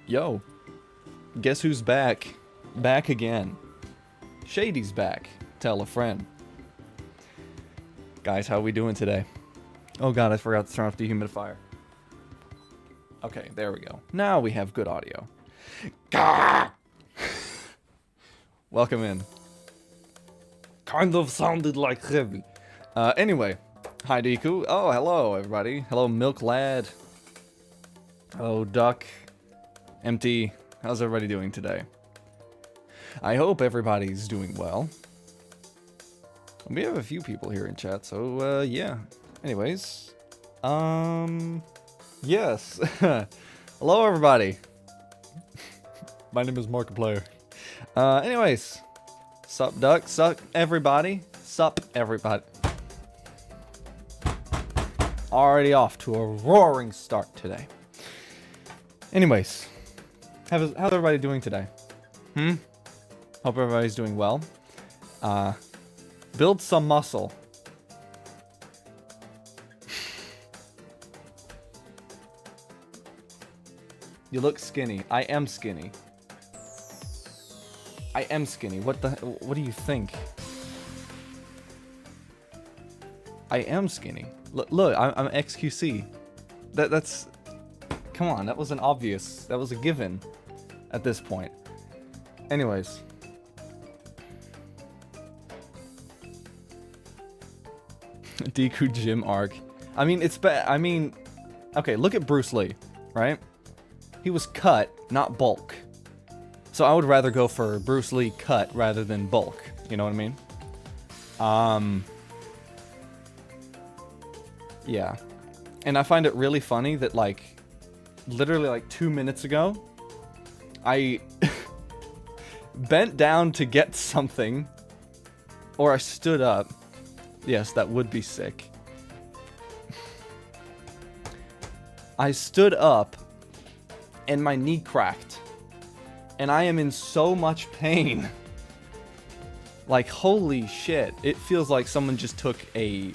Yo, guess who's back? Back again. Shady's back. Tell a friend. Guys, how we doing today? Oh god, I forgot to turn off the humidifier. Okay, there we go. Now we have good audio. Gah! Welcome in. Kind of sounded like heavy. Anyway. Hi, Deku. Oh, hello, everybody. Hello, Milk Lad. Hello, Duck. Empty. How's everybody doing today? I hope everybody's doing well. We have a few people here in chat, so, yeah. Anyways. Yes. Hello, everybody. My name is Markiplier. Anyways. Sup, Duck? Sup, everybody? Sup, everybody? Already off to a roaring start today. Anyways. How's everybody doing today? Hope everybody's doing well. Build some muscle. You look skinny. I am skinny. I am skinny. What do you think? I am skinny. Look, I'm XQC. That's... Come on, that was an obvious... That was a given at this point. Anyways. Deku gym arc. I mean, it's bad. I mean... Okay, look at Bruce Lee, right? He was cut, not bulk. So I would rather go for Bruce Lee cut rather than bulk. You know what I mean? Yeah. And I find it really funny that, like, literally, like, 2 minutes ago, I bent down to get something, or I stood up. Yes, that would be sick. I stood up, and my knee cracked. And I am in so much pain. Like, holy shit. It feels like someone just took an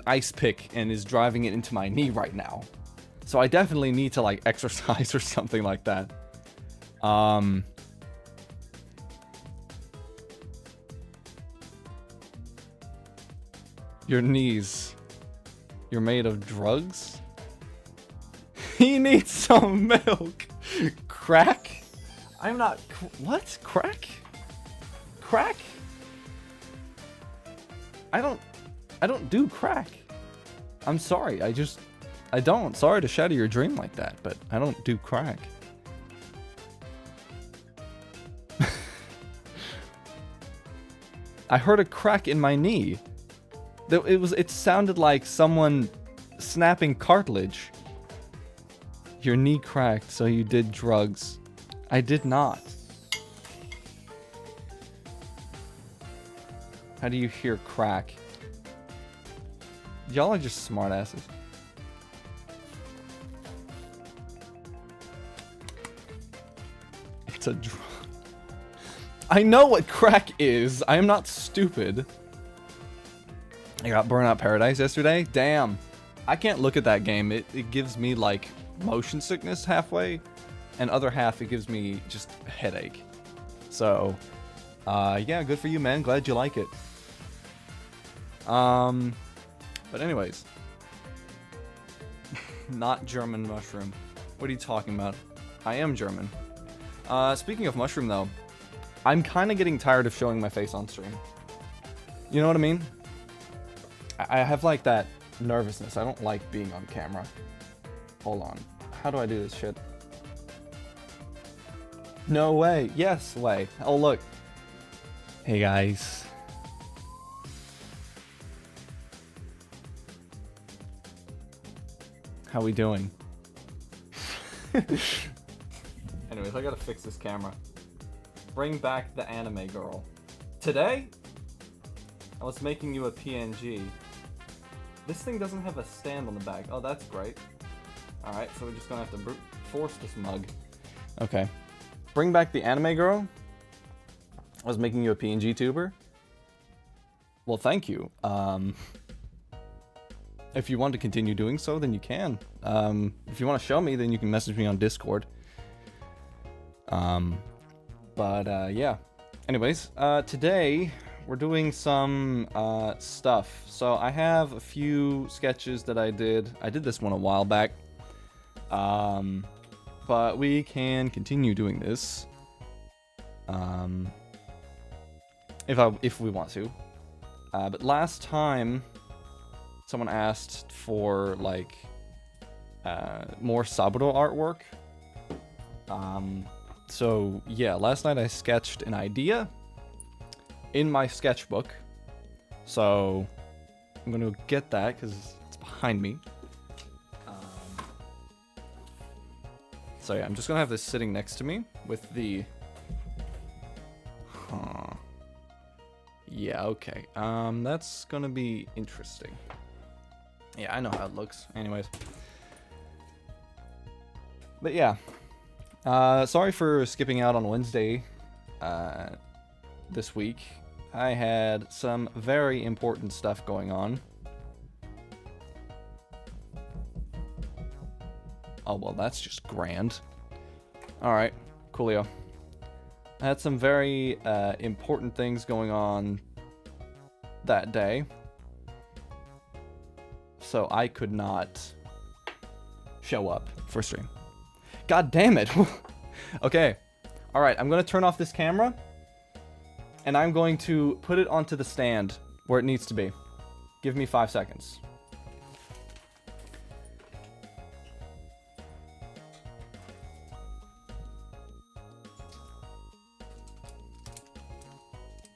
ice pick and is driving it into my knee right now. So I definitely need to, like, exercise or something like that. Your knees. You're made of drugs? He needs some milk. Crack? I'm not... What? Crack? Crack? I don't do crack. I'm sorry. I don't. Sorry to shatter your dream like that, but I don't do crack. I heard a crack in my knee. It sounded like someone snapping cartilage. Your knee cracked, so you did drugs. I did not. How do you hear crack? Y'all are just smartasses. It's a drug. I know what crack is. I am not stupid. I got Burnout Paradise yesterday. Damn. I can't look at that game. It gives me, like, motion sickness halfway. And other half, it gives me just a headache. So, yeah, good for you, man. Glad you like it. But anyways. Not German mushroom. What are you talking about? I am German. Speaking of mushroom, though, I'm kind of getting tired of showing my face on stream. You know what I mean? I have, like, that nervousness. I don't like being on camera. Hold on. How do I do this shit? No way. Yes way. Oh, look. Hey, guys. How we doing? Anyways, I gotta fix this camera. Bring back the anime girl. Today, I was making you a PNG. This thing doesn't have a stand on the back. Oh, that's great. Alright, so we're just gonna have to brute force this mug. Okay. Bring back the anime girl? I was making you a PNG tuber? Well, thank you. if you want to continue doing so, then you can. If you want to show me, then you can message me on Discord. Yeah. Anyways, today we're doing some stuff. So I have a few sketches that I did. I did this one a while back. But we can continue doing this. If we want to. But last time someone asked for like more Saburo artwork. So yeah, last night I sketched an idea in my sketchbook. So I'm gonna get that because it's behind me. So yeah, I'm just gonna have this sitting next to me with the. Yeah, okay. That's gonna be interesting. Yeah, I know how it looks. Anyways. But yeah. Sorry for skipping out on Wednesday this week. I had some very important stuff going on. Oh, well, that's just grand. Alright, coolio. I had some very important things going on that day. So I could not show up for stream. God damn it. Okay. Alright, I'm going to turn off this camera. And I'm going to put it onto the stand where it needs to be. Give me 5 seconds.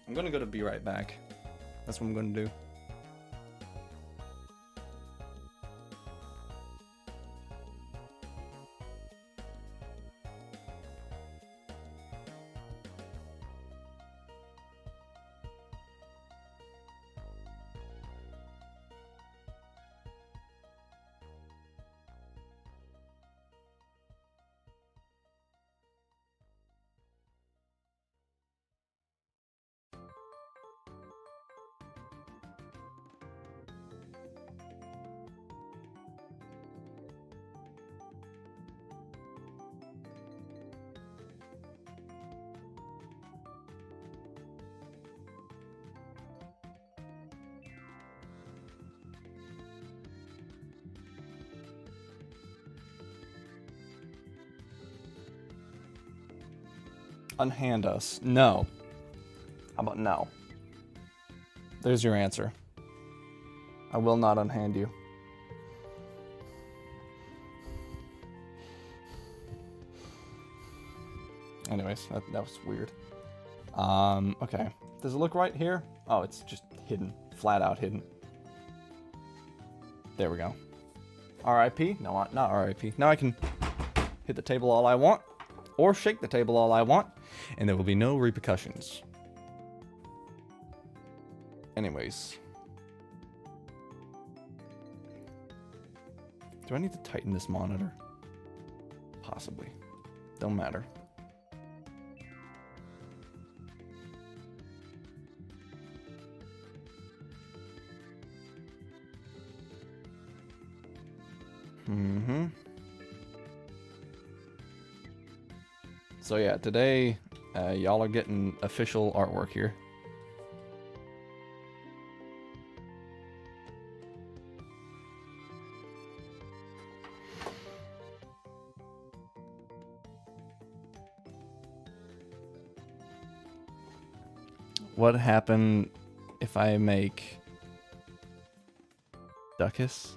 I'm gonna go to be right back. That's what I'm gonna do. Unhand us. No. How about no? There's your answer. I will not unhand you. Anyways, that was weird. Okay. Does it look right here? Oh, it's just hidden. Flat out hidden. There we go. RIP? No, not RIP. Now I can hit the table all I want. Or shake the table all I want. And there will be no repercussions. Anyways. Do I need to tighten this monitor? Possibly. Don't matter. So yeah, today y'all are getting official artwork here. What happened if I make Duckus?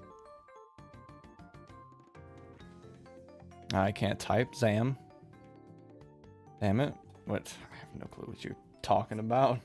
I can't type Zam. Damn it. What? I have no clue what you're talking about.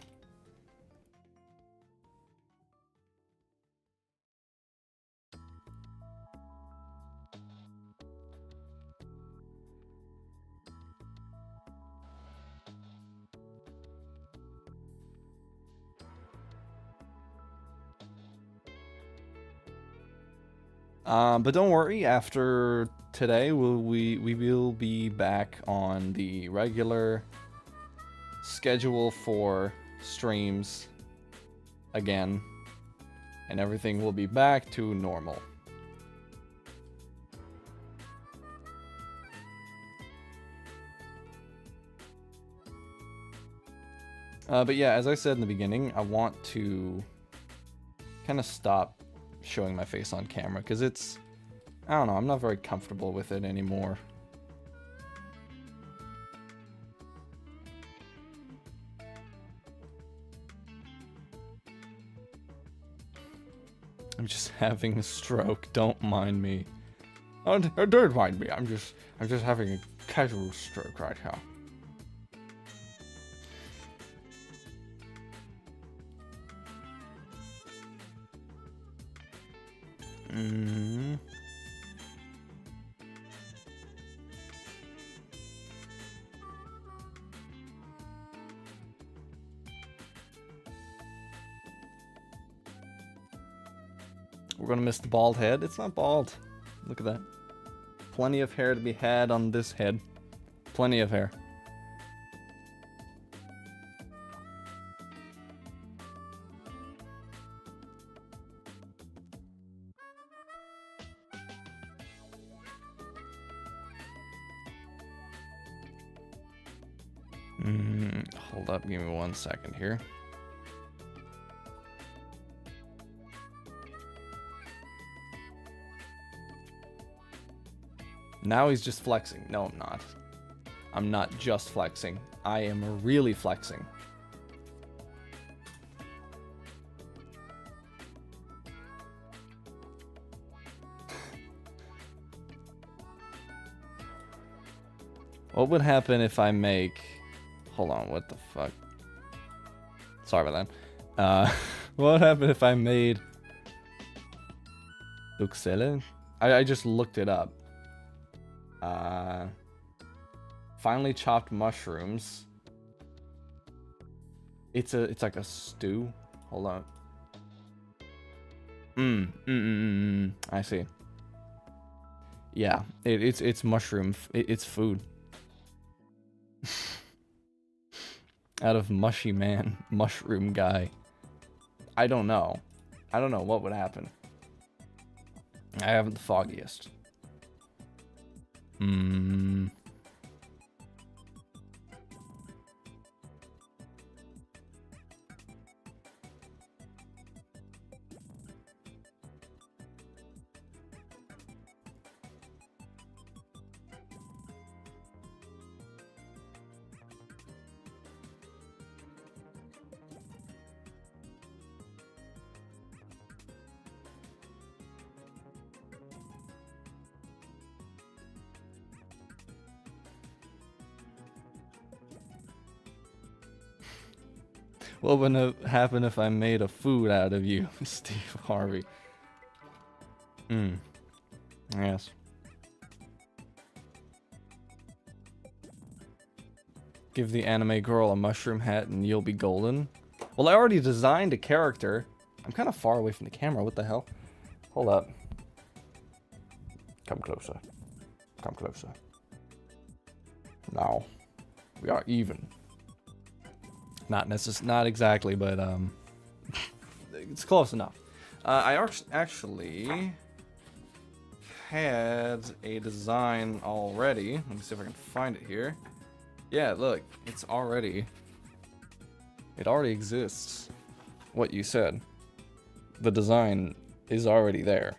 But don't worry, after today we will be back on the regular schedule for streams again. and everything will be back to normal. But yeah, as I said in the beginning, I want to kind of stop showing my face on camera, because it's, I don't know, I'm not very comfortable with it anymore. I'm just having a stroke, don't mind me. Oh, don't mind me, I'm just having a casual stroke right now. We're gonna miss the bald head. It's not bald. Look at that. Plenty of hair to be had on this head. Plenty of hair. Hold up, give me 1 second here. Now he's just flexing. No, I'm not. I'm not just flexing. I am really flexing. What would happen if I make... Hold on, what the fuck? Sorry about that. What would happen if I made... Duxelle? I just looked it up. Finely chopped mushrooms. It's like a stew. Hold on. I see. Yeah, it's mushroom. It's food. Out of mushy man, mushroom guy. I don't know. I don't know what would happen. I haven't the foggiest. What would happen if I made a food out of you, Steve Harvey? Yes. Give the anime girl a mushroom hat and you'll be golden. Well, I already designed a character. I'm kind of far away from the camera. What the hell? Hold up. Come closer. Come closer. Now, we are even. Not exactly, but it's close enough. I actually had a design already. Let me see if I can find it here. Yeah, look, it already exists. What you said. The design is already there.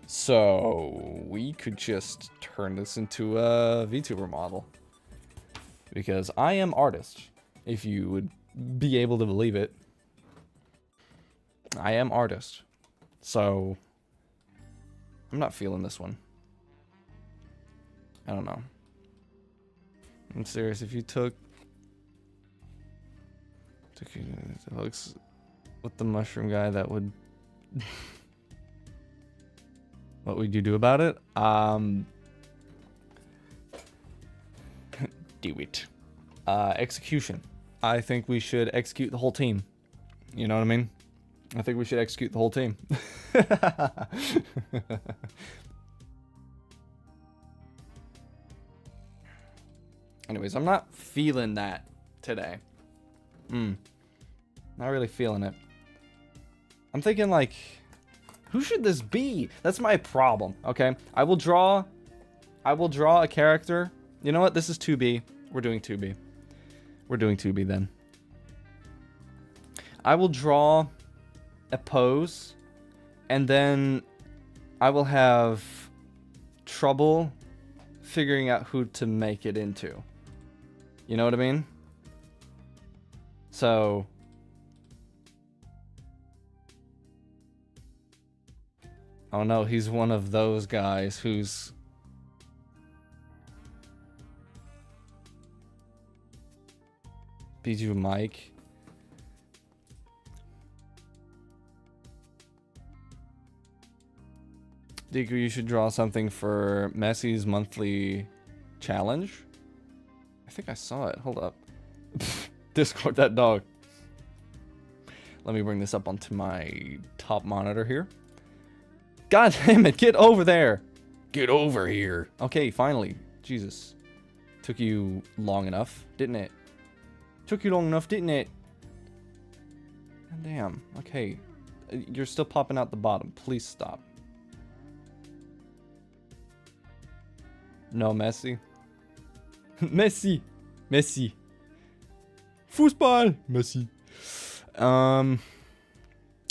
So we could just turn this into a VTuber model. Because I am artist. If you would be able to believe it. I am artist. So I'm not feeling this one. I don't know. I'm serious, if you took it looks with the mushroom guy, that would what would you do about it? Do it. Execution. I think we should execute the whole team. You know what I mean? I think we should execute the whole team. Anyways, I'm not feeling that today. Not really feeling it. I'm thinking like, who should this be? That's my problem, okay? I will draw a character. You know what? This is 2B. We're doing 2B. We're doing 2B then. I will draw a pose, and then I will have trouble figuring out who to make it into. You know what I mean? So oh no, he's one of those guys who's Bijou Mike. Deku, you should draw something for Messi's monthly challenge. I think I saw it. Hold up. Discord that dog. Let me bring this up onto my top monitor here. God damn it, get over there. Get over here. Okay, finally. Jesus. Took you long enough, didn't it? Took you long enough, didn't it? God damn. Okay. You're still popping out the bottom. Please stop. No, Messi. Messi. Messi. Fußball. Messi.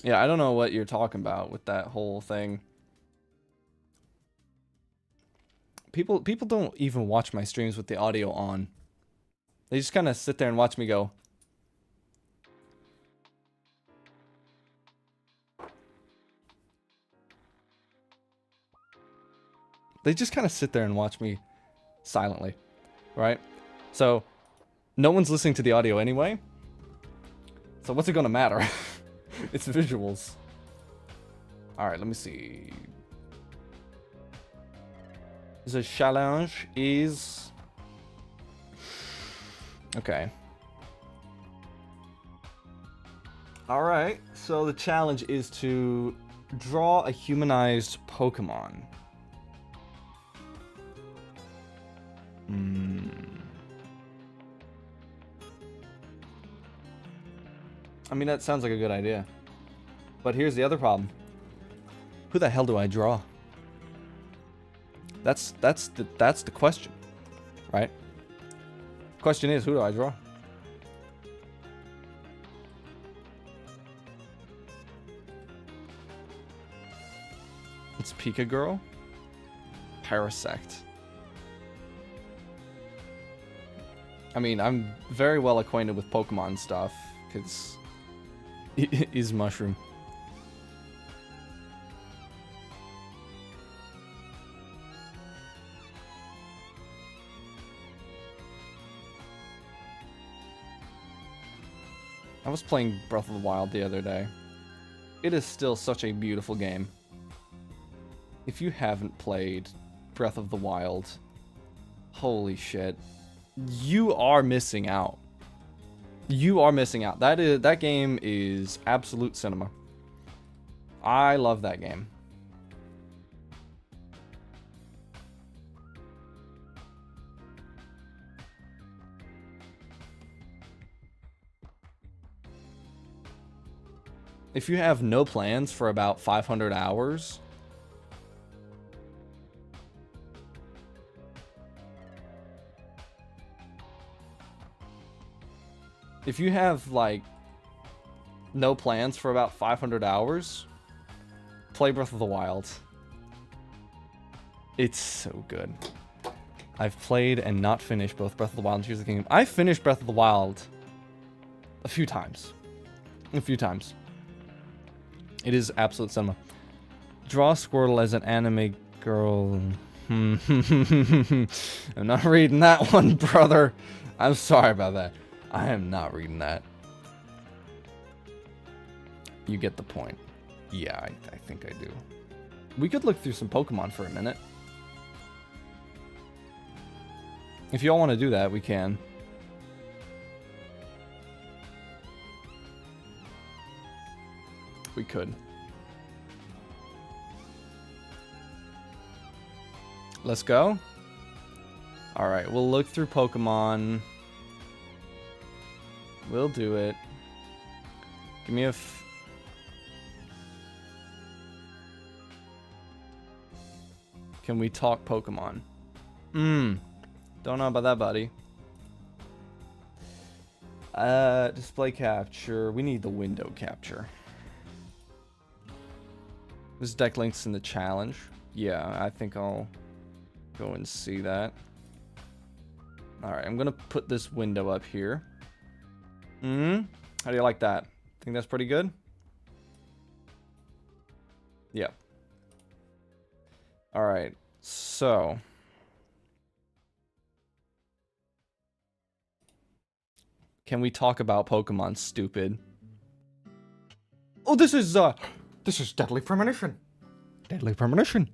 Yeah, I don't know what you're talking about with that whole thing. People don't even watch my streams with the audio on. They just kind of sit there and watch me go. They just kind of sit there and watch me silently, right? So, no one's listening to the audio anyway. So what's it gonna matter? It's visuals. Alright, let me see. The challenge is... Okay. Alright, so the challenge is to draw a humanized Pokemon. I mean, that sounds like a good idea. But here's the other problem. Who the hell do I draw? That's the question, right? Question is, who do I draw? It's Pika Girl. Parasect. I mean, I'm very well acquainted with Pokemon stuff, because it is Mushroom. I was playing Breath of the Wild the other day. It is still such a beautiful game. If you haven't played Breath of the Wild, holy shit. You are missing out. You are missing out. That game is absolute cinema. I love that game. If you have no plans for about 500 hours, if you have, like, no plans for about 500 hours, play Breath of the Wild. It's so good. I've played and not finished both Breath of the Wild and Tears of the Kingdom. I finished Breath of the Wild a few times. A few times. It is absolute cinema. Draw Squirtle as an anime girl. I'm not reading that one, brother. I'm sorry about that. I am not reading that. You get the point. Yeah, I think I do. We could look through some Pokemon for a minute. If y'all want to do that, we can. We could. Let's go. Alright, we'll look through Pokemon. We'll do it. Give me a Can we talk Pokemon? Don't know about that, buddy. Display capture. We need the window capture. This deck link's in the challenge. Yeah, I think I'll go and see that. Alright, I'm gonna put this window up here. How do you like that? Think that's pretty good? Yeah. Alright, so... Can we talk about Pokemon, stupid? Oh, this is Deadly Premonition. Deadly Premonition.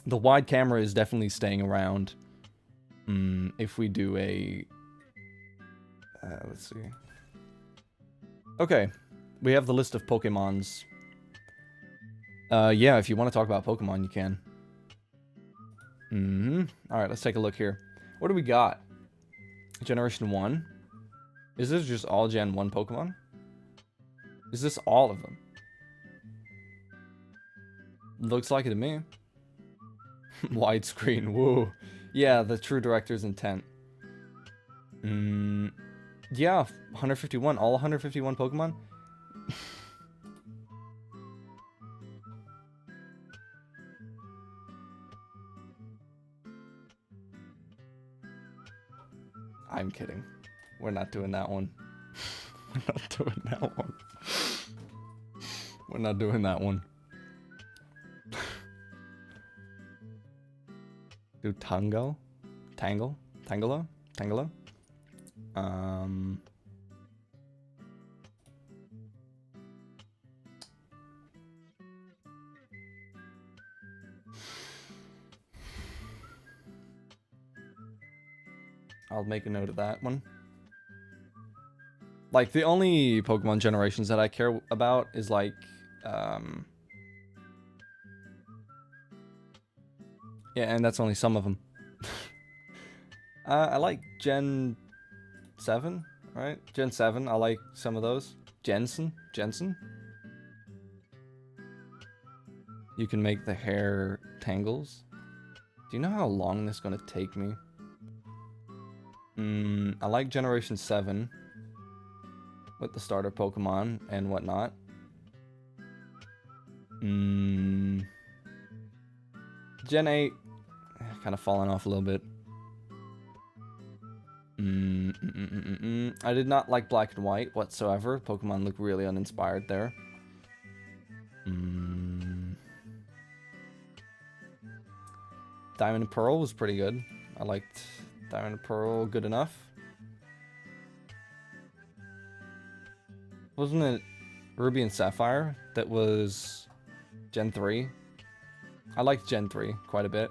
The wide camera is definitely staying around. If we do a... let's see. Okay. We have the list of Pokemons. Yeah, if you want to talk about Pokemon, you can. Alright, let's take a look here. What do we got? Generation 1? Is this just all Gen 1 Pokemon? Is this all of them? Looks like it to me. Widescreen, whoa. Yeah, the true director's intent. Yeah, 151. All 151 Pokemon? I'm kidding. We're not doing that one. We're not doing that one. We're not doing that one. Do Tango? Tangle? Tangela? Tangela? I'll make a note of that one. Like, the only Pokemon generations that I care about is, like, yeah, and that's only some of them. I like Gen 7, right? Gen 7, I like some of those. Jensen? You can make the hair tangles. Do you know how long this is going to take me? I like Generation 7 with the starter Pokemon and whatnot. Gen 8 kind of falling off a little bit. I did not like Black and White whatsoever. Pokemon look really uninspired there. Diamond and Pearl was pretty good. I liked Diamond and Pearl good enough. Wasn't it Ruby and Sapphire that was Gen 3? I liked Gen 3 quite a bit.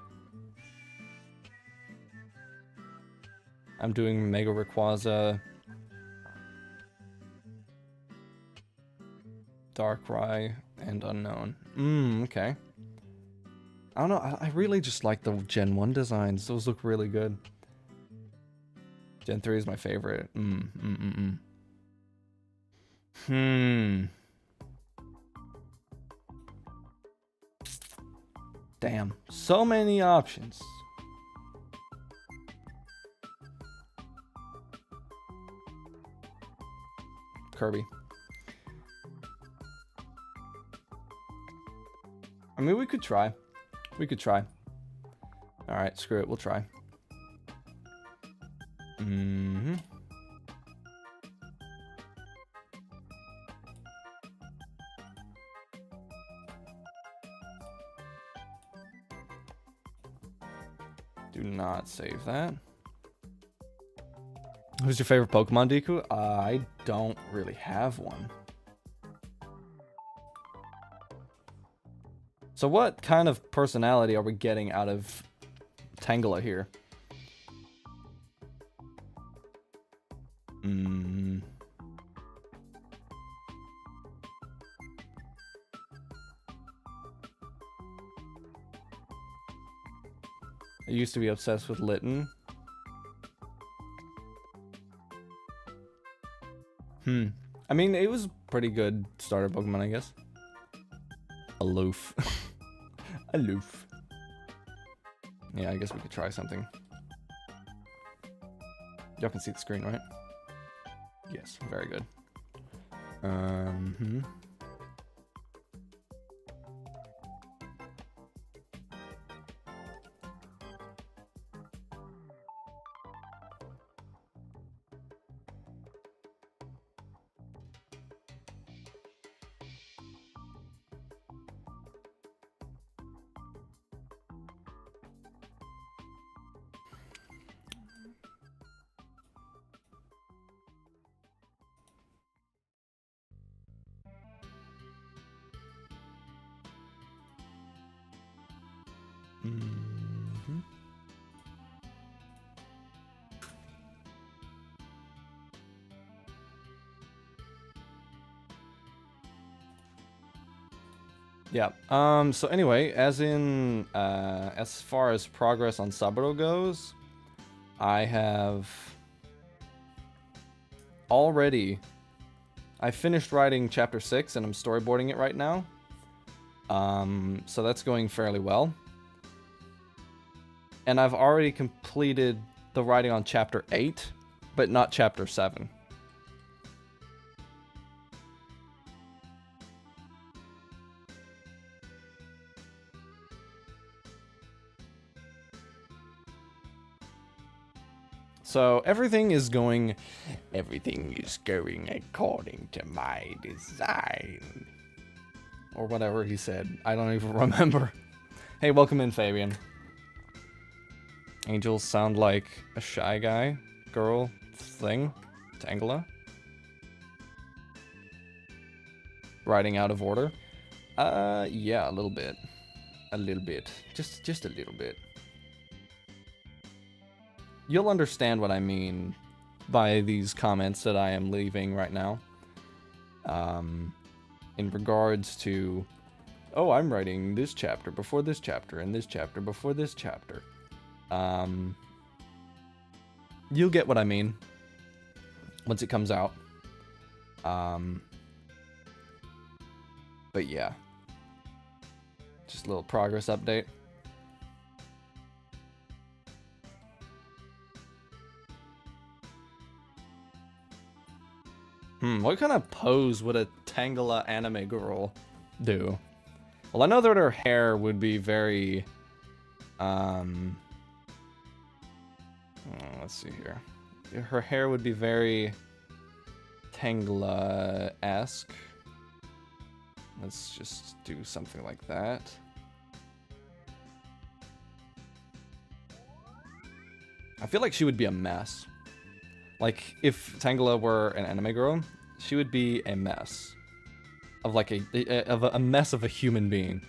I'm doing Mega Rayquaza, Darkrai, and Unknown. Okay. I don't know, I really just like the Gen 1 designs. Those look really good. Gen 3 is my favorite. Damn. So many options. Kirby. I mean, we could try. We could try. Alright, screw it. We'll try. Do not save that. Who's your favorite Pokemon, Deku? I don't really have one. So what kind of personality are we getting out of Tangela here? I used to be obsessed with Litten. I mean, it was pretty good starter Pokemon, I guess. Aloof. Aloof. Yeah, I guess we could try something. Y'all can see the screen, right? Yes, very good. Yeah. So anyway, as far as progress on Saburo goes, I have already. I finished writing chapter 6 and I'm storyboarding it right now. So that's going fairly well. And I've already completed the writing on chapter 8, but not chapter 7. So everything is going according to my design. Or whatever he said. I don't even remember. Hey, welcome in, Fabian. Angels sound like a shy guy, girl, thing, Tangela. Writing out of order. Yeah, a little bit. A little bit. Just a little bit. You'll understand what I mean by these comments that I am leaving right now. In regards to, oh, I'm writing this chapter before this chapter, and this chapter before this chapter. You'll get what I mean once it comes out. But yeah. Just a little progress update. What kind of pose would a Tangela anime girl do? Well, I know that her hair would be very, let's see here. Her hair would be very Tangela-esque. Let's just do something like that. I feel like she would be a mess. Like, if Tangela were an anime girl, she would be a mess. Of like a mess of a human being.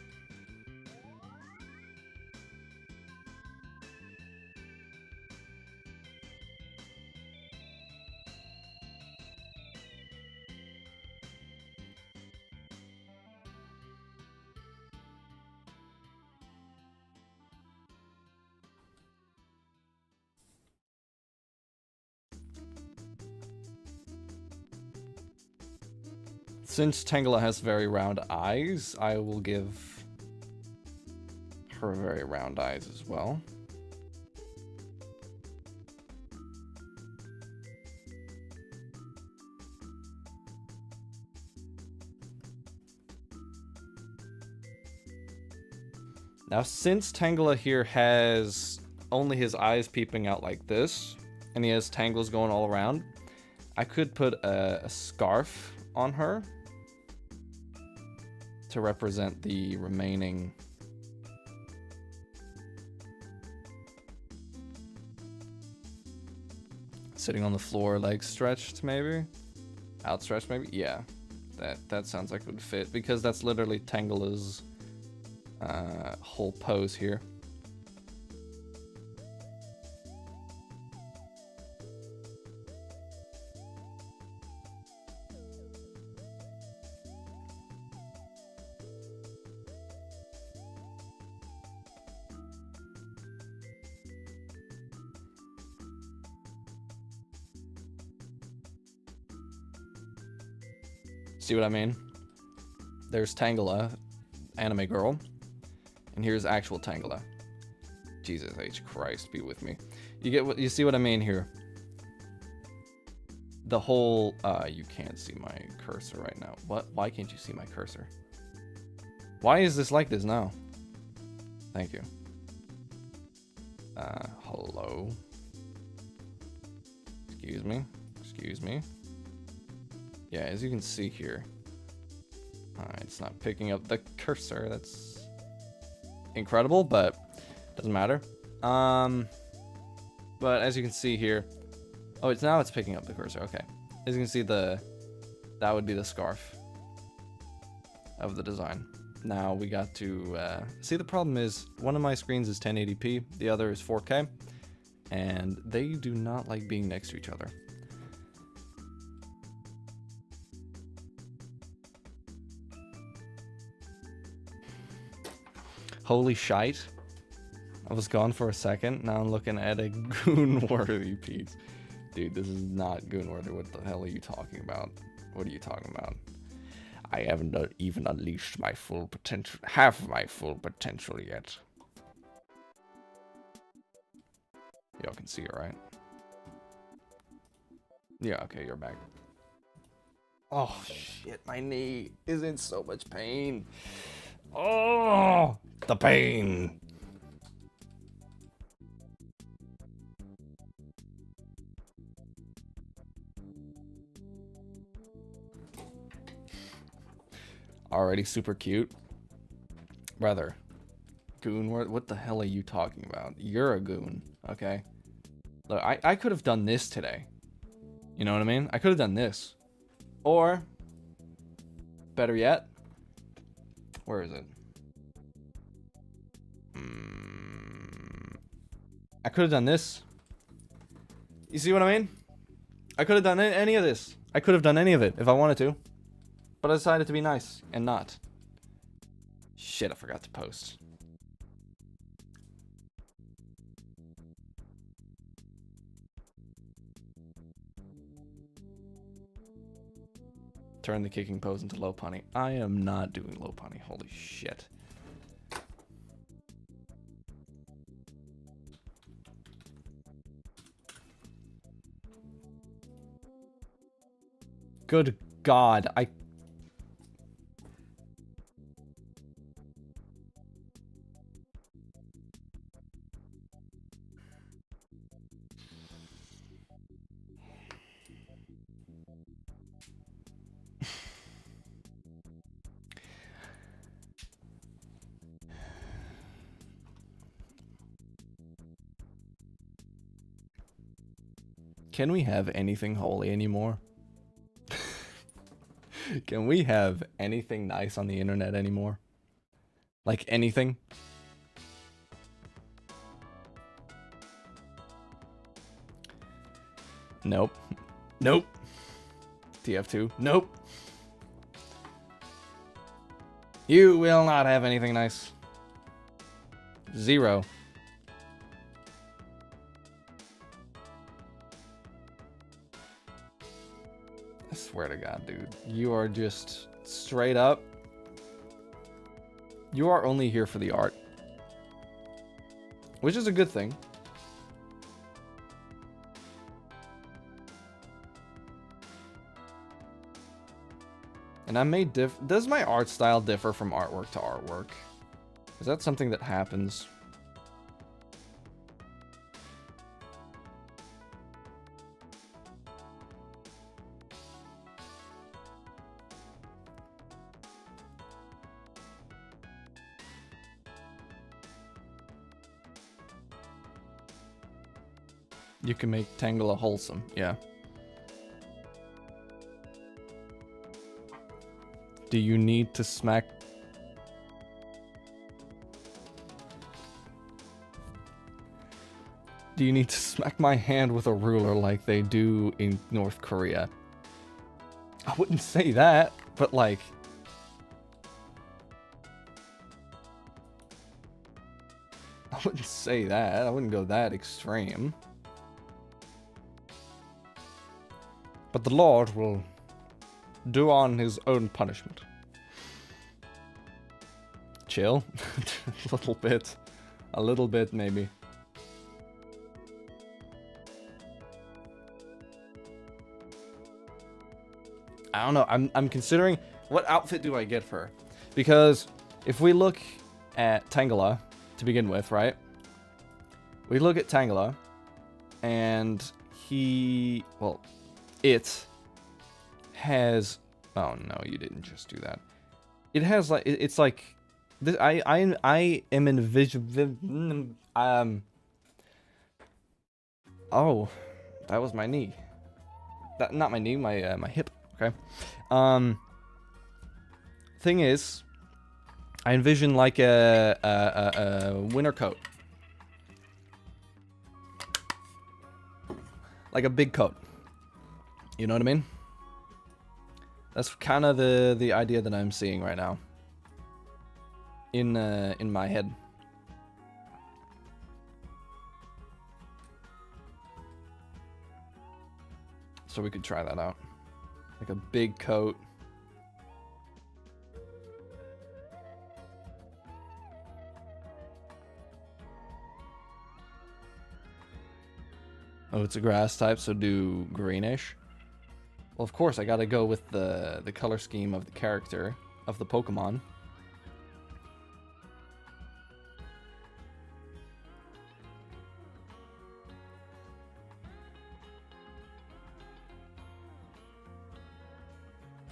Since Tangela has very round eyes, I will give her very round eyes as well. Now, since Tangela here has only his eyes peeping out like this, and he has tangles going all around, I could put a scarf on her to represent the remaining sitting on the floor, legs stretched, maybe outstretched, maybe. Yeah, that sounds like it would fit, because that's literally Tangela's whole pose here. See what I mean? There's Tangela, anime girl, And here's actual Tangela. Jesus H. Christ, be with me. You get what you see what I mean here. The whole you can't see my cursor right now. What? Why can't you see my cursor? Why is this like this now? Thank you. Hello. Excuse me. Excuse me. Yeah, as you can see here. It's not picking up the cursor. That's incredible, but doesn't matter. But as you can see here, oh, it's picking up the cursor. Okay, as you can see, that would be the scarf of the design. Now we got to see. The problem is one of my screens is 1080p, the other is 4K, and they do not like being next to each other. Holy shite. I was gone for a second. Now I'm looking at a goon-worthy piece. Dude, this is not goon-worthy. What the hell are you talking about? What are you talking about? I haven't even unleashed my full potential, half of my full potential yet. Y'all can see it, right? Yeah, okay, you're back. Oh, shit, my knee is in so much pain. Oh, the pain. Already super cute. Brother. Goon, what the hell are you talking about? You're a goon, okay? Look, I could have done this today. You know what I mean? I could have done this. Or, better yet, where is it? I could have done this. You see what I mean? I could have done any of this. I could have done any of it if I wanted to. But I decided to be nice and not. Shit, I forgot to post. Turn the kicking pose into low punny. I am not doing low punny. Holy shit. Good God, Can we have anything holy anymore? Can we have anything nice on the internet anymore? Like anything? Nope. Nope. TF2. Nope. You will not have anything nice. Zero. I swear to God, dude. You are just straight up. You are only here for the art. Which is a good thing. And I may does my art style differ from artwork to artwork? Is that something that happens? You can make Tangela wholesome, yeah. Do you need to smack... Do you need to smack my hand with a ruler like they do in North Korea? I wouldn't say that, but like... I wouldn't say that. I wouldn't go that extreme. But the Lord will do on his own punishment. chill. A little bit. A little bit, maybe. I don't know. I'm considering what outfit do I get for her? Because if we look at Tangela to begin with, right? We look at Tangela and it has, oh no, you didn't just do that. It has like, it's like this, I am envisioning, oh, that was my knee. That, not my knee, my hip. Okay. Thing is, I envision like a winter coat, like a big coat. You know what I mean? That's kind of the idea that I'm seeing right now in my head. So we could try that out. Like a big coat. Oh, it's a grass type, so do greenish. Well, of course, I gotta go with the color scheme of the character, of the Pokemon.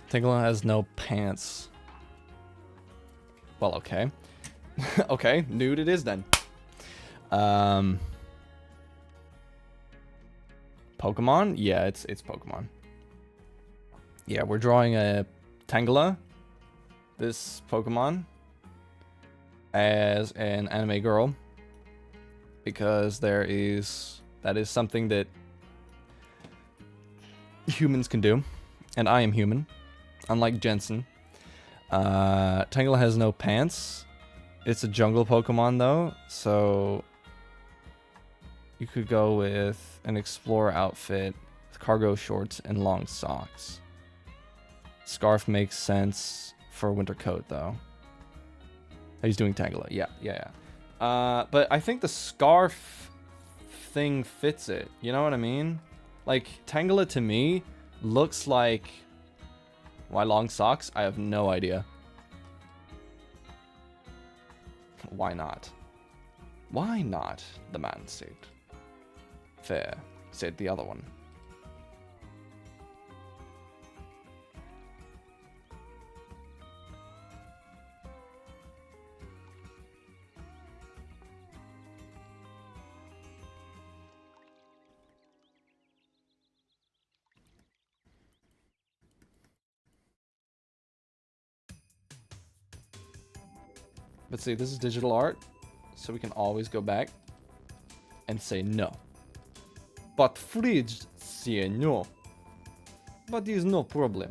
Tangela has no pants. Well, okay. Okay, nude it is then. Pokemon? Yeah, it's Pokemon. Yeah, we're drawing a Tangela, this Pokemon, as an anime girl, because that is something that humans can do, and I am human. Unlike Jensen. Tangela has no pants. It's a jungle Pokemon though, so you could go with an explorer outfit with cargo shorts and long socks. Scarf makes sense for a winter coat though. He's doing Tangela. Yeah. But I think the scarf thing fits it. You know what I mean? Like, Tangela to me looks like... Why long socks? I have no idea. Why not? Why not? The man said. Fair, said the other one. But see, this is digital art, so we can always go back and say no. But fridge say no. But there's no problem.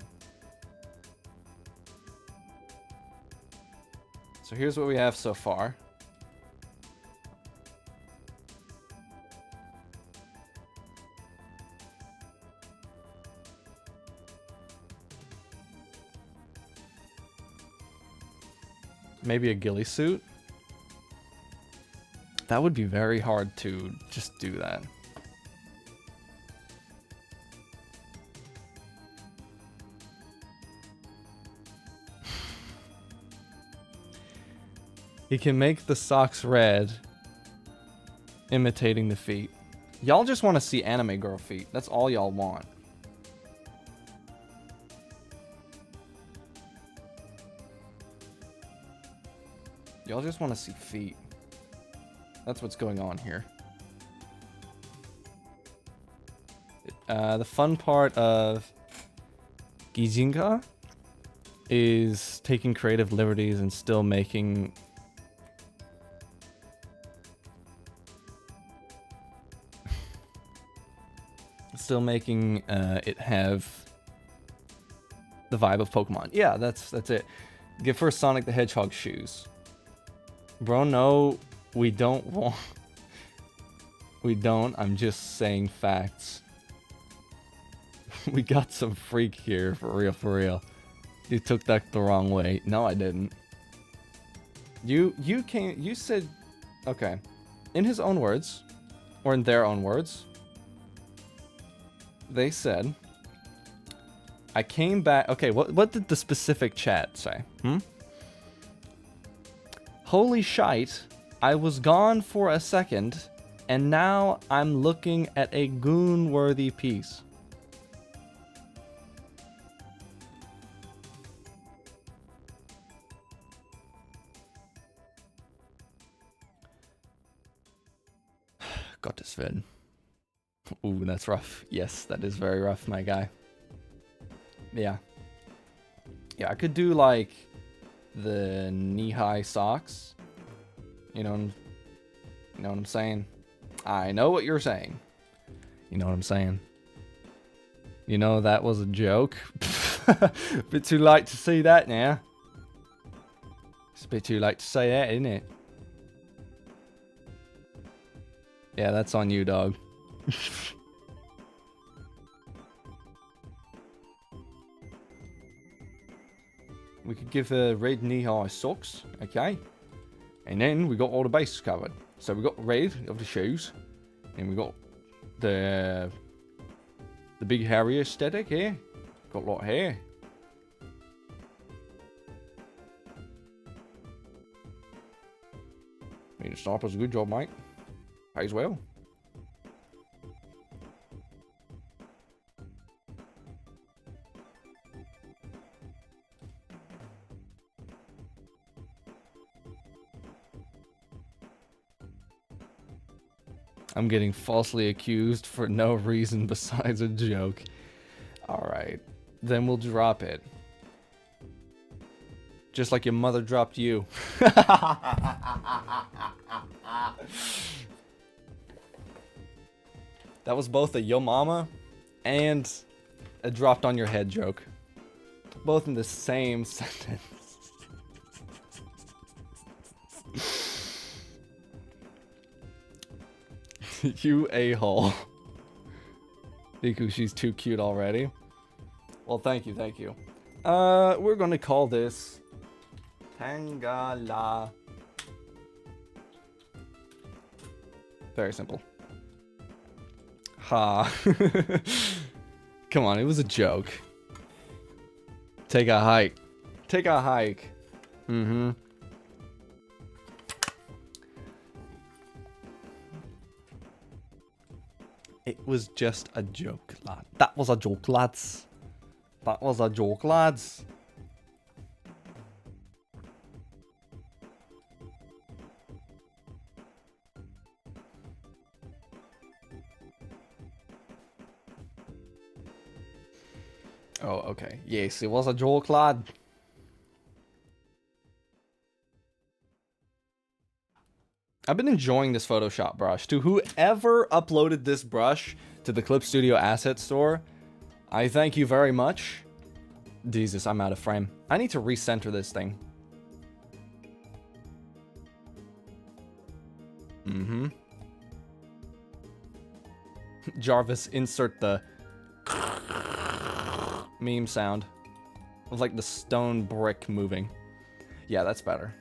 So here's what we have so far. Maybe a ghillie suit. That would be very hard to just do that. He can make the socks red, imitating the feet. Y'all just want to see anime girl feet. That's all y'all want. Y'all just want to see feet. That's what's going on here. The fun part of Gijinka is taking creative liberties and still making... it have the vibe of Pokemon. Yeah, that's it. Give her Sonic the Hedgehog shoes. Bro, no, we don't want... We don't, I'm just saying facts. We got some freak here, for real, for real. You took that the wrong way. No, I didn't. You said, okay, in his own words, or in their own words, they said, I came back. Okay, what did the specific chat say? Holy shite, I was gone for a second, and now I'm looking at a goon-worthy piece. Gottes Willen. Ooh, that's rough. Yes, that is very rough, my guy. Yeah. Yeah, I could do, like, the knee-high socks. You know what I'm saying? I know what you're saying. You know what I'm saying? You know that was a joke. A bit too late to see that now. It's a bit too late to say that, isn't it? Yeah, that's on you, dog. We could give red knee-high socks, okay? And then we got all the bases covered. So we got red of the shoes, and we got the big hairy aesthetic here. Got a lot of hair. I mean, the sniper's a good job, mate. Pays well. I'm getting falsely accused for no reason besides a joke. Alright, then we'll drop it. Just like your mother dropped you. That was both a yo mama and a dropped on your head joke. Both in the same sentence. You a-hole. Niku, she's too cute already. Well, thank you, thank you. We're gonna call this Tangala. Very simple. Ha. Come on, it was a joke. Take a hike. Take a hike. Mm-hmm. It was just a joke, lad. That was a joke, lads. That was a joke, lads. Oh, okay. Yes, it was a joke, lad. I've been enjoying this Photoshop brush. To whoever uploaded this brush to the Clip Studio Asset Store, I thank you very much. Jesus, I'm out of frame. I need to recenter this thing. Mm-hmm. Jarvis, insert the meme sound of like the stone brick moving. Yeah, that's better.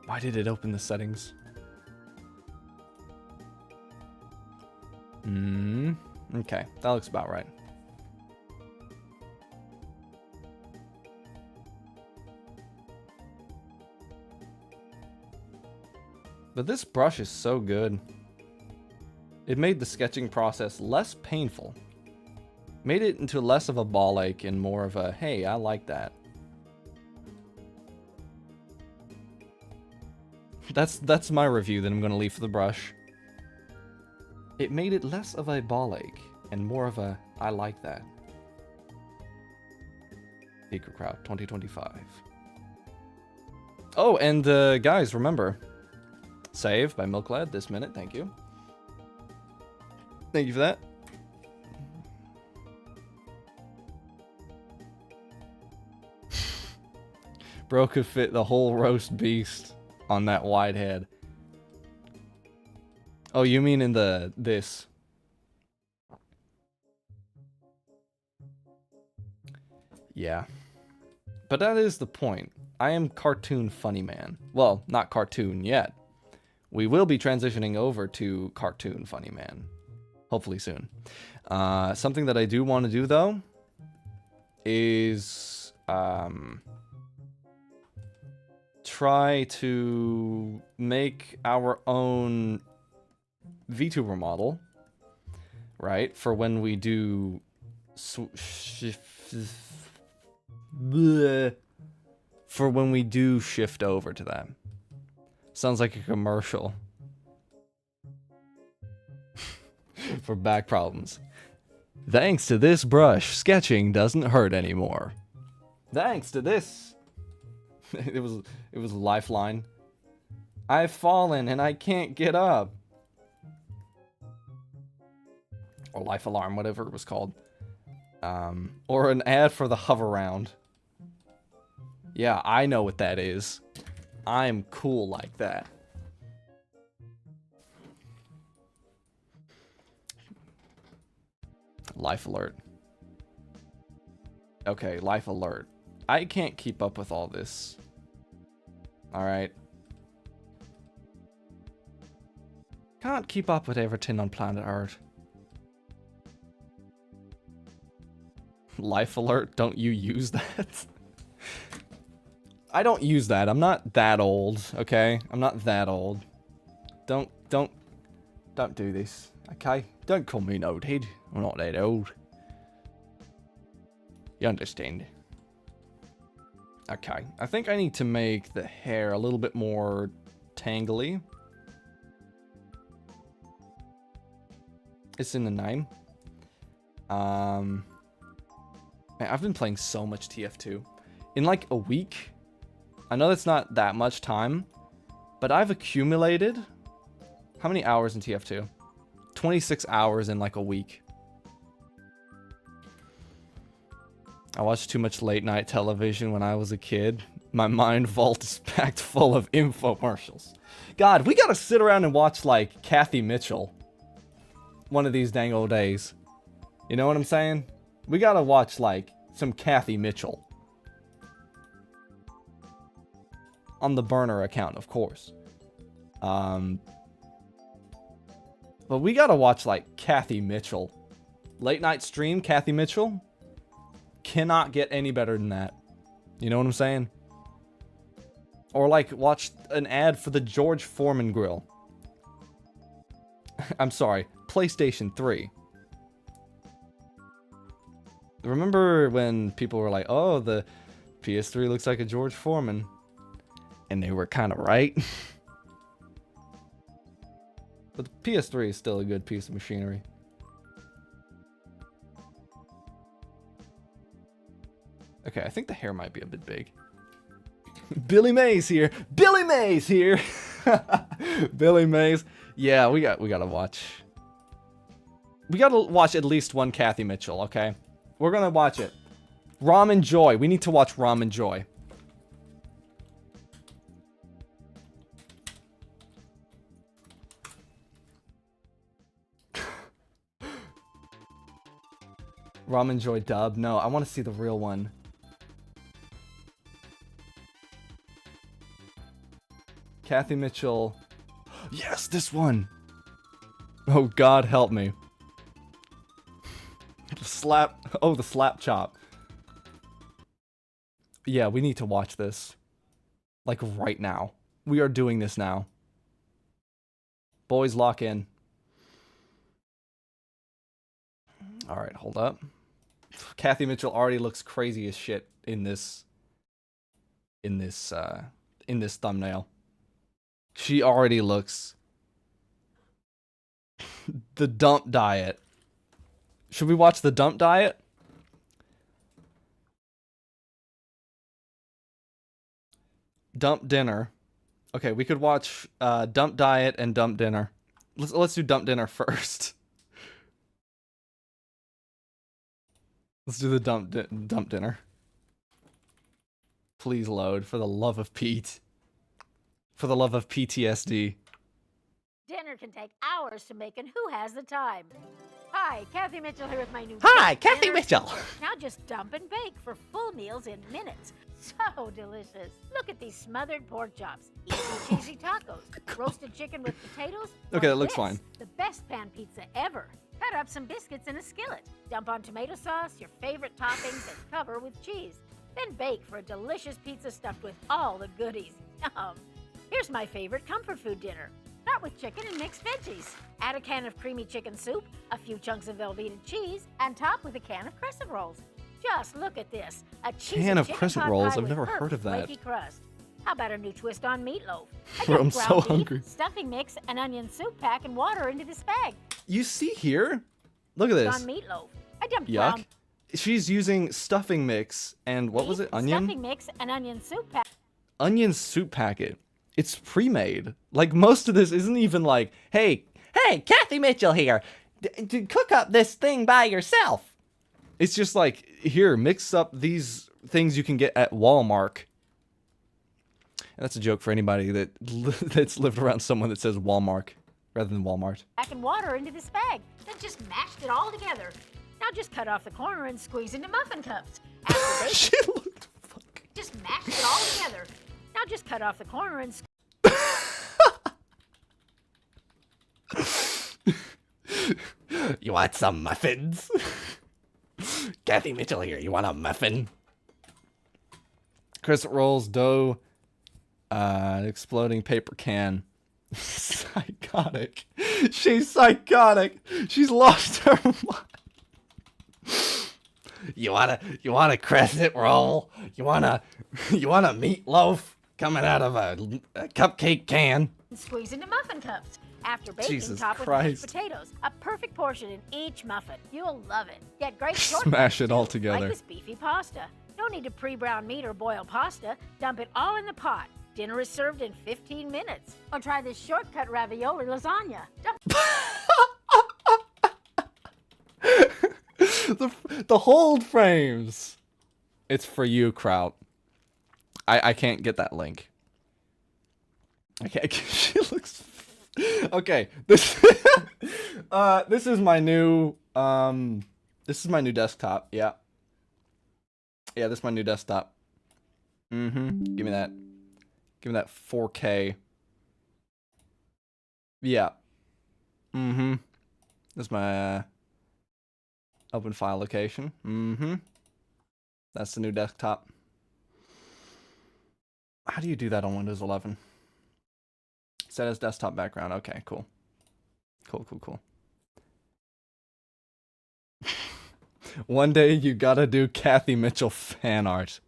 Why did it open the settings? Okay, that looks about right. But this brush is so good. It made the sketching process less painful. Made it into less of a ball ache and more of a, hey, I like that. That's my review that I'm going to leave for the brush. It made it less of a ball ache and more of a, I like that. Speaker Crowd 2025. Oh, and guys, remember, Save by Milklad this minute, thank you. Thank you for that. Bro could fit the whole roast beast on that wide head. Oh, you mean in this? Yeah. But that is the point. I am cartoon funny man. Well, not cartoon yet. We will be transitioning over to cartoon funny man. Hopefully soon. Something that I do want to do, though, is try to make our own VTuber model, right? For when we do shift over to that. Sounds like a commercial. For back problems. Thanks to this brush, sketching doesn't hurt anymore. Thanks to this. It was Lifeline. I've fallen and I can't get up. Or Life Alarm, whatever it was called. Or an ad for the Hoveround. Yeah, I know what that is. I'm cool like that. Life alert. Okay, life alert. I can't keep up with all this. Alright. Can't keep up with everything on planet Earth. Life alert, don't you use that? I don't use that. I'm not that old, okay? I'm not that old. Don't do this, okay? Don't call me an old head. I'm not that old. You understand? Okay, I think I need to make the hair a little bit more tangly. It's in the name. Man, I've been playing so much TF2. In like a week, I know that's not that much time, but I've accumulated... How many hours in TF2? 26 hours in like a week. I watched too much late night television when I was a kid. My mind vault is packed full of infomercials. God, we gotta sit around and watch like Kathy Mitchell. One of these dang old days. You know what I'm saying? We gotta watch like some Kathy Mitchell. On the burner account, of course. But we gotta watch like Kathy Mitchell. Late night stream, Kathy Mitchell. Cannot get any better than that. You know what I'm saying? Or like watch an ad for the George Foreman grill. I'm sorry, PlayStation 3. Remember when people were like, oh, the PS3 looks like a George Foreman? And they were kind of right. But the PS3 is still a good piece of machinery. Okay, I think the hair might be a bit big. Billy Mays here. Billy Mays here. Billy Mays. Yeah, we gotta watch. We gotta watch at least one Kathy Mitchell, okay? We're gonna watch it. Ramen Joy. We need to watch Ramen Joy. Ramen Joy dub. No, I want to see the real one. Kathy Mitchell. Yes, this one. Oh, God help me. The slap. Oh, the slap chop. Yeah, we need to watch this. Like right now. We are doing this now. Boys, lock in. Alright, hold up. Kathy Mitchell already looks crazy as shit in this thumbnail. She already looks... The dump diet. Should we watch the dump diet? Dump dinner. Okay, we could watch dump diet and dump dinner. Let's do dump dinner first. Let's do the dump dinner. Please load, for the love of Pete. For the love of PTSD. Dinner can take hours to make, and who has the time? Hi, Kathy Mitchell here with my new Hi, bake Kathy dinner. Mitchell. Now just dump and bake for full meals in minutes. So delicious. Look at these smothered pork chops, easy cheesy tacos, roasted chicken with potatoes. Okay, or that looks this, fine. The best pan pizza ever. Cut up some biscuits in a skillet. Dump on tomato sauce, your favorite toppings, and cover with cheese. Then bake for a delicious pizza stuffed with all the goodies. Yum. Here's my favorite comfort food dinner. Start with chicken and mixed veggies. Add a can of creamy chicken soup, a few chunks of Velveeta cheese, and top with a can of crescent rolls. Just look at this. A cheesy Can of chicken crescent pot rolls? pie I've with never heard perfect of that. flaky crust. How about a new twist on meatloaf? I Bro, dump I'm ground so beef, hungry. stuffing mix, an onion soup pack, and water into this bag. You see here? Look at On this. meatloaf. I dumped Yuck. ground She's using stuffing mix and what was beef, it? Onion? Stuffing mix, an onion soup pack. Onion soup packet. It's pre-made. Like most of this isn't even like, hey, Kathy Mitchell here. Cook up this thing by yourself. It's just like, here, mix up these things you can get at Walmart. And that's a joke for anybody that's lived around someone that says Walmart rather than Walmart. Pack and water into this bag. Then just mashed it all together. Now just cut off the corner and squeeze into muffin cups. After baking, She looked fucking... just mash it all together. Now just cut off the corner and You want some muffins? Kathy Mitchell here. You want a muffin? Crescent rolls, dough, exploding paper can. Psychotic. She's psychotic. She's lost her mind. You want a crescent roll? You want a meatloaf coming out of a cupcake can? squeeze into muffin cups. After baking, Jesus top with Christ. mashed potatoes. A perfect portion in each muffin. You'll love it. Get great short Smash it too, all together. Like this beefy pasta. No need to pre-brown meat or boil pasta. Dump it all in the pot. Dinner is served in 15 minutes. Or try this shortcut ravioli lasagna. the hold frames. It's for you, Kraut. I can't get that link. She looks... Okay, this this is my new desktop. Yeah, this is my new desktop. Give me that 4K. Yeah. That's my open file location. That's the new desktop. How do you do that on Windows 11? Set as desktop background. Okay, cool. Cool. One day you gotta do Kathy Mitchell fan art.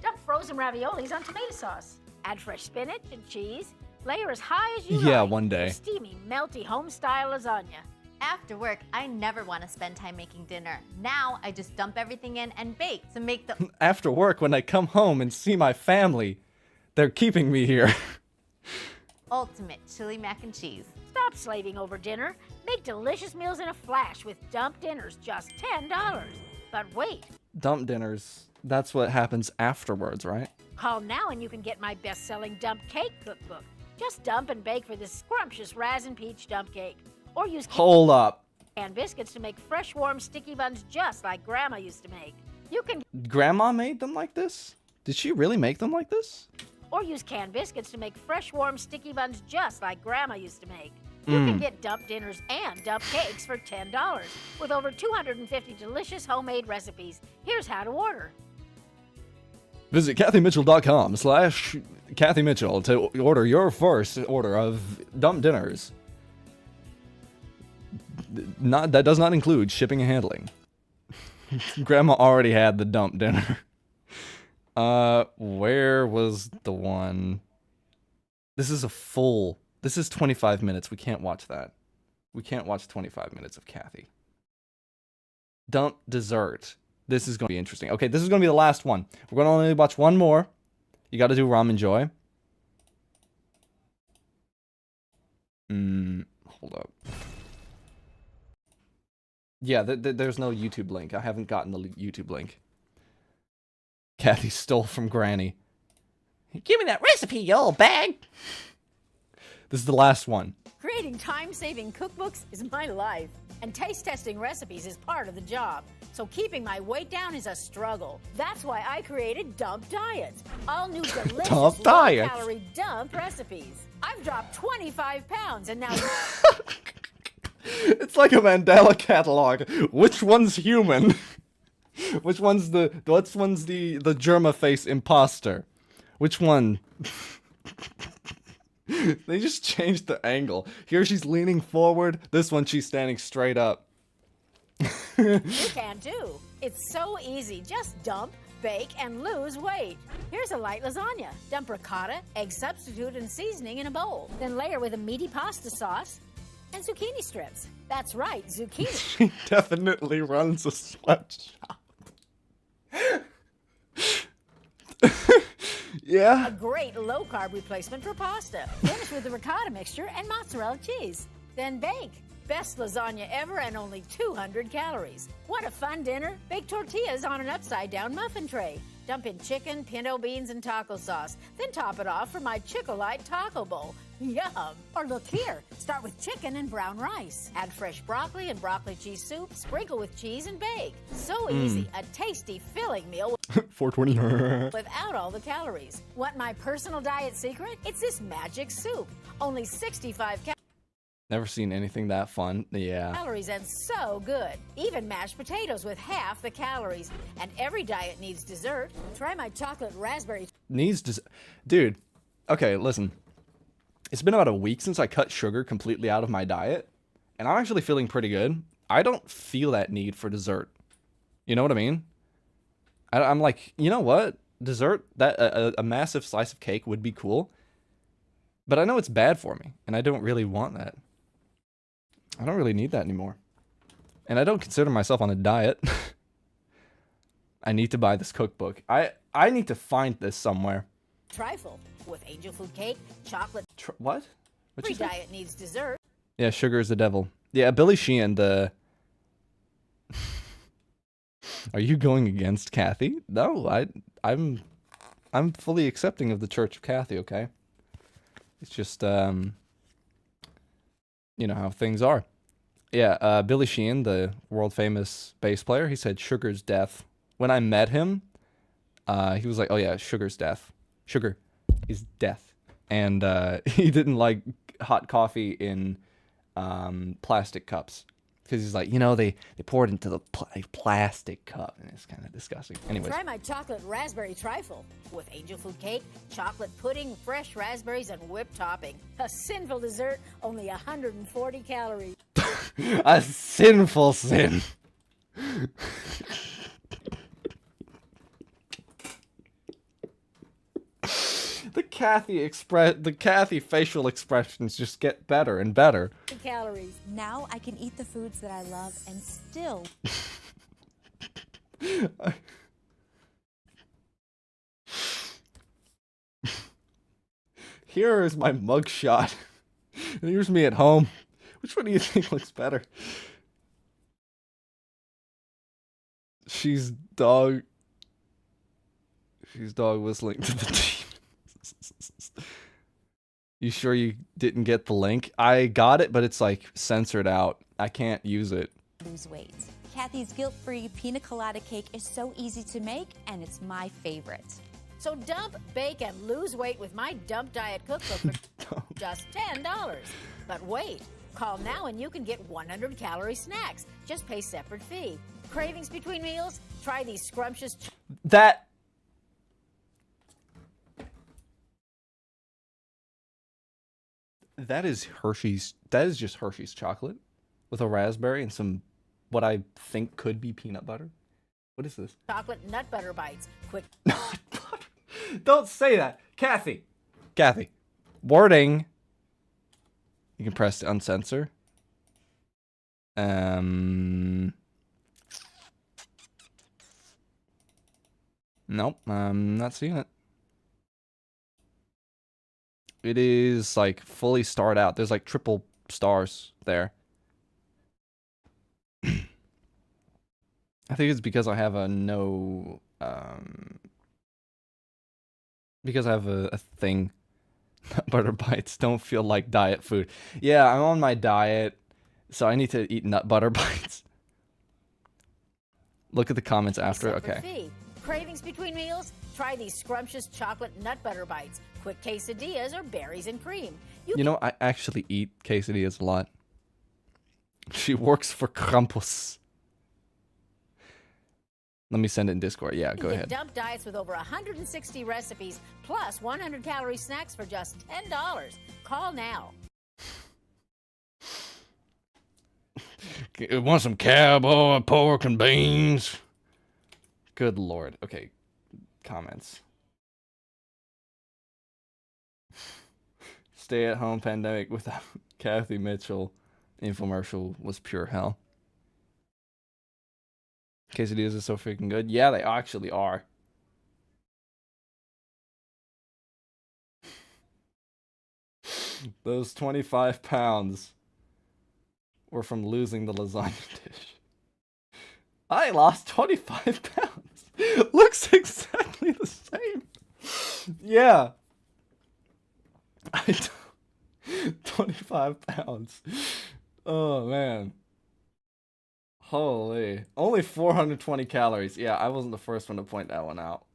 Dump frozen raviolis on tomato sauce. Add fresh spinach and cheese. Layer as high as you Yeah, like. one day. Steamy, melty, home-style lasagna. After work, I never want to spend time making dinner. Now, I just dump everything in and bake to make the After work, when I come home and see my family, they're keeping me here. ultimate chili mac and cheese. Stop slaving over dinner. Make delicious meals in a flash with Dump Dinners, just $10. But wait, Dump dinners. That's what happens afterwards, right? call now and you can get my best-selling Dump Cake cookbook. Just dump and bake for this scrumptious Razzin' Peach Dump Cake. Or use Hold up. canned biscuits to make fresh, warm, sticky buns just like Grandma used to make. You can Grandma made them like this? Did she really make them like this? Or use canned biscuits to make fresh, warm, sticky buns just like Grandma used to make. You can get Dump Dinners and Dump Cakes for $10 with over 250 delicious homemade recipes. Here's how to order. Visit kathymitchell.com/Kathy Mitchell to order your first order of Dump Dinners. That does not include shipping and handling. Grandma already had the Dump Dinner. Where was the one? This is 25 minutes. We can't watch that. We can't watch 25 minutes of Kathy. Dump dessert. This is going to be interesting. Okay, this is going to be the last one. We're going to only watch one more. You got to do Ramen Joy. Hold up. Yeah, there's no YouTube link. I haven't gotten the YouTube link. Kathy stole from Granny. Give me that recipe, you old bag! This is the last one. Creating time-saving cookbooks is my life, and taste testing recipes is part of the job. So keeping my weight down is a struggle. That's why I created Dump Diets. All new delicious Dump Diets. low-calorie dump recipes. I've dropped 25 pounds and now It's like a Mandela catalog. Which one's human? Which one's the germa face imposter? Which one? They just changed the angle. Here she's leaning forward. This one she's standing straight up. you can too. It's so easy. Just dump, bake, and lose weight. Here's a light lasagna. Dump ricotta, egg substitute, and seasoning in a bowl. Then layer with a meaty pasta sauce and zucchini strips. That's right, zucchini. She definitely runs a sweatshop. Yeah. A great low-carb replacement for pasta. Finish with the ricotta mixture and mozzarella cheese. Then bake. Best lasagna ever and only 200 calories. What a fun dinner. Bake tortillas on an upside-down muffin tray. Dump in chicken, pinto beans, and taco sauce. Then top it off for my Chick-fil-A taco bowl. Yum! Or look here. Start with chicken and brown rice. Add fresh broccoli and broccoli cheese soup. Sprinkle with cheese and bake. So easy. A tasty, filling meal 420. without all the calories. Want my personal diet secret? It's this magic soup. Only 65 Never seen anything that fun. Yeah. calories and so good. Even mashed potatoes with half the calories. And every diet needs dessert. Try my chocolate raspberry. Dude, okay, listen. It's been about a week since I cut sugar completely out of my diet, and I'm actually feeling pretty good. I don't feel that need for dessert. You know what I mean? I'm like, you know what? Dessert, a massive slice of cake would be cool, but I know it's bad for me, and I don't really want that. I don't really need that anymore. And I don't consider myself on a diet. I need to buy this cookbook. I need to find this somewhere. Trifle with angel food cake, chocolate. What? What'd Every you say? diet needs dessert. Yeah, sugar is the devil. Yeah, Billy Sheehan, the... Are you going against Kathy? No, I'm fully accepting of the Church of Kathy, okay? It's just, you know how things are. Yeah, Billy Sheehan, the world-famous bass player, he said sugar's death. When I met him, he was like, oh yeah, sugar's death. Sugar is death. And he didn't like hot coffee in plastic cups. Because he's like, you know, they pour it into the plastic cup, and it's kind of disgusting. Anyways. Try my chocolate raspberry trifle with angel food cake, chocolate pudding, fresh raspberries, and whipped topping. A sinful dessert, only 140 calories. A sinful sin. The Kathy facial expressions just get better and better. Calories. Now I can eat the foods that I love and still. Here is my mugshot. And here's me at home. Which one do you think looks better? She's dog whistling to the demons. You sure you didn't get the link? I got it, but it's like censored out. I can't use it. Lose weight. Kathy's guilt-free pina colada cake is so easy to make, and it's my favorite. So dump, bake, and lose weight with my Dump Diet cookbook for just $10. But wait, call now and you can get 100-calorie snacks. Just pay separate fee. Cravings between meals? Try these scrumptious... That is Hershey's. That is just Hershey's chocolate with a raspberry and some what I think could be peanut butter. What is this? Chocolate nut butter bites. Quick. Nut butter. Don't say that, Kathy. Kathy, wording. You can press to uncensor. Nope, I'm not seeing it. It is like fully starred out. There's like triple stars there. I think it's because I have a no, because I have a thing. Butter bites don't feel like diet food. Yeah, I'm on my diet, so I need to eat nut butter bites. Look at the comments after. Separate Okay. fee. Cravings between meals? Try these scrumptious chocolate nut butter bites, quick quesadillas, or berries and cream. You know, I actually eat quesadillas a lot. She works for Krampus. Let me send it in Discord. Yeah, go ahead. Dump diets with over 160 recipes, plus 100-calorie snacks for just $10. Call now. Want some cowboy pork and beans? Good lord. Okay, comments. Stay-at-home pandemic without Kathy Mitchell infomercial was pure hell. Quesadillas are so freaking good. Yeah, they actually are. Those 25 pounds were from losing the lasagna dish. I lost 25 pounds. Looks exactly the same. Yeah. 25 pounds. Oh, man. Holy. Only 420 calories. Yeah, I wasn't the first one to point that one out.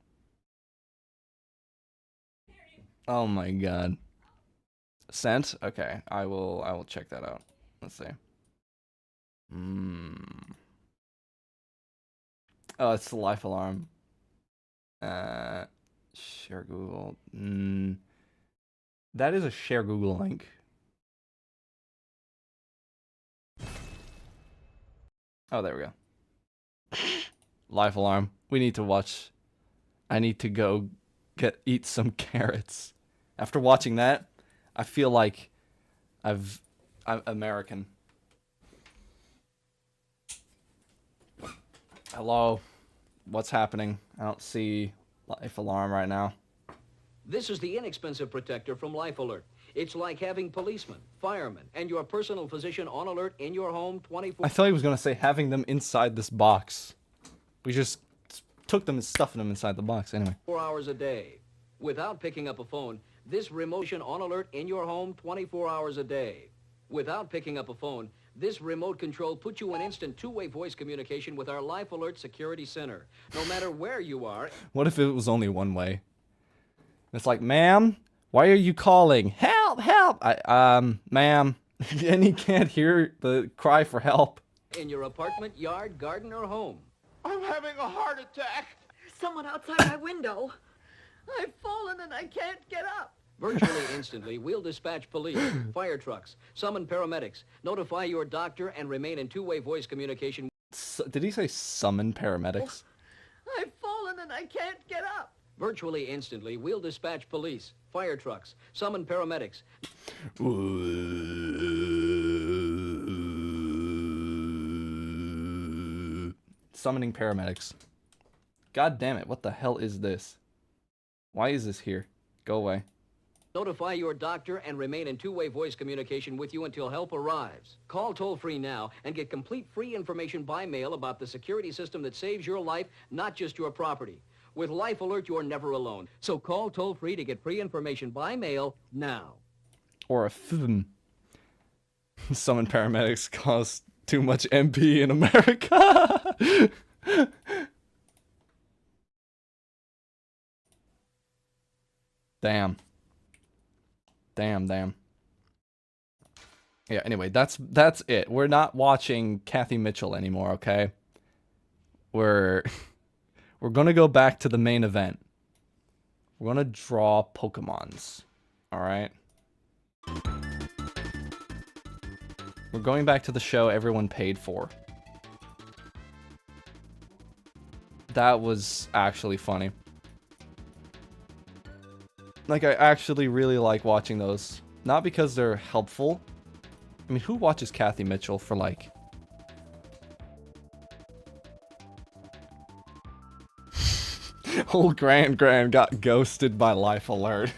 Oh my god. Sent? Okay, I will check that out. Let's see. Oh, it's the life alarm. Share Google. That is a share Google link. Oh, there we go. Life alarm. We need to watch. I need to go eat some carrots. After watching that, I feel like I'm American. Hello. What's happening? I don't see life alarm right now. This is the inexpensive protector from Life Alert. It's like having policemen, firemen, and your personal physician on alert in your home 24. I thought he was going to say having them inside this box. We just took them and stuffed them inside the box anyway. 4 hours a day. Without picking up a phone, this remote on alert in your home 24 hours a day. Without picking up a phone, this remote control puts you in instant two-way voice communication with our Life Alert Security Center. No matter where you are. What if it was only one way? It's like, ma'am, why are you calling? Help, help! Ma'am. And he can't hear the cry for help. In your apartment, yard, garden, or home. I'm having a heart attack. There's someone outside my window. I've fallen and I can't get up. Virtually instantly, we'll dispatch police, fire trucks, summon paramedics, notify your doctor, and remain in two-way voice communication. Did he say summon paramedics? I've fallen and I can't get up. Virtually instantly, we'll dispatch police, fire trucks, summon paramedics. Summoning paramedics. God damn it, what the hell is this? Why is this here? Go away. Notify your doctor and remain in two-way voice communication with you until help arrives. Call toll-free now and get complete free information by mail about the security system that saves your life, not just your property. With Life Alert, you're never alone. So call toll-free to get free information by mail now. Or a film. Summon paramedics cost too much MP in America. Damn. Damn. Yeah, anyway, that's it. We're not watching Kathy Mitchell anymore, okay? We're gonna go back to the main event. We're gonna draw Pokemons. Alright? We're going back to the show everyone paid for. That was actually funny. Like, I actually really like watching those. Not because they're helpful. I mean, who watches Kathy Mitchell for, like... Old Grand got ghosted by Life Alert.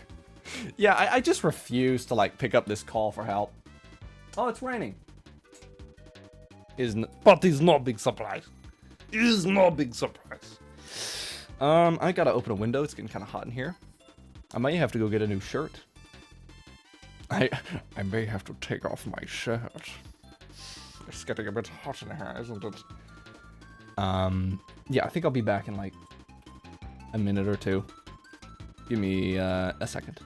Yeah, I just refuse to, like, pick up this call for help. Oh, it's raining. But it's no big surprise. It is no big surprise. I gotta open a window. It's getting kind of hot in here. I might have to go get a new shirt. I may have to take off my shirt. It's getting a bit hot in here, isn't it? Yeah, I think I'll be back in like a minute or two. Give me a second.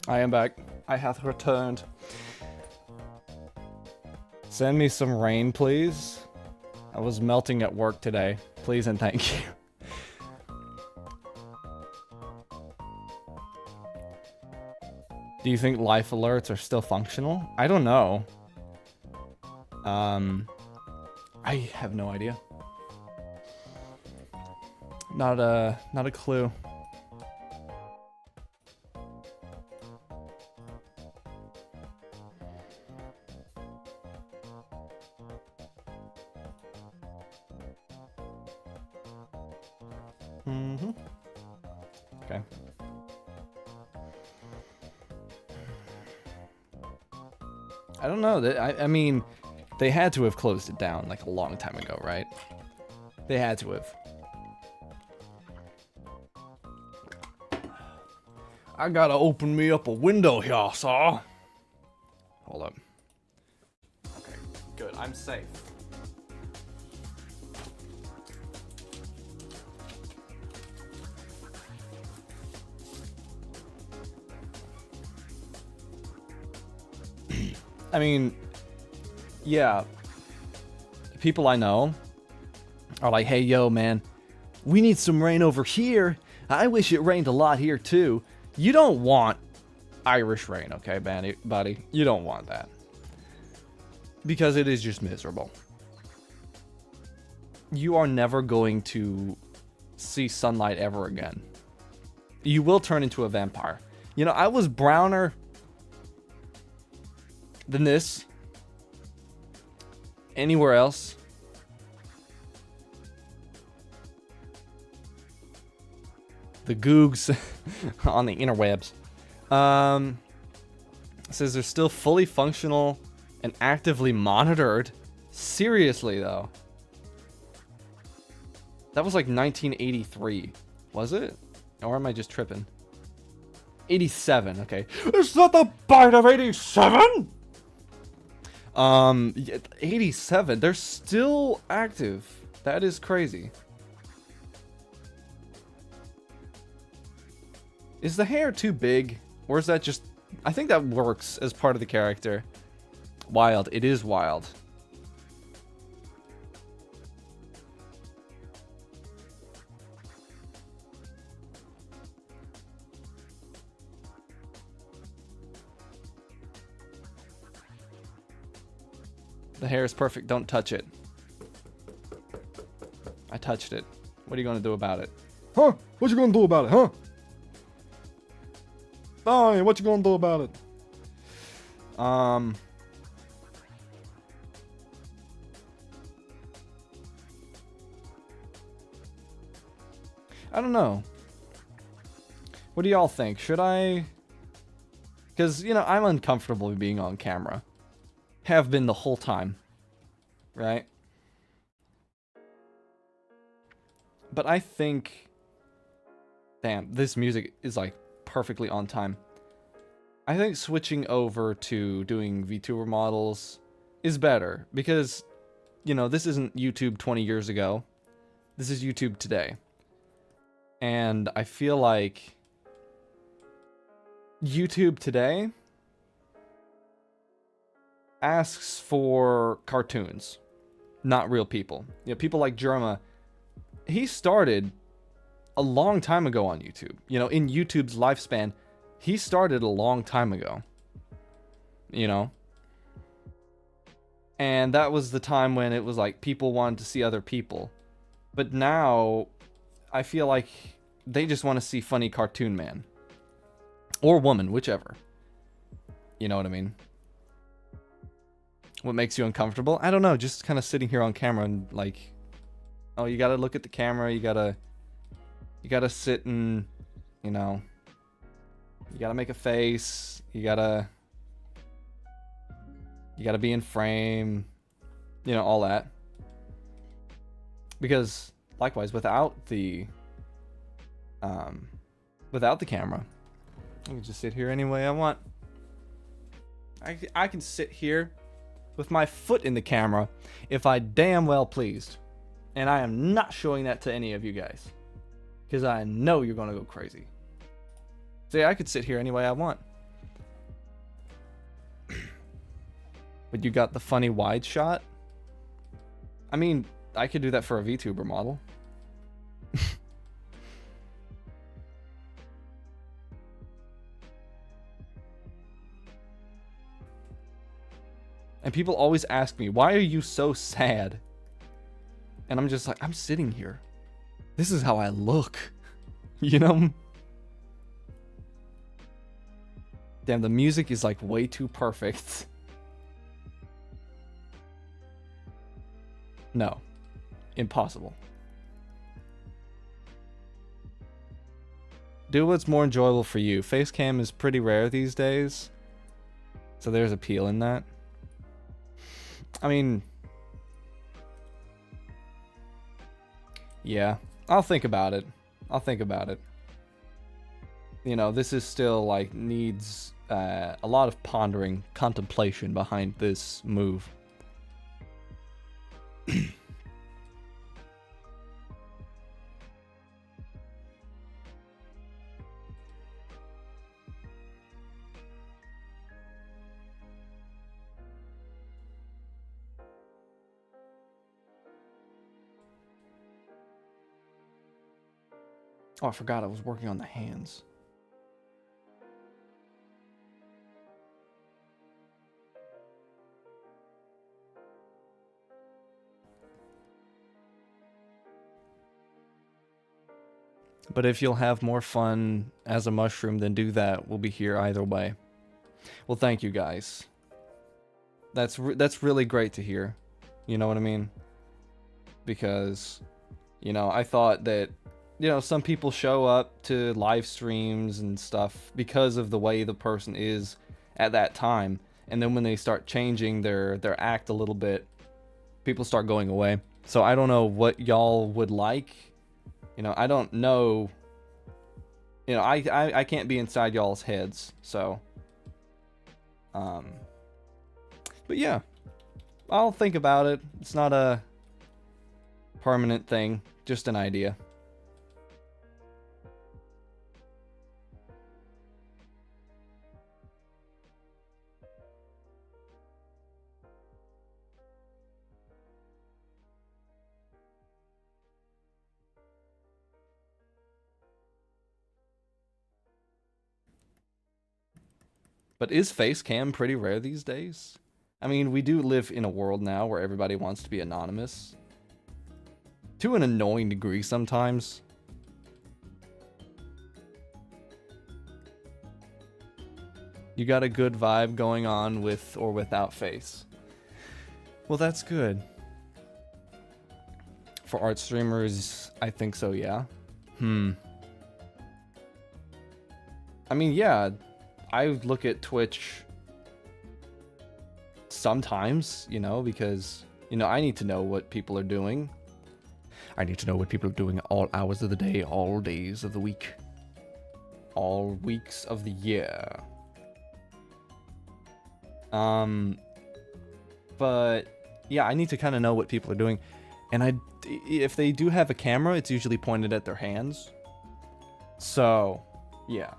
I am back. I hath returned. Send me some rain, please. I was melting at work today. Please and thank you. Do you think life alerts are still functional? I don't know. I have no idea. Not a clue. Okay. I don't know. I mean, they had to have closed it down like a long time ago, right? They had to have. I gotta open me up a window here, sir. Hold up. Okay, good. I'm safe. I mean, yeah, people I know are like, hey, yo, man, we need some rain over here. I wish it rained a lot here, too. You don't want Irish rain, okay, buddy? You don't want that. Because it is just miserable. You are never going to see sunlight ever again. You will turn into a vampire. You know, I was browner than this anywhere else. The googs on the interwebs. Says they're still fully functional and actively monitored. Seriously though. That was like 1983. Was it? Or am I just tripping? 87, okay. Is that the bite of 87? 87. They're still active. That is crazy. Is the hair too big? Or is that just... I think that works as part of the character. Wild. It is wild. The hair is perfect. Don't touch it. I touched it. What are you going to do about it? Huh? What you going to do about it, huh? Fine, what you going to do about it? I don't know. What do y'all think? Should I... Because, you know, I'm uncomfortable being on camera. Have been the whole time. Right? But I think Damn, this music is like perfectly on time. I think switching over to doing VTuber models is better because, you know, this isn't YouTube 20 years ago. This is YouTube today. And I feel like YouTube today asks for cartoons, not real people. You know, people like Jerma, he started a long time ago on YouTube. You know, in YouTube's lifespan, he started a long time ago. You know? And that was the time when it was like people wanted to see other people. But now, I feel like they just want to see funny cartoon man. Or woman, whichever. You know what I mean? What makes you uncomfortable? I don't know, just kind of sitting here on camera and like, oh, you gotta look at the camera, you gotta sit and, you know, you gotta make a face, you gotta be in frame, you know, all that. Because likewise, without the camera, I can just sit here any way I want. I can sit here with my foot in the camera if I damn well pleased. And I am not showing that to any of you guys, because I know you're gonna go crazy. See, I could sit here any way I want. But you got the funny wide shot? I mean, I could do that for a VTuber model. And people always ask me, why are you so sad? And I'm just like, I'm sitting here. This is how I look. You know? Damn, the music is like way too perfect. No. Impossible. Do what's more enjoyable for you. Facecam is pretty rare these days, so there's appeal in that. I mean, yeah, I'll think about it. I'll think about it. You know, this is still like needs a lot of pondering, contemplation behind this move. Oh, I forgot I was working on the hands. But if you'll have more fun as a mushroom, then do that. We'll be here either way. Well, thank you guys. That's really great to hear. You know what I mean? Because, you know, I thought that, you know, some people show up to live streams and stuff because of the way the person is at that time. And then when they start changing their act a little bit, people start going away. So I don't know what y'all would like. You know, I don't know. You know, I can't be inside y'all's heads. So, but yeah, I'll think about it. It's not a permanent thing, just an idea. But is face cam pretty rare these days? I mean, we do live in a world now where everybody wants to be anonymous. To an annoying degree sometimes. You got a good vibe going on with or without face. Well, that's good. For art streamers, I think so, yeah. I mean, yeah. I look at Twitch sometimes, you know, because, you know, I need to know what people are doing. I need to know what people are doing all hours of the day, all days of the week. all weeks of the year. But yeah, I need to kind of know what people are doing. And if they do have a camera, it's usually pointed at their hands. So, yeah.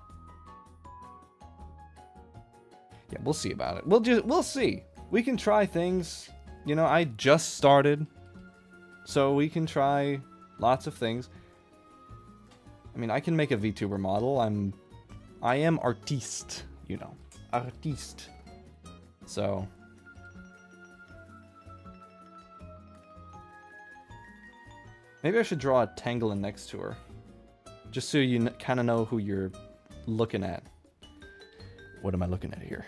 Yeah, we'll see about it. We'll see. We can try things. You know, I just started. So we can try lots of things. I mean, I can make a VTuber model. I am artiste, you know. Artiste. So maybe I should draw a Tangela next to her. Just so you kind of know who you're looking at. What am I looking at here?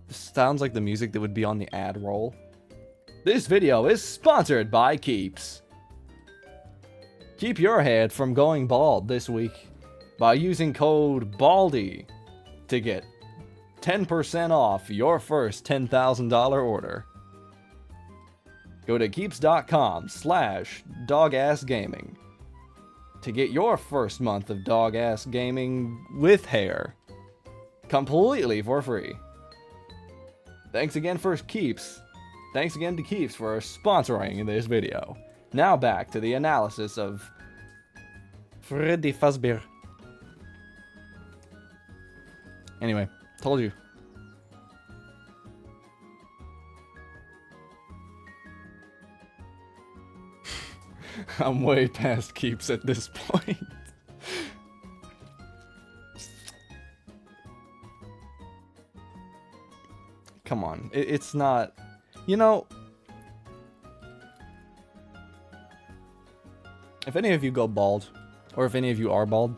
This sounds like the music that would be on the ad roll. This video is sponsored by Keeps. Keep your head from going bald this week by using code BALDY to get 10% off your first $10,000 order. Go to keeps.com/dogassgaming to get your first month of dog ass gaming with hair completely for free. Thanks again for Keeps. Thanks again to Keeps for sponsoring this video. Now back to the analysis of Freddy Fazbear. Anyway, told you. I'm way past Keeps at this point. Come on, it's not... You know... If any of you go bald, or if any of you are bald,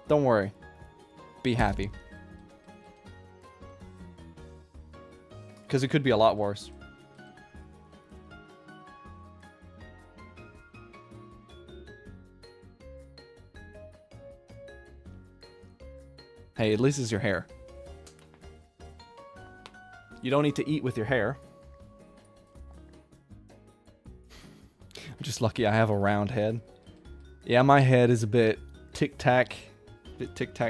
don't worry. Be happy. Because it could be a lot worse. Hey, at least it's your hair. You don't need to eat with your hair. I'm just lucky I have a round head. Yeah, my head is a bit tic-tac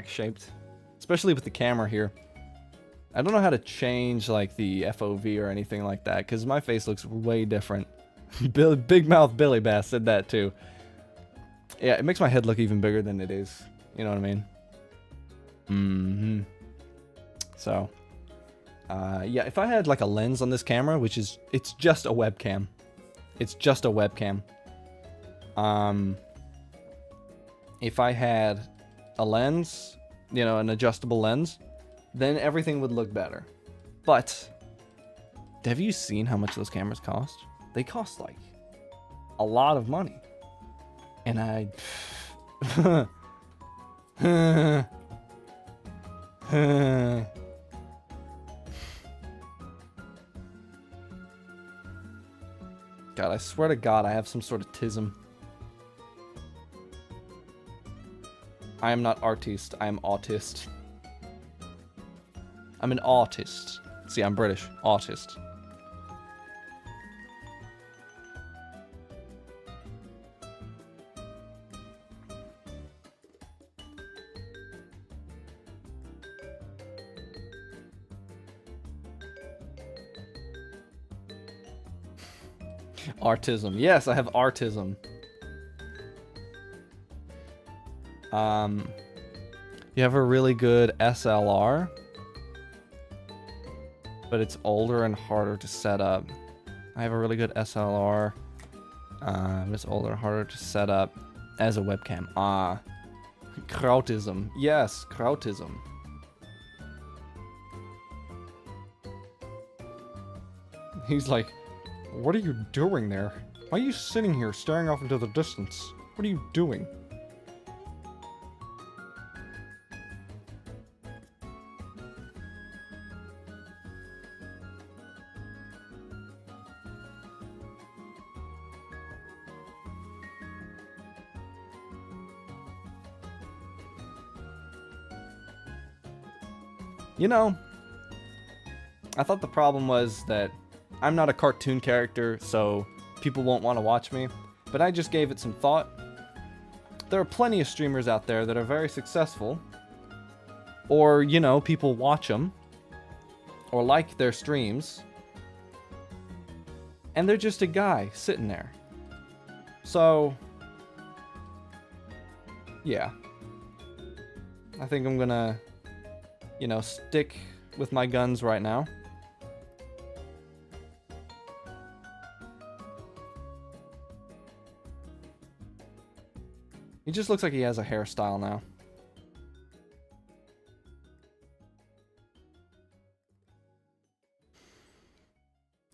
shaped. Especially with the camera here. I don't know how to change like the FOV or anything like that, because my face looks way different. Big Mouth Billy Bass said that too. Yeah, it makes my head look even bigger than it is. You know what I mean? So, yeah, if I had like a lens on this camera, which is, it's just a webcam. It's just a webcam. If I had a lens, you know, an adjustable lens, then everything would look better. But, have you seen how much those cameras cost? They cost like a lot of money. And I... God, I swear to God, I have some sort of tism. I am not artiste, I am autist. I'm an artist. See, I'm British. Artist. Artism. Yes, I have artism. You have a really good SLR, but it's older and harder to set up. I have a really good SLR. It's older and harder to set up as a webcam. Krautism. Yes, krautism. He's like, what are you doing there? Why are you sitting here staring off into the distance? What are you doing? You know, I thought the problem was that I'm not a cartoon character, so people won't want to watch me, but I just gave it some thought. There are plenty of streamers out there that are very successful, or, you know, people watch them, or like their streams, and they're just a guy sitting there. So, yeah. I think I'm gonna, you know, stick with my guns right now. He just looks like he has a hairstyle now.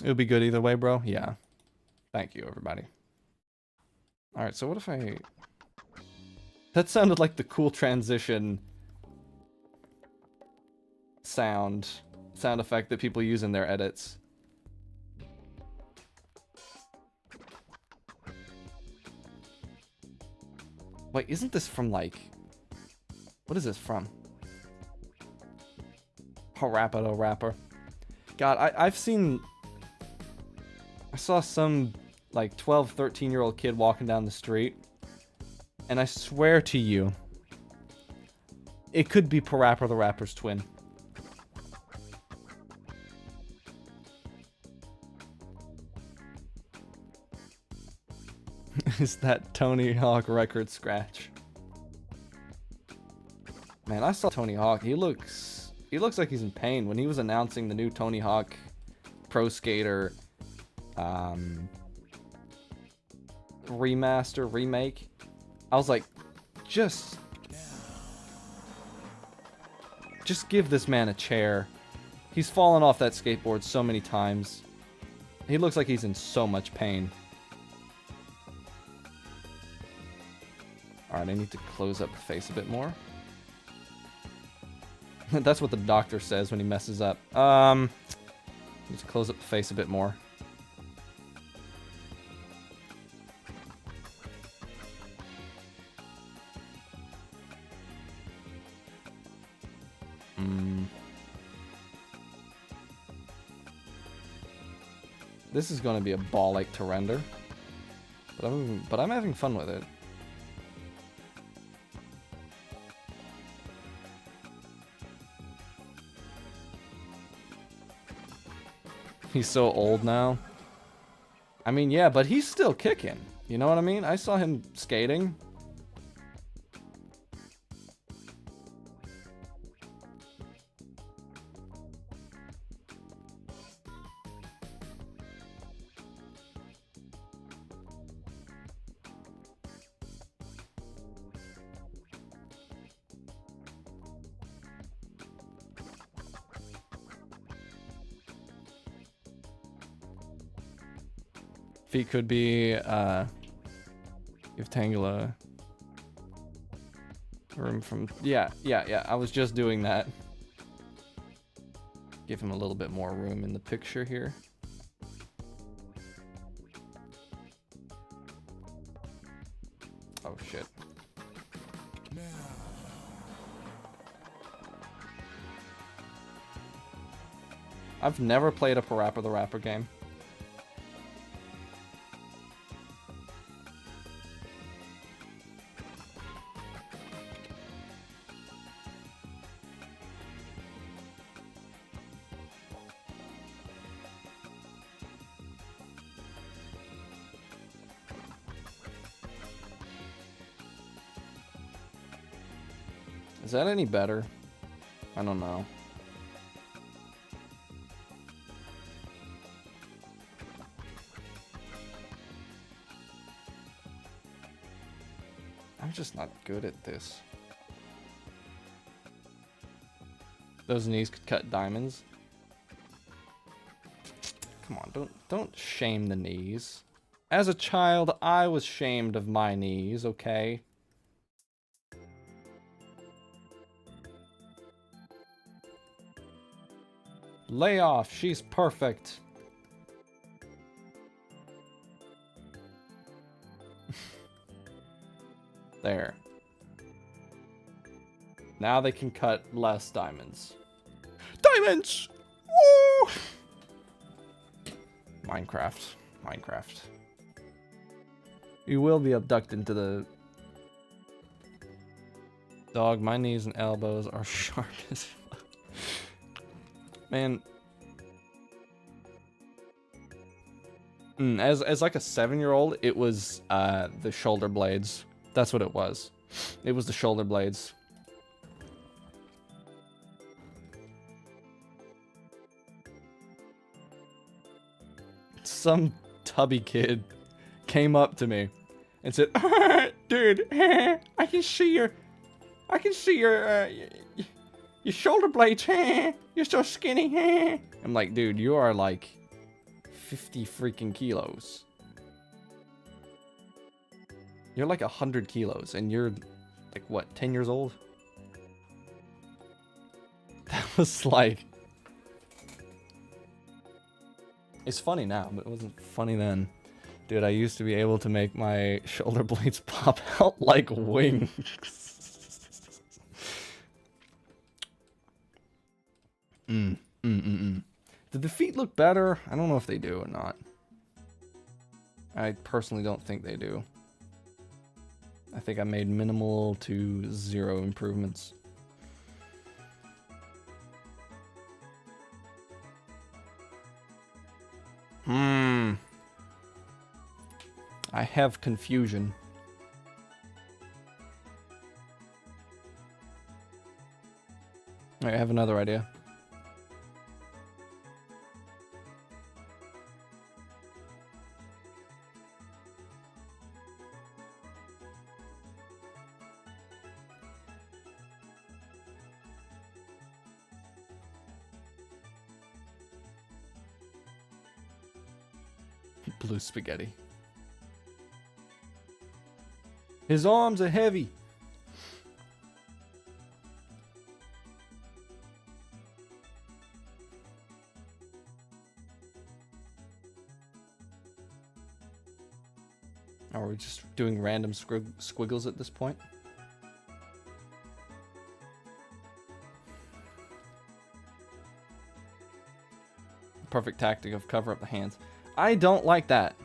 It'll be good either way, bro. Yeah. Thank you, everybody. Alright, so what if I... That sounded like the cool transition sound effect that people use in their edits. Wait, isn't this from, like... What is this from? Rapido Rapper. God, I've seen... I saw some, like, 12, 13-year-old kid walking down the street. And I swear to you, it could be Parappa the Rapper's twin. Is that Tony Hawk record scratch? Man, I saw Tony Hawk. He looks like he's in pain. When he was announcing the new Tony Hawk Pro Skater remake, I was like, just give this man a chair. He's fallen off that skateboard so many times. He looks like he's in so much pain. Alright, I need to close up the face a bit more. That's what the doctor says when he messes up. Need to close up the face a bit more. This is going to be a ball like to render, but I'm having fun with it. He's so old now. I mean, yeah, but he's still kicking. You know what I mean? I saw him skating. Feet could be, give Tangela room from, yeah, I was just doing that. Give him a little bit more room in the picture here. Oh, shit. I've never played a Parappa the Rapper game. Is that any better? I don't know. I'm just not good at this. Those knees could cut diamonds. Come on, don't shame the knees. As a child, I was shamed of my knees, okay? Lay off, she's perfect. There. Now they can cut less diamonds. Diamonds! Woo! Minecraft. You will be abducted into the... Dog, my knees and elbows are sharp as fuck. Man. As like a 7-year-old, it was the shoulder blades. That's what it was. It was the shoulder blades. Some tubby kid came up to me and said, "Dude, I can see your shoulder blades. You're so skinny." I'm like, dude, you are like 50 freaking kilos. You're like 100 kilos, and you're like what, 10 years old? That was like... It's funny now, but it wasn't funny then. Dude, I used to be able to make my shoulder blades pop out like wings. Did the feet look better? I don't know if they do or not. I personally don't think they do. I think I made minimal to 0 improvements. I have confusion. I have another idea. Blue spaghetti. His arms are heavy. Are we just doing random squiggles at this point? Perfect tactic of cover up the hands. I don't like that.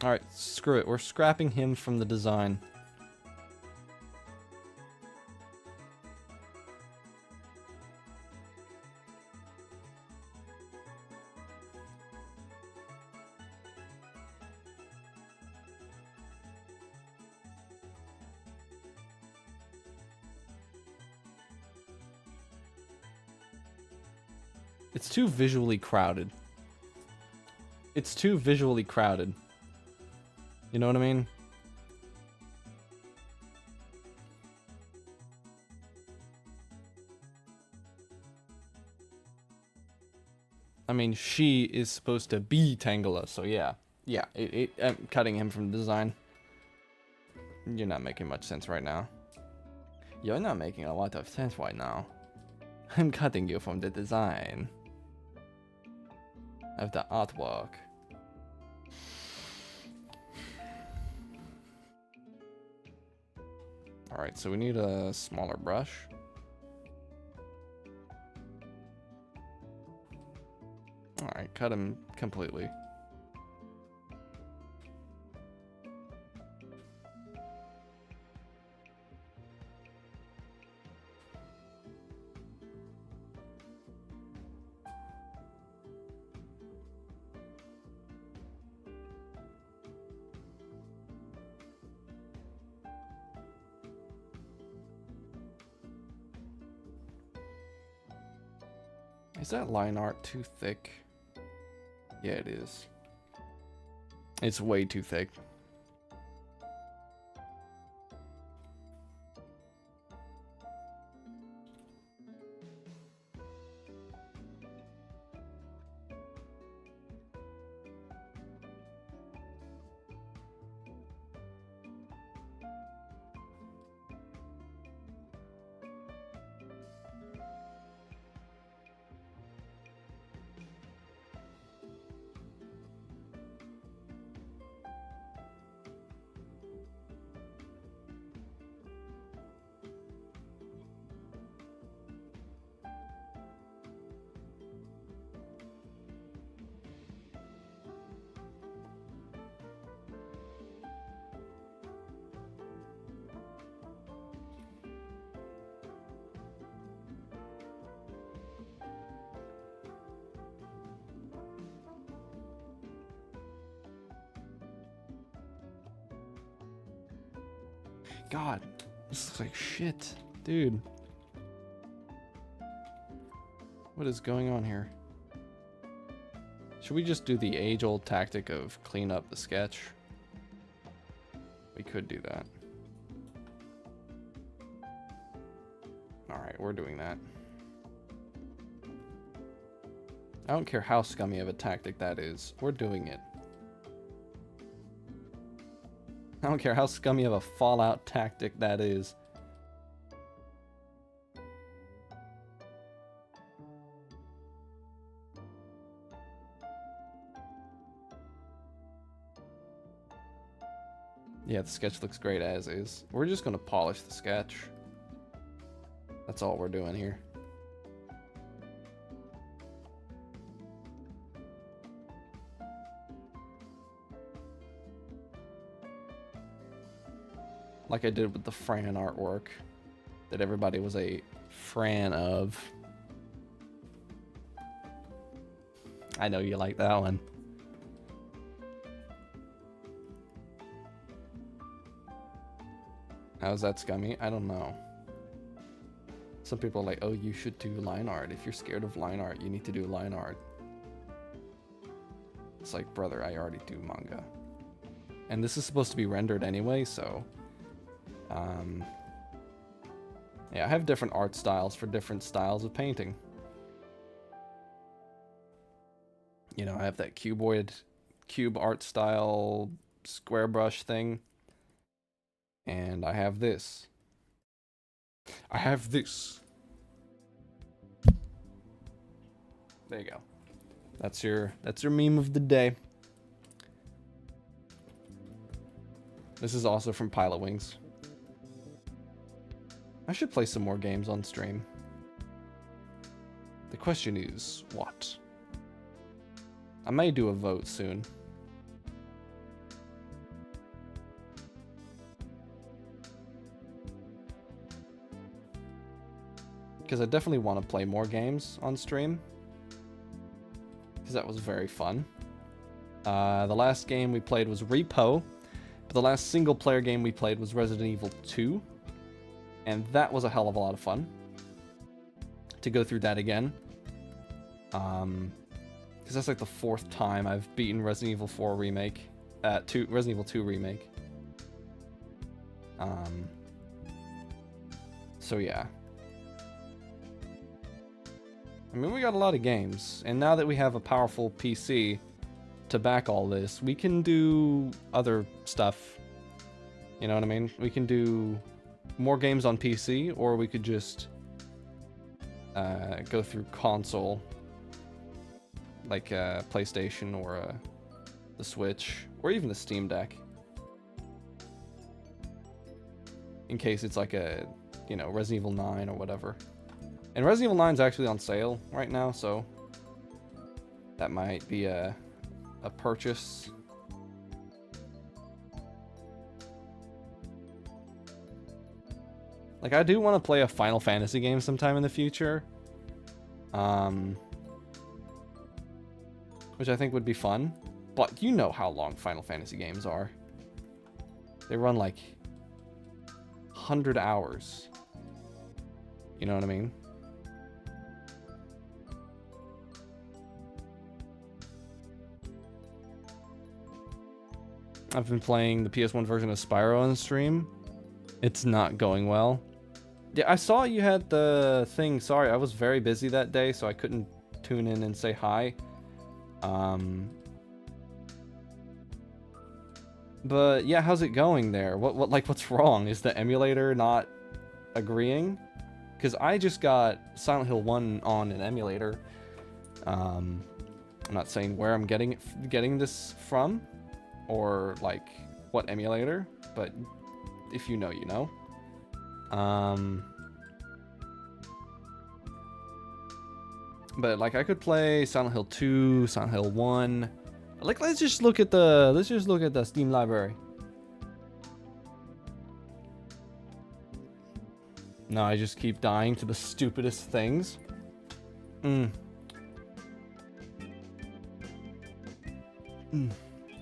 Alright, screw it. We're scrapping him from the design. It's too visually crowded. It's too visually crowded. You know what I mean? I mean, she is supposed to be Tangela, so yeah. Yeah, I'm cutting him from the design. You're not making much sense right now. You're not making a lot of sense right now. I'm cutting you from the design of the artwork. Alright, so we need a smaller brush. Alright, cut him completely. Is that line art too thick? Yeah, it is. It's way too thick. god. This looks like shit. Dude. What is going on here? Should we just do the age-old tactic of clean up the sketch? We could do that. Alright, we're doing that. I don't care how scummy of a tactic that is. We're doing it. I don't care how scummy of a Fallout tactic that is. Yeah, the sketch looks great as is. We're just gonna polish the sketch. That's all we're doing here. Like I did with the Fran artwork that everybody was a Fran of. I know you like that one. How's that scummy? I don't know. Some people are like, oh, you should do line art. If you're scared of line art, you need to do line art. It's like, brother, I already do manga. And this is supposed to be rendered anyway, so... yeah, I have different art styles for different styles of painting. You know, I have that cube art style square brush thing. And I have this. I have this. There you go. That's your meme of the day. This is also from Pilot Wings. I should play some more games on stream. The question is, what? I may do a vote soon. Because I definitely want to play more games on stream. Because that was very fun. The last game we played was Repo. But the last single player game we played was Resident Evil 2. And that was a hell of a lot of fun. To go through that again. Because that's like the 4th time I've beaten Resident Evil 4 Remake. Resident Evil 2 Remake. So yeah. I mean, we got a lot of games, and now that we have a powerful PC to back all this, we can do other stuff. You know what I mean? We can do more games on PC, or we could just go through console, like PlayStation or the Switch, or even the Steam Deck. In case it's like a, you know, Resident Evil 9 or whatever. And Resident Evil 9 is actually on sale right now, so that might be a purchase. Like, I do want to play a Final Fantasy game sometime in the future. Which I think would be fun. But you know how long Final Fantasy games are. They run like 100 hours. You know what I mean? I've been playing the PS1 version of Spyro on stream. It's not going well. Yeah, I saw you had the thing. Sorry, I was very busy that day, so I couldn't tune in and say hi. But yeah, how's it going there? What's wrong? Is the emulator not agreeing? Because I just got Silent Hill 1 on an emulator. I'm not saying where I'm getting this from, or like what emulator, but if you know, you know. But like I could play Silent Hill 2, Silent Hill 1. Like let's just look at the Steam library. No, I just keep dying to the stupidest things.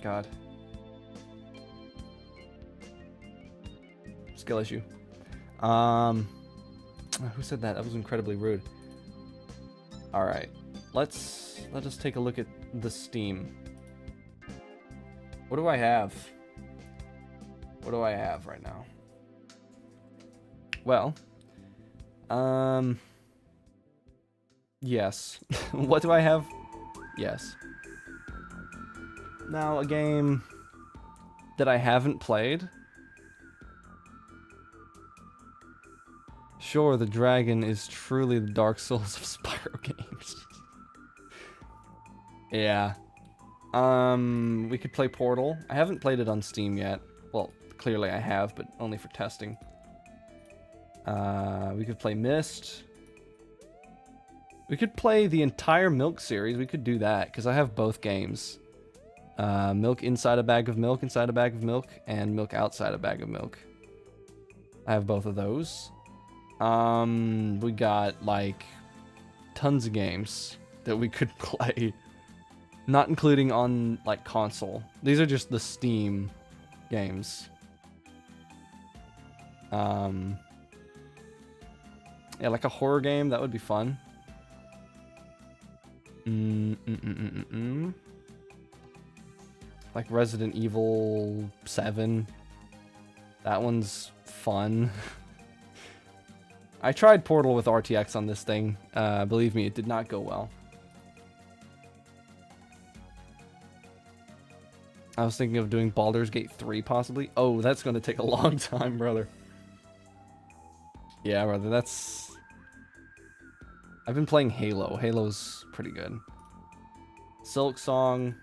God. Skill issue. Who said that? That was incredibly rude. Alright. Let us take a look at the Steam. What do I have? What do I have right now? Well, yes. What do I have? Yes. Now, a game that I haven't played. Sure, the dragon is truly the Dark Souls of Spyro games. Yeah. We could play Portal. I haven't played it on Steam yet. Well, clearly I have, but only for testing. We could play Myst. We could play the entire Milk series. We could do that, because I have both games. Milk inside a bag of milk, inside a bag of milk, and milk outside a bag of milk. I have both of those. We got, like, tons of games that we could play. Not including on, like, console. These are just the Steam games. Yeah, like a horror game, that would be fun. Like Resident Evil 7. That one's fun. I tried Portal with RTX on this thing. Believe me, it did not go well. I was thinking of doing Baldur's Gate 3, possibly. Oh, that's going to take a long time, brother. Yeah, brother, that's... I've been playing Halo. Halo's pretty good. Silk Song.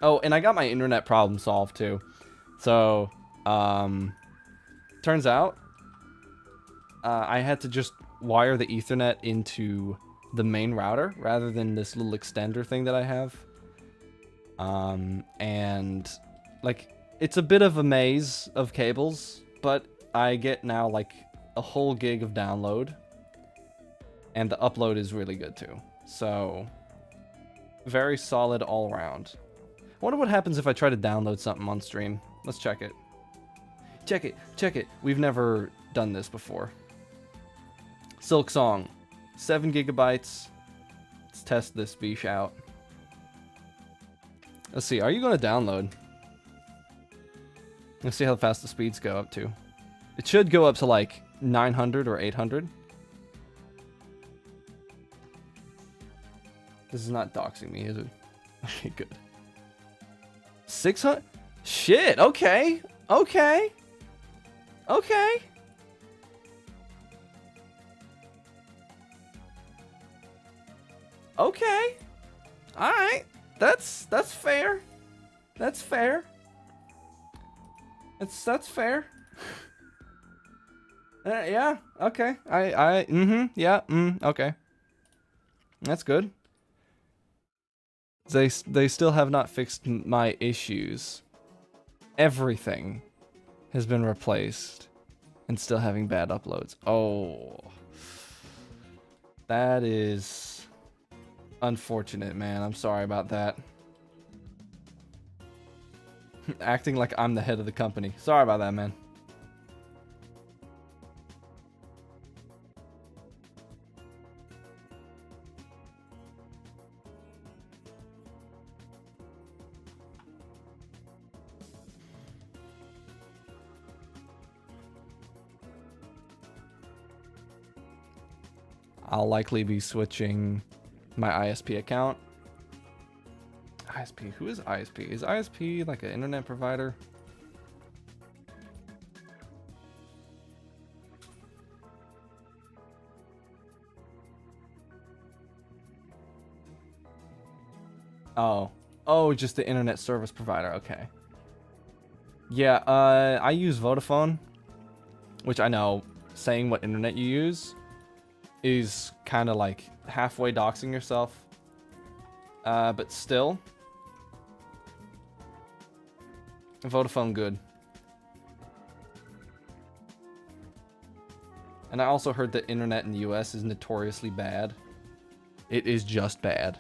Oh, and I got my internet problem solved, too. So, turns out, I had to just wire the Ethernet into the main router, rather than this little extender thing that I have. And, like, it's a bit of a maze of cables, but I get now, like, a whole gig of download. And the upload is really good, too. So, very solid all around. I wonder what happens if I try to download something on stream. Let's check it. Check it, check it. We've never done this before. Silk Song, 7 gigabytes. Let's test this beesh out. Let's see, are you going to download? Let's see how fast the speeds go up to. It should go up to like 900 or 800. This is not doxing me, is it? Okay, good. 600? Shit, okay. Okay. Okay. Okay. Alright. That's fair. That's fair. That's fair. Yeah, okay. Yeah, okay. That's good. They still have not fixed my issues. Everything has been replaced and still having bad uploads. Oh. That is unfortunate, man. I'm sorry about that. Acting like I'm the head of the company. Sorry about that, man. I'll likely be switching my ISP account. ISP? Who is ISP? Is ISP like an internet provider? Oh, just the internet service provider. Okay. Yeah, I use Vodafone, which I know saying what internet you use is kind of like halfway doxing yourself. But still, Vodafone good. And I also heard that internet in the US is notoriously bad. It is just bad.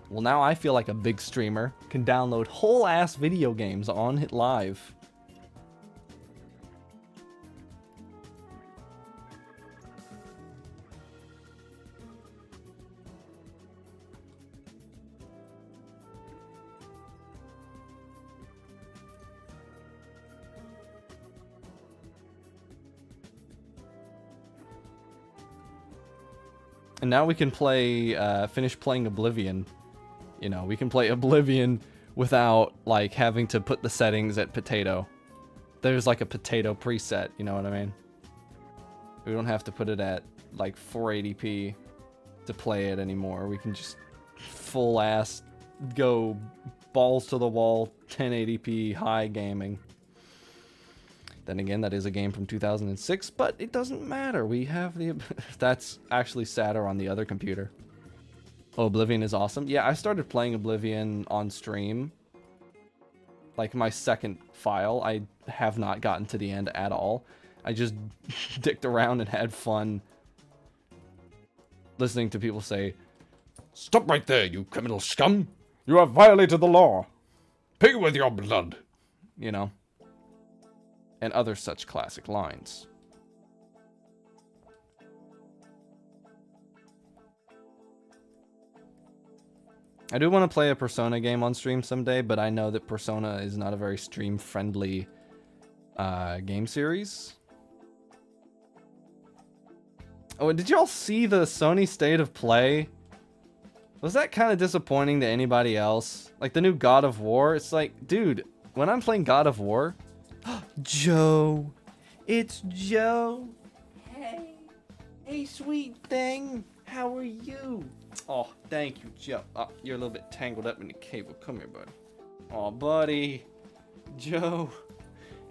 Well, now I feel like a big streamer. Can download whole ass video games on it live. And now we can play, finish playing Oblivion. You know, we can play Oblivion without, like, having to put the settings at potato. There's, like, a potato preset, you know what I mean? We don't have to put it at, like, 480p to play it anymore. We can just full-ass go balls to the wall, 1080p high gaming. Then again, that is a game from 2006, but it doesn't matter. We have the... That's actually sadder on the other computer. Oh, Oblivion is awesome. Yeah, I started playing Oblivion on stream. Like, my second file. I have not gotten to the end at all. I just dicked around and had fun listening to people say, "Stop right there, you criminal scum! You have violated the law! Pay with your blood!" You know? And other such classic lines. I do want to play a Persona game on stream someday, but I know that Persona is not a very stream-friendly game series. Oh, and did y'all see the Sony State of Play? Was that kind of disappointing to anybody else? Like, the new God of War? It's like, dude, when I'm playing God of War... Joe! It's Joe! Hey! Hey, sweet thing! How are you? Oh, thank you, Joe. Oh, you're a little bit tangled up in the cable. Come here, buddy. Oh, buddy. Joe.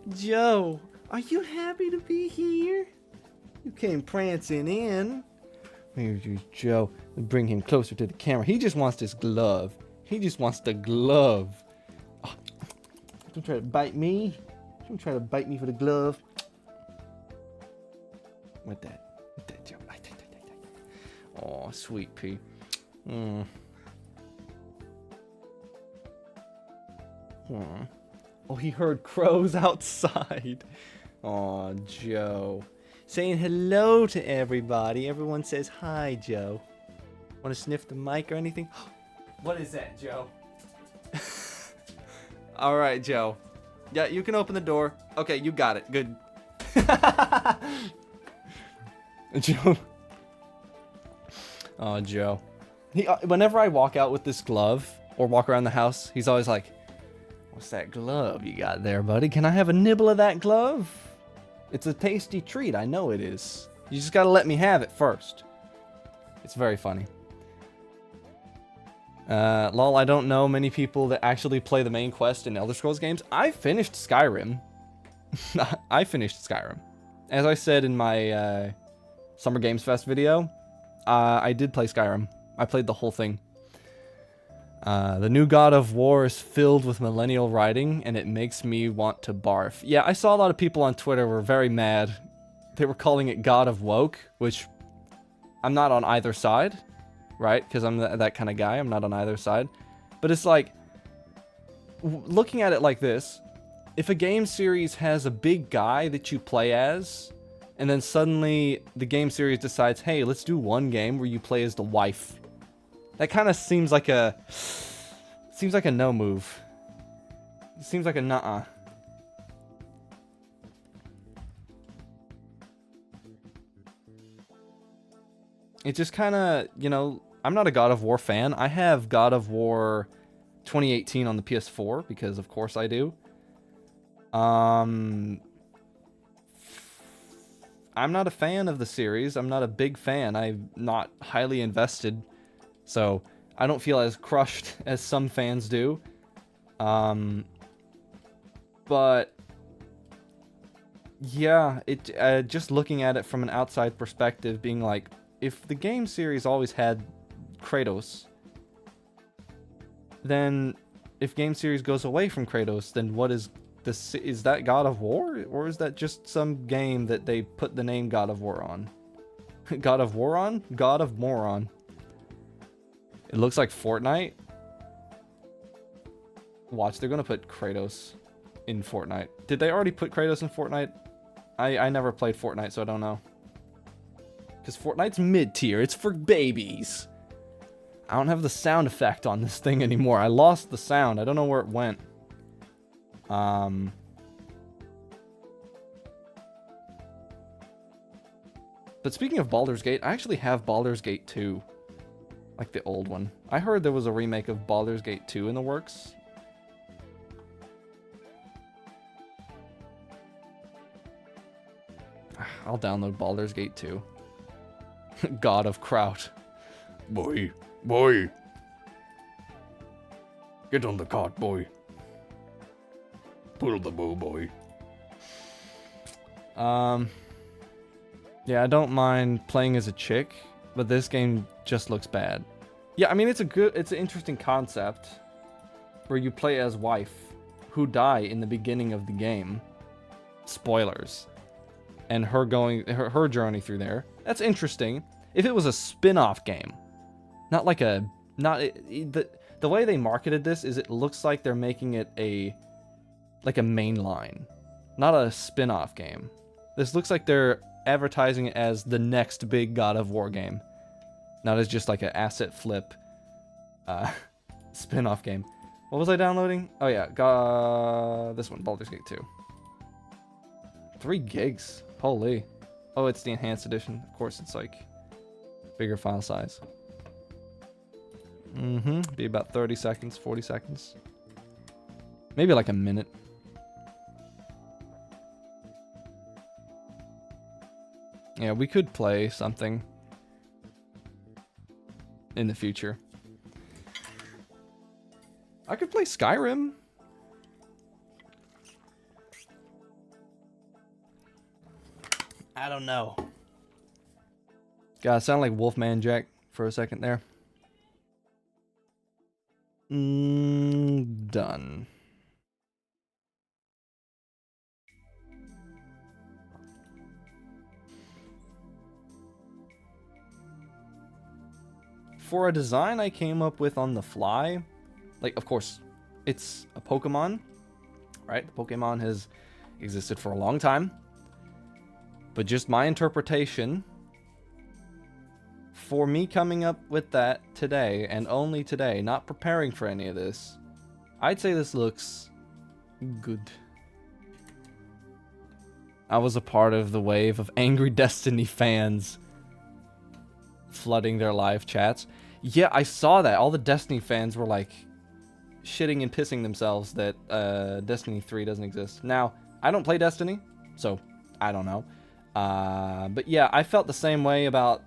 Joe, are you happy to be here? You came prancing in. Here's your Joe. Bring him closer to the camera. He just wants this glove. He just wants the glove. Oh, don't try to bite me. Don't try to bite me for the glove. With that. With that, Joe. Oh, sweet pea. Oh, he heard crows outside. Oh, Joe. Saying hello to everybody. Everyone says hi, Joe. Want to sniff the mic or anything? What is that, Joe? Alright, Joe. Yeah, you can open the door. Okay, you got it. Good. Joe. Oh, Joe. Whenever I walk out with this glove, or walk around the house, he's always like, "What's that glove you got there, buddy? Can I have a nibble of that glove? It's a tasty treat, I know it is. You just gotta let me have it first." It's very funny. Lol, I don't know many people that actually play the main quest in Elder Scrolls games. I finished Skyrim. I finished Skyrim. As I said in my Summer Games Fest video, I did play Skyrim. I played the whole thing. The new God of War is filled with millennial writing, and it makes me want to barf. Yeah, I saw a lot of people on Twitter were very mad. They were calling it God of Woke, which I'm not on either side, right? Because I'm that kind of guy. I'm not on either side. But it's like, looking at it like this, if a game series has a big guy that you play as, and then suddenly the game series decides, hey, let's do one game where you play as the wife. That kind of seems like a no move. It seems like a nuh-uh. It just kind of, you know, I'm not a God of War fan. I have God of War 2018 on the PS4 because of course I do. I'm not a fan of the series. I'm not a big fan. I'm not highly invested. So, I don't feel as crushed as some fans do. But yeah, just looking at it from an outside perspective, being like, if the game series always had Kratos, then if game series goes away from Kratos, then what is this? Is that God of War? Or is that just some game that they put the name God of War on? God of War on? God of Moron. It looks like Fortnite. Watch, they're gonna put Kratos in Fortnite. Did they already put Kratos in Fortnite? I never played Fortnite, so I don't know. Because Fortnite's mid-tier. It's for babies. I don't have the sound effect on this thing anymore. I lost the sound. I don't know where it went. But But speaking of Baldur's Gate, I actually have Baldur's Gate 2. Like the old one. I heard there was a remake of Baldur's Gate 2 in the works. I'll download Baldur's Gate 2. God of Kraut. Boy. Get on the cart, boy. Pull the bow, boy. Yeah, I don't mind playing as a chick, but this game just looks bad. Yeah, I mean, it's an interesting concept where you play as wife who die in the beginning of the game. Spoilers. And her journey through there. That's interesting. If it was a spin-off game, not like a, the way they marketed this is it looks like they're making it like a main line, not a spin-off game. This looks like they're advertising it as the next big God of War game, not as just like an asset flip spin-off game. What was I downloading? Oh yeah, this one, Baldur's Gate 2. 3 gigs. Holy. Oh, it's the enhanced edition. Of course, it's like bigger file size. Be about 30 seconds, 40 seconds. Maybe like a minute. Yeah, we could play something in the future. I could play Skyrim. I don't know. God, sound like Wolfman Jack for a second there. Done. For a design I came up with on the fly, like, of course, it's a Pokemon, right? Pokemon has existed for a long time. But just my interpretation, for me coming up with that today, and only today, not preparing for any of this, I'd say this looks good. I was a part of the wave of angry Destiny fans flooding their live chats. Yeah, I saw that. All the Destiny fans were like shitting and pissing themselves that Destiny 3 doesn't exist. Now, I don't play Destiny, so I don't know. But yeah, I felt the same way about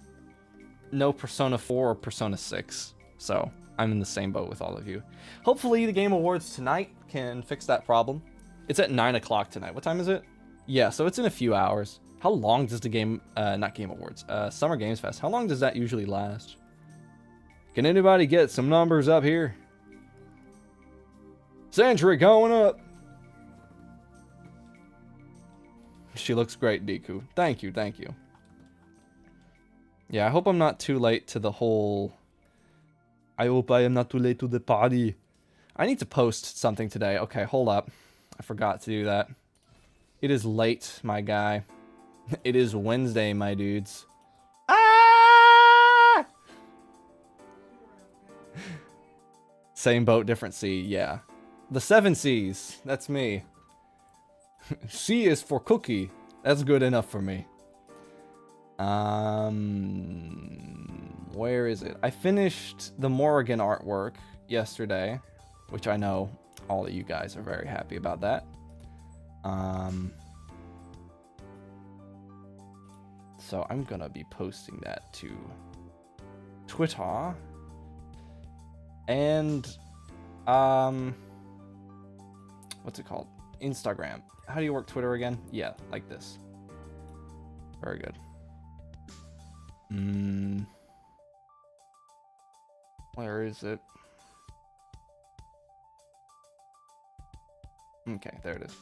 no Persona 4 or Persona 6. So I'm in the same boat with all of you. Hopefully the Game Awards tonight can fix that problem. It's at 9 o'clock tonight. What time is it? Yeah, so it's in a few hours. How long does the not Game Awards, Summer Games Fest, how long does that usually last? Can anybody get some numbers up here? Century going up. She looks great, Deku. Thank you, thank you. Yeah, I hope I'm not too late to the whole... I hope I am not too late to the party. I need to post something today. Okay, hold up. I forgot to do that. It is late, my guy. It is Wednesday, my dudes. Ah! Same boat, different sea, yeah. The 7 C's, that's me. C is for cookie. That's good enough for me. Where is it? I finished the Morrigan artwork yesterday, which I know all of you guys are very happy about that. So I'm gonna be posting that to Twitter and what's it called? Instagram. How do you work Twitter again? Yeah, like this. Very good. Where is it? Okay, there it is.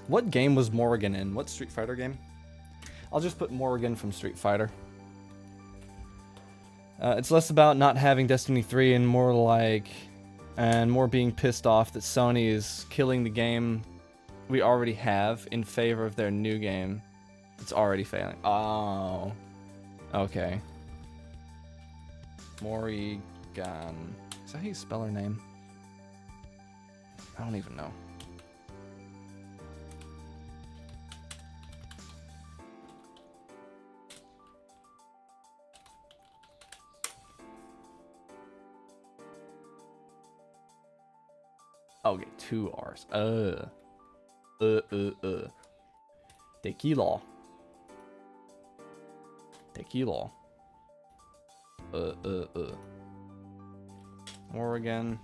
What game was Morrigan in? What Street Fighter game? I'll just put Morrigan from Street Fighter. It's less about not having Destiny 3 and more like... and more being pissed off that Sony is killing the game we already have in favor of their new game. It's already failing. Oh. Okay. Morrigan. Is that how you spell her name? I don't even know. Okay, 2 R's. Tequila. Tequila. Oregon.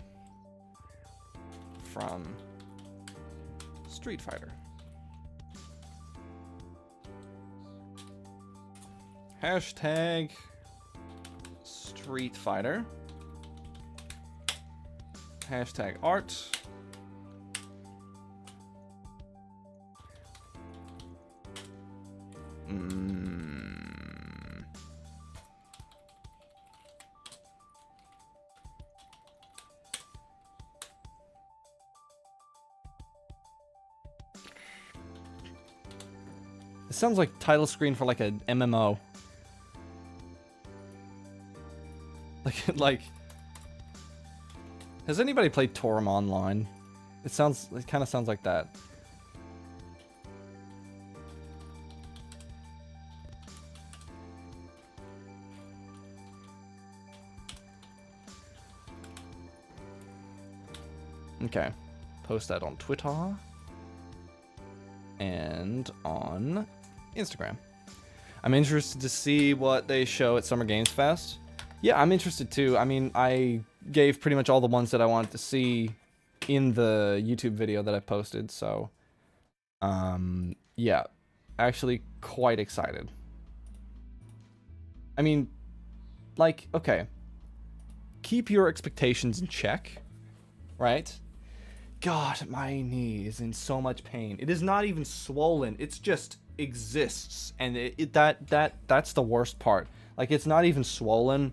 From Street Fighter. Hashtag Street Fighter. Hashtag art. It sounds like title screen for like an MMO. Like, has anybody played Torum Online? It kind of sounds like that. Okay, post that on Twitter and on Instagram. I'm interested to see what they show at Summer Games Fest. Yeah, I'm interested too. I mean, I gave pretty much all the ones that I wanted to see in the YouTube video that I posted, so yeah, actually quite excited. I mean, like, okay, keep your expectations in check, right? God, my knee is in so much pain. It is not even swollen. It's just exists, and that's the worst part. Like, it's not even swollen.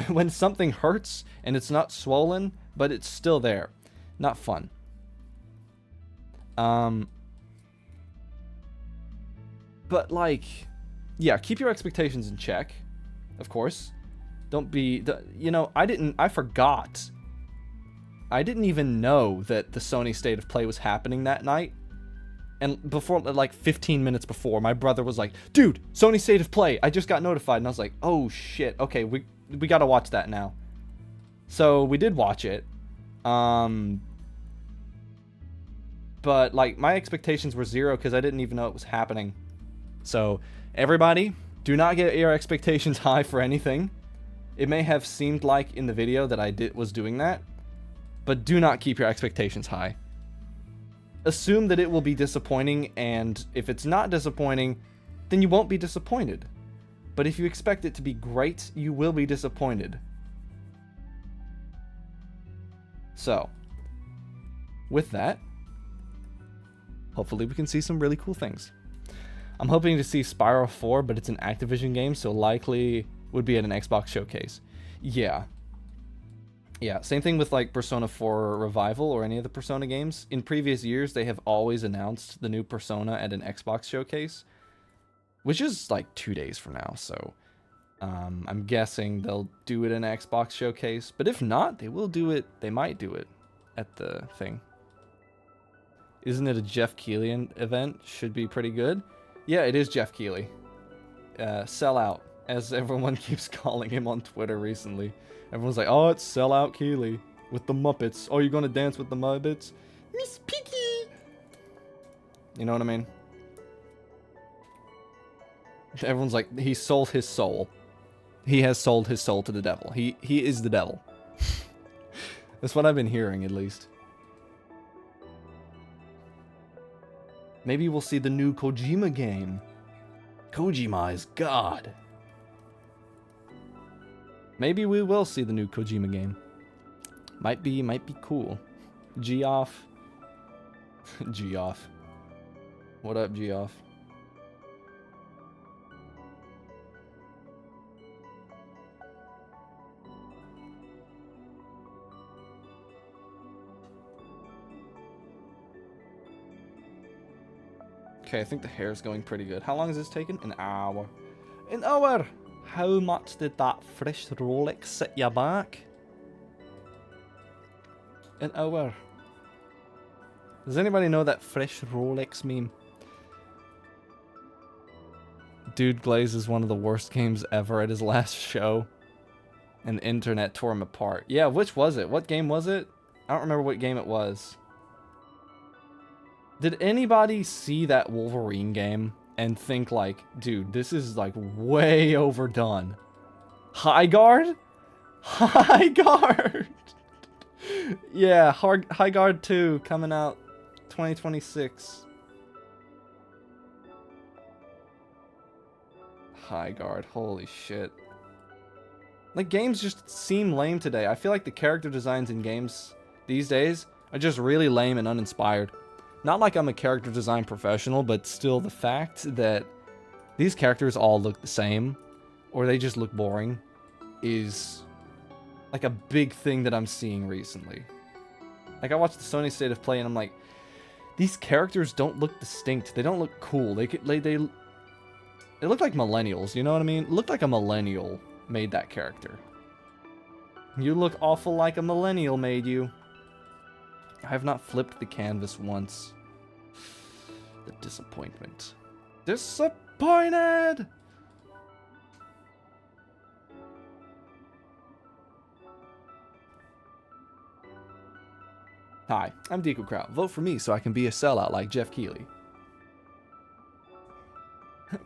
When something hurts and it's not swollen, but it's still there. Not fun. But like, yeah, keep your expectations in check, of course. Don't be, you know, I forgot. I didn't even know that the Sony State of Play was happening that night. And before, like 15 minutes before, my brother was like, dude, Sony State of Play, I just got notified. And I was like, oh shit, okay, we gotta watch that now. So we did watch it. But like, my expectations were 0 because I didn't even know it was happening. So everybody, do not get your expectations high for anything. It may have seemed like in the video that I was doing that, but do not keep your expectations high. Assume that it will be disappointing, and if it's not disappointing, then you won't be disappointed. But if you expect it to be great, you will be disappointed. So, with that, hopefully we can see some really cool things. I'm hoping to see Spyro 4, but it's an Activision game, so likely would be at an Xbox showcase. Yeah. Yeah, same thing with like Persona 4 Revival or any of the Persona games. In previous years, they have always announced the new Persona at an Xbox showcase, which is like 2 days from now, so I'm guessing they'll do it in an Xbox showcase. But if not, they will do it, they might do it at the thing. Isn't it a Jeff Keighley event? Should be pretty good. Yeah, it is Jeff Keighley. Sellout, as everyone keeps calling him on Twitter recently. Everyone's like, oh, it's Sellout Keighley with the Muppets. Oh, you're gonna dance with the Muppets? Miss Piggy! You know what I mean? Everyone's like, he sold his soul. He has sold his soul to the devil. He is the devil. That's what I've been hearing, at least. Maybe we'll see the new Kojima game. Kojima is God. Maybe we will see the new Kojima game. Might be cool. Geoff. Geoff. What up, Geoff? Okay, I think the hair's going pretty good. How long has this taken? An hour. An hour! How much did that fresh Rolex set you back? An hour. Does anybody know that fresh Rolex meme? Dude Glaze is one of the worst games ever at his last show. And the internet tore him apart. Yeah, which was it? What game was it? I don't remember what game it was. Did anybody see that Wolverine game and think like, dude, this is like way overdone? High Guard? High Guard! Yeah, High Guard 2 coming out 2026. High Guard, holy shit. Like, games just seem lame today. I feel like the character designs in games these days are just really lame and uninspired. Not like I'm a character design professional, but still the fact that these characters all look the same, or they just look boring, is like a big thing that I'm seeing recently. Like, I watched the Sony State of Play and I'm like, these characters don't look distinct. They don't look cool. They look like millennials, you know what I mean? It looked like a millennial made that character. You look awful like a millennial made you. I have not flipped the canvas once. The disappointment. Disappointed! Hi, I'm Deco Kraut. Vote for me so I can be a sellout like Jeff Keighley.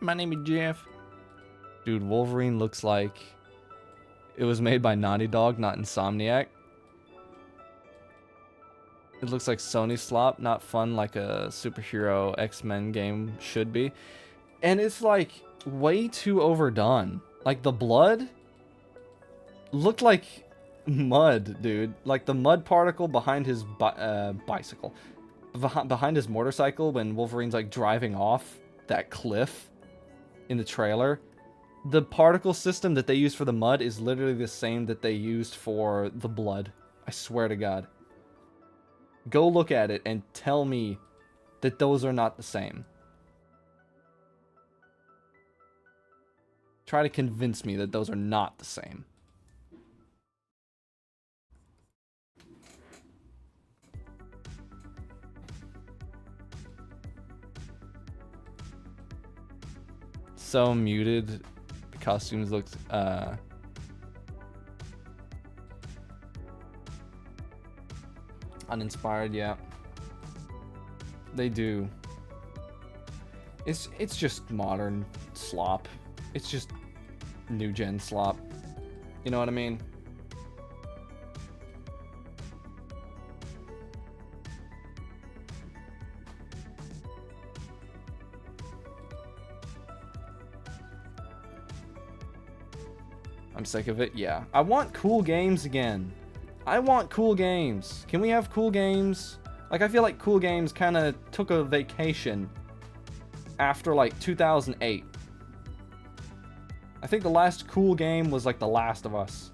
My name is Jeff. Dude, Wolverine looks like it was made by Naughty Dog, not Insomniac. It looks like Sony slop, not fun like a superhero X-Men game should be. And it's like way too overdone. Like the blood looked like mud, dude. Like the mud particle behind his bicycle. Behind his motorcycle when Wolverine's like driving off that cliff in the trailer. The particle system that they use for the mud is literally the same that they used for the blood. I swear to God. Go look at it and tell me that those are not the same. Try to convince me that those are not the same. So muted. The costumes looked uninspired, yeah. They do. It's just modern slop. It's just new gen slop. You know what I mean? I'm sick of it, yeah. I want cool games again. I want cool games. Can we have cool games? Like, I feel like cool games kind of took a vacation after, like, 2008. I think the last cool game was, like, The Last of Us.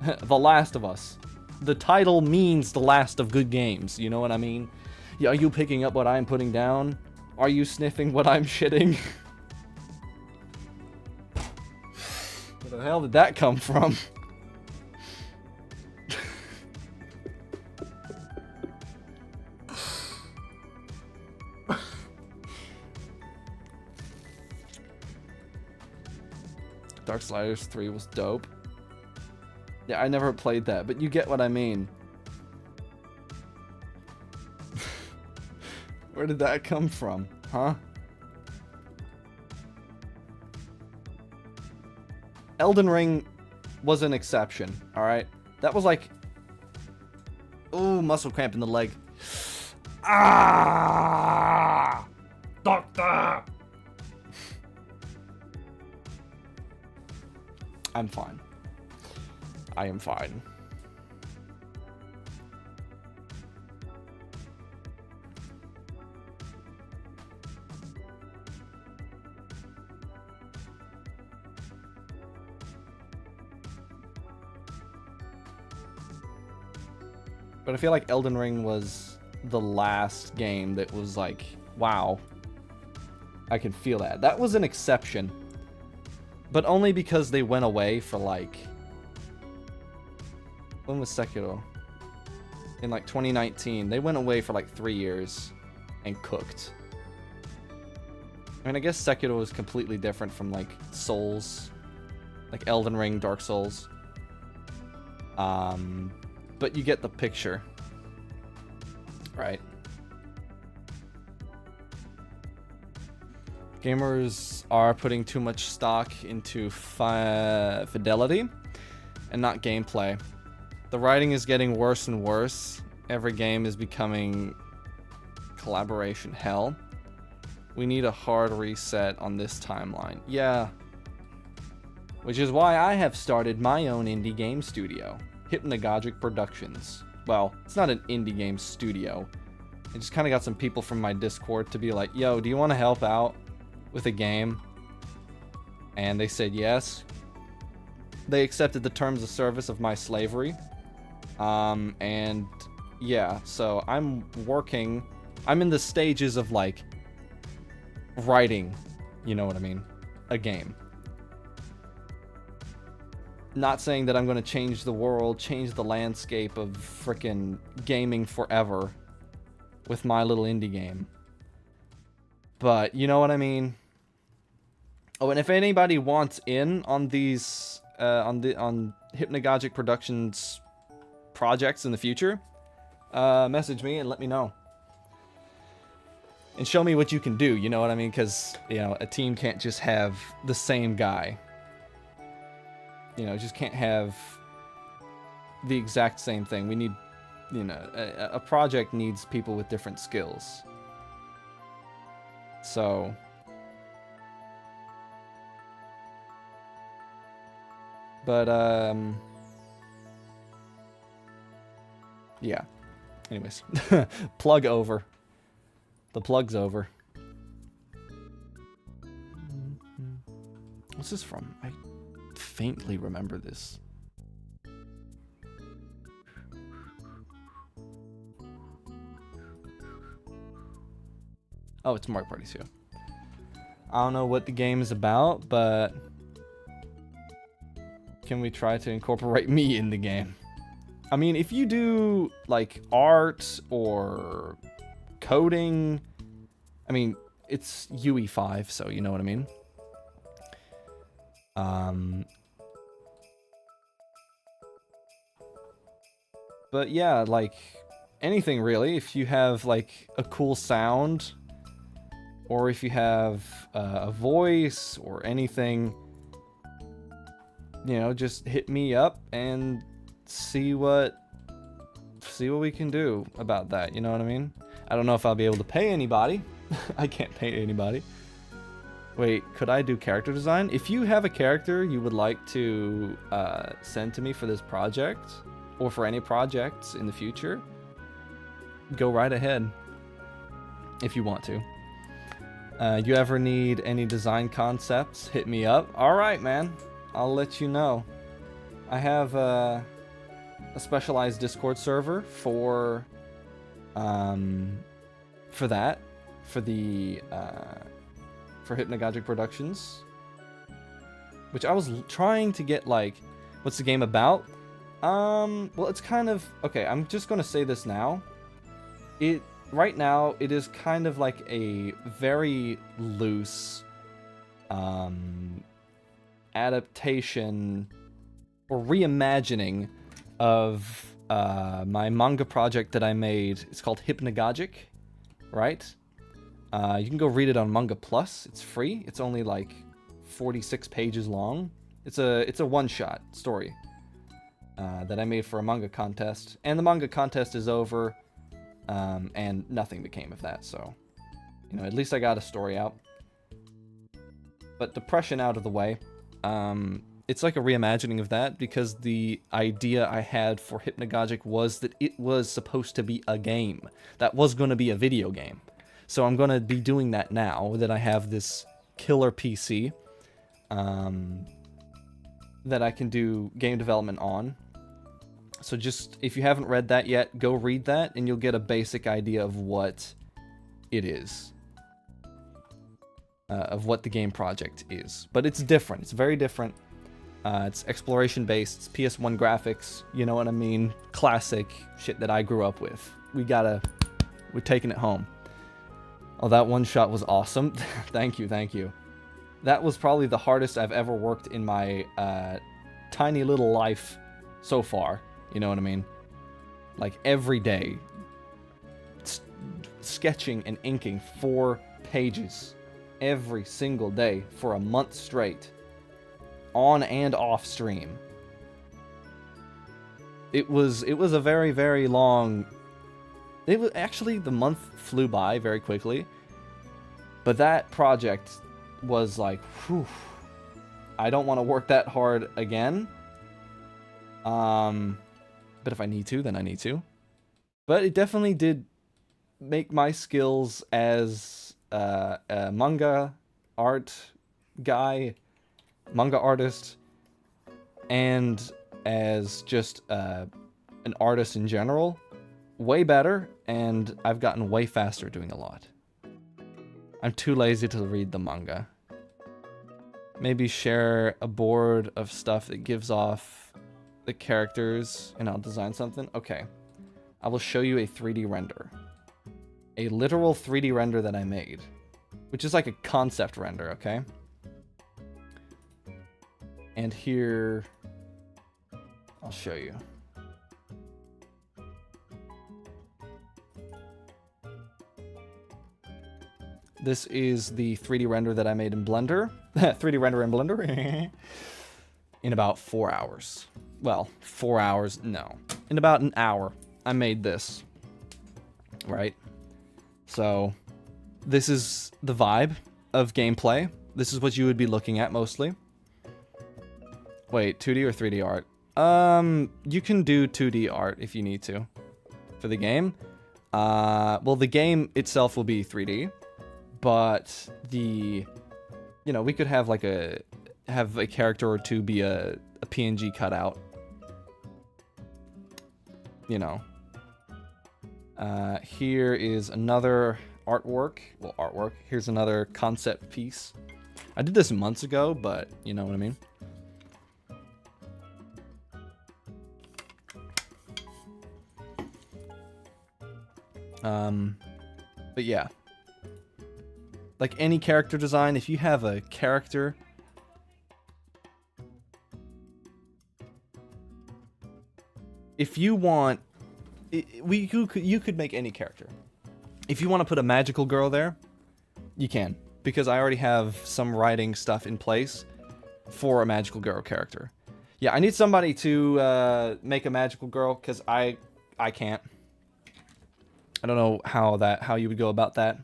The Last of Us. The title means the last of good games, you know what I mean? Yeah, are you picking up what I'm putting down? Are you sniffing what I'm shitting? Where the hell did that come from? Darksiders 3 was dope. Yeah, I never played that, but you get what I mean. Where did that come from? Huh? Elden Ring was an exception, alright? That was like... Ooh, muscle cramp in the leg. Ah! Doctor! I'm fine. I am fine. But I feel like Elden Ring was the last game that was like, wow, I can feel that. That was an exception. But only because they went away for like... When was Sekiro? In like 2019. They went away for like 3 years and cooked. I mean, I guess Sekiro was completely different from like Souls. Like Elden Ring, Dark Souls. But you get the picture. Right. Gamers are putting too much stock into fidelity and not gameplay. The writing is getting worse and worse. Every game is becoming collaboration hell. We need a hard reset on this timeline. Yeah. Which is why I have started my own indie game studio, Hypnagogic Productions. Well, it's not an indie game studio. I just kind of got some people from my Discord to be like, yo, do you want to help out with a game? And they said yes. They accepted the terms of service of my slavery. And yeah, so I'm in the stages of like writing, you know what I mean, a game. Not saying that I'm going to change the world, change the landscape of frickin' gaming forever with my little indie game. But you know what I mean? Oh, and if anybody wants in on these on Hypnagogic Productions projects in the future, message me and let me know. And show me what you can do, you know what I mean? Because, you know, a team can't just have the same guy. You know, just can't have the exact same thing. We need, you know, a project needs people with different skills. So, but, yeah. Anyways, plug over. The plug's over. What's this from? I faintly remember this. Oh, it's Mario Party 2. I don't know what the game is about, but can we try to incorporate me in the game? I mean, if you do like art or coding, I mean, it's UE5, so you know what I mean. But yeah, like anything really. If you have like a cool sound, or if you have a voice or anything, you know, just hit me up and see what we can do about that. You know what I mean? I don't know if I'll be able to pay anybody. I can't pay anybody. Wait, could I do character design? If you have a character you would like to send to me for this project, or for any projects in the future, go right ahead if you want to. You ever need any design concepts, hit me up. Alright, man. I'll let you know. I have a specialized Discord server for that. For Hypnagogic Productions. Which I was trying to get, like, what's the game about? Well, it's kind of... Okay, I'm just gonna say this now. Right now, it is kind of like a very loose adaptation or reimagining of my manga project that I made. It's called Hypnagogic, right? You can go read it on Manga Plus. It's free. It's only like 46 pages long. It's a one-shot story that I made for a manga contest, and the manga contest is over, and nothing became of that. So, you know, at least I got a story out. But depression out of the way. It's like a reimagining of that, because the idea I had for Hypnagogic was that it was supposed to be a game. That was going to be a video game. So I'm going to be doing that now that I have this killer PC that I can do game development on. So just, if you haven't read that yet, go read that, and you'll get a basic idea of what it is. Of what the game project is. But it's different. It's very different. It's exploration-based. It's PS1 graphics. You know what I mean? Classic shit that I grew up with. We're taking it home. Oh, that one shot was awesome. Thank you, thank you. That was probably the hardest I've ever worked in my tiny little life so far. You know what I mean? Like, every day. sketching and inking 4 pages every single day for a month straight, on and off stream. It was a very, very long... It was actually, the month flew by very quickly, but that project was like, whew, I don't want to work that hard again. But if I need to, then I need to. But it definitely did make my skills as a manga artist, and as just an artist in general, way better, and I've gotten way faster doing a lot. I'm too lazy to read the manga. Maybe share a board of stuff that gives off the characters, and I'll design something. Okay. I will show you a 3D render. A literal 3D render that I made. Which is like a concept render, okay? And here... I'll show you. This is the 3D render that I made in Blender. 3D render in Blender. In about 4 hours. Well, 4 hours, no. In about an hour, I made this. Right? So, this is the vibe of gameplay. This is what you would be looking at mostly. Wait, 2D or 3D art? You can do 2D art if you need to. For the game. Well, the game itself will be 3D. But the... You know, we could have like a character or two be a PNG cutout. You know. Here is another artwork. Well, artwork. Here's another concept piece. I did this months ago, but you know what I mean. But yeah. Like any character design, if you have a character... If you want... You could make any character. If you want to put a magical girl there, you can. Because I already have some writing stuff in place for a magical girl character. Yeah, I need somebody to make a magical girl, because I can't. I don't know how you would go about that.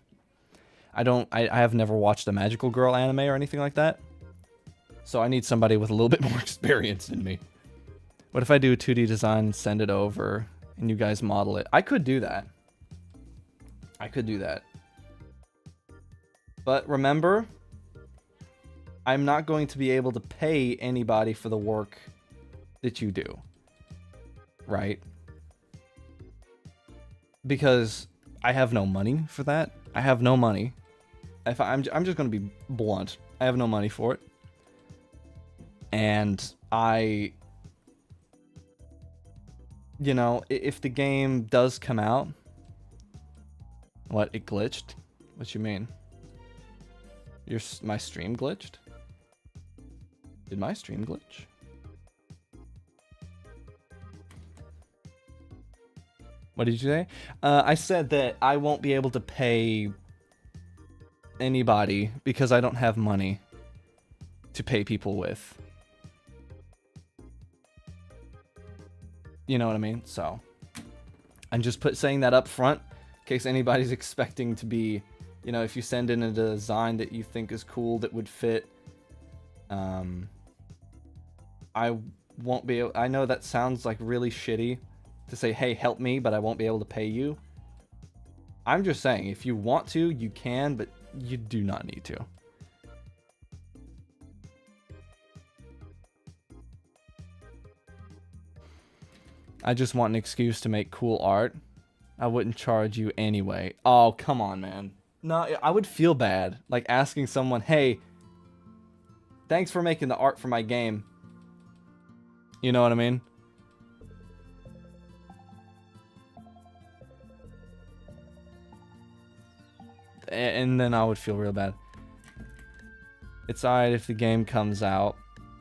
I have never watched a magical girl anime or anything like that. So I need somebody with a little bit more experience than me. What if I do a 2D design and send it over and you guys model it? I could do that. I could do that. But remember, I'm not going to be able to pay anybody for the work that you do. Right? Because I have no money for that. I have no money. I'm just going to be blunt. I have no money for it. And you know, if the game does come out... What, it glitched? What you mean? My stream glitched? Did my stream glitch? What did you say? I said that I won't be able to pay anybody because I don't have money to pay people with. You know what I mean? So, I'm just saying that up front in case anybody's expecting to be, you know, if you send in a design that you think is cool that would fit. I won't be able, I know that sounds like really shitty to say, hey, help me, but I won't be able to pay you. I'm just saying, if you want to, you can, but you do not need to. I just want an excuse to make cool art. I wouldn't charge you anyway. Oh, come on, man. No, I would feel bad, like asking someone, hey, thanks for making the art for my game. You know what I mean? And then I would feel real bad. It's alright if the game comes out.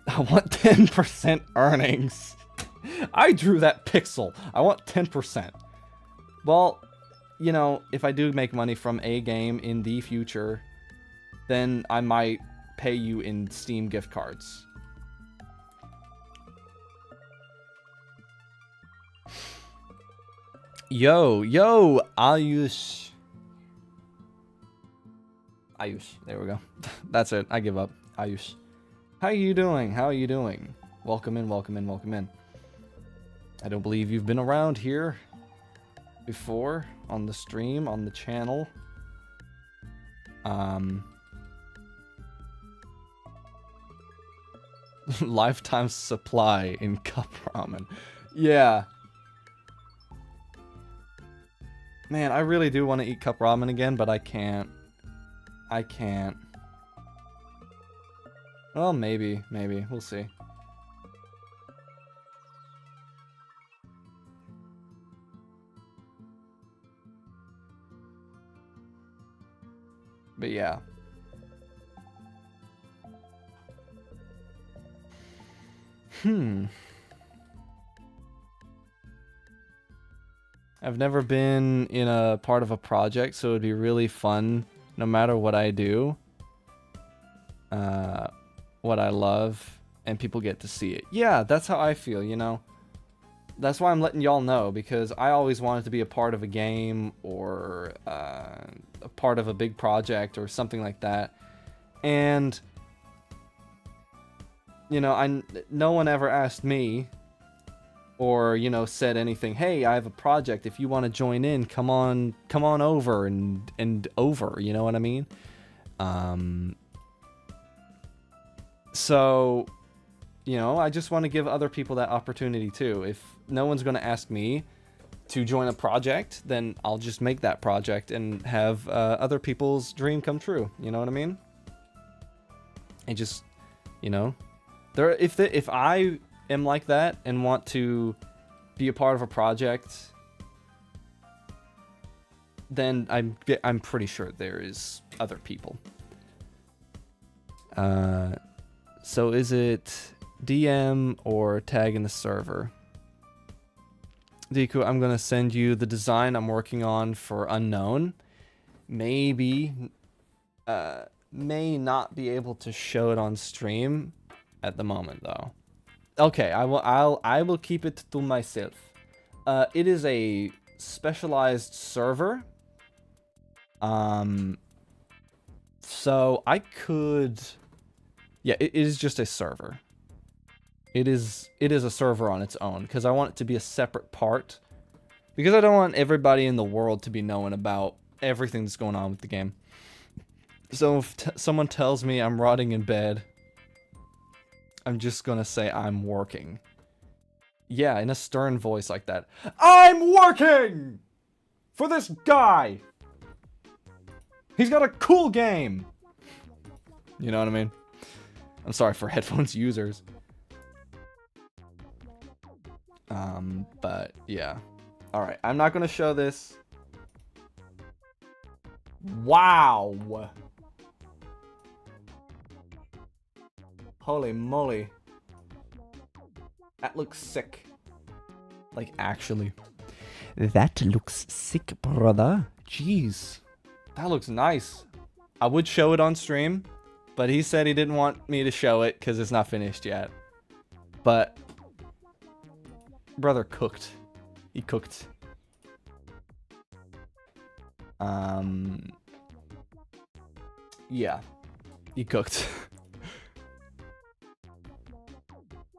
I want 10% earnings. I drew that pixel. I want 10%. Well, you know, if I do make money from a game in the future, then I might pay you in Steam gift cards. Yo, Ayush. Ayush, there we go. That's it, I give up. Ayush. How are you doing? How are you doing? Welcome in, welcome in, welcome in. I don't believe you've been around here before on the stream, on the channel. Lifetime supply in cup ramen. Yeah. Man, I really do want to eat cup ramen again, but I can't. I can't. Well, maybe. We'll see. But yeah. I've never been in a part of a project, so it'd be really fun no matter what I do. What I love, and people get to see it. Yeah, that's how I feel, you know? That's why I'm letting y'all know, because I always wanted to be a part of a game, or a part of a big project, or something like that. And, you know, no one ever asked me, or, you know, said anything, hey, I have a project, if you want to join in, come on over, and over, you know what I mean? So, you know, I just want to give other people that opportunity too. If no one's going to ask me to join a project, then I'll just make that project and have other people's dream come true. You know what I mean? And just, you know, if I am like that and want to be a part of a project, then I'm pretty sure there is other people. So is it DM or tag in the server? Deku, I'm going to send you the design I'm working on for Unknown. Maybe, may not be able to show it on stream at the moment though. Okay, I will keep it to myself. It is a specialized server. So I could... Yeah, it is just a server. It is a server on its own, because I want it to be a separate part. Because I don't want everybody in the world to be knowing about everything that's going on with the game. So if someone tells me I'm rotting in bed, I'm just gonna say I'm working. Yeah, in a stern voice like that. I'm working! For this guy! He's got a cool game! You know what I mean? I'm sorry for headphones users. But yeah. Alright, I'm not gonna show this. Wow! Holy moly. That looks sick. Like, actually. That looks sick, brother. Jeez. That looks nice. I would show it on stream, but he said he didn't want me to show it because it's not finished yet. But brother cooked. He cooked. Yeah. He cooked.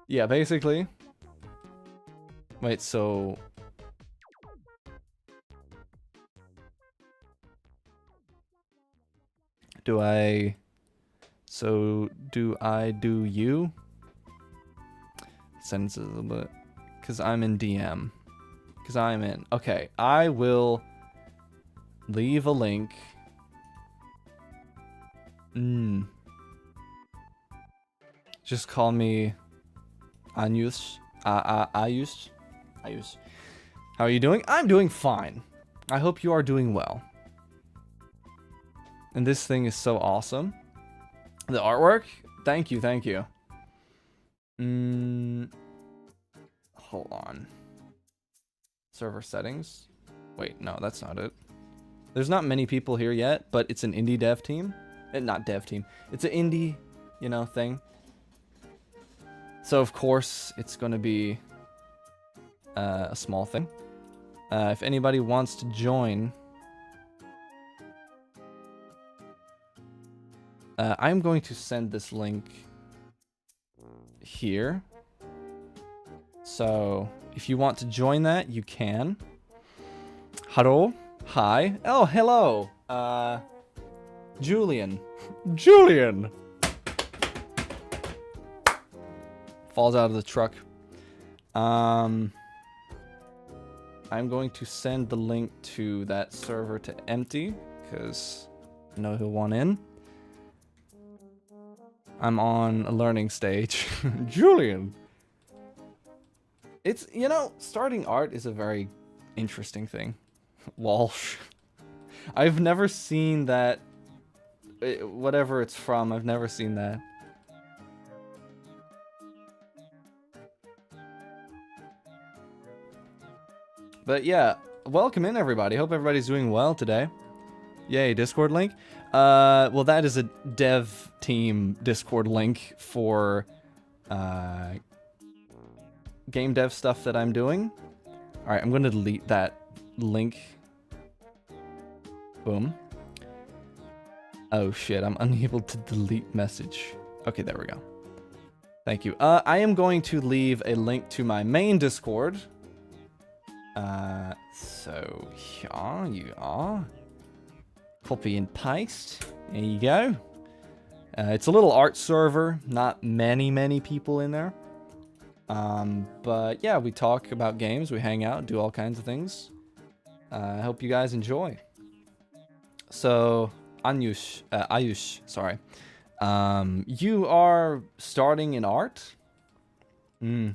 Yeah, basically. Wait, so... Do I do you? Sentences a little bit. Because I'm in DM. Because I'm in. Okay, I will leave a link. Just call me Ayush. Ayush. How are you doing? I'm doing fine. I hope you are doing well. And this thing is so awesome. The artwork? Thank you, thank you. Hold on. Server settings? Wait, no, that's not it. There's not many people here yet, but it's an indie dev team. Not dev team. It's an indie, you know, thing. So, of course, it's going to be a small thing. If anybody wants to join, I'm going to send this link here. So, if you want to join that, you can. Hello. Hi. Oh, hello. Julian. Julian! Falls out of the truck. I'm going to send the link to that server to empty, because I know he'll want in. I'm on a learning stage. Julian! It's, you know, starting art is a very interesting thing. Walsh. I've never seen that. Whatever it's from, I've never seen that. But yeah, welcome in everybody. Hope everybody's doing well today. Yay, Discord link. Well, that is a dev team Discord link for game dev stuff that I'm doing. Alright, I'm going to delete that link. Boom. Oh shit, I'm unable to delete message. Okay, there we go. Thank you. I am going to leave a link to my main Discord. So here you are. Copy and paste. There you go. It's a little art server. Not many people in there. But yeah, we talk about games. We hang out, do all kinds of things. I hope you guys enjoy. So, Ayush, sorry. You are starting in art?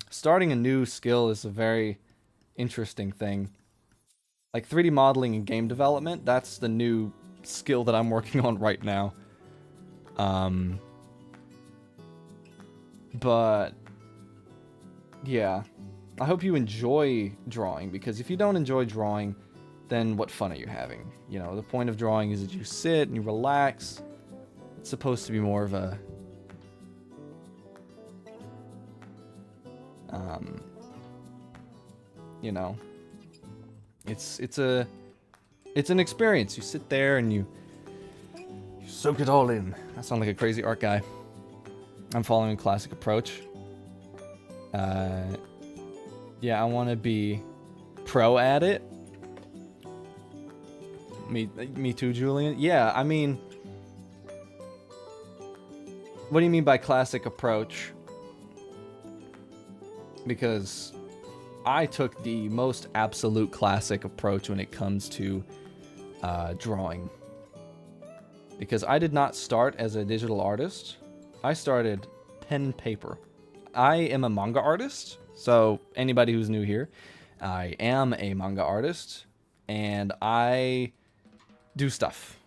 Starting a new skill is a very interesting thing. Like 3D modeling and game development, that's the new skill that I'm working on right now. But yeah, I hope you enjoy drawing, because if you don't enjoy drawing, then what fun are you having? You know, the point of drawing is that you sit and you relax. It's supposed to be more of a you know, it's an experience. You sit there and you soak it all in. I sound like a crazy art guy. I'm following a classic approach. Yeah, I want to be pro at it. Me too, Julian. Yeah, I mean, what do you mean by classic approach? Because I took the most absolute classic approach when it comes to drawing. Because I did not start as a digital artist. I started pen and paper. I am a manga artist, so anybody who's new here, I am a manga artist, and I do stuff.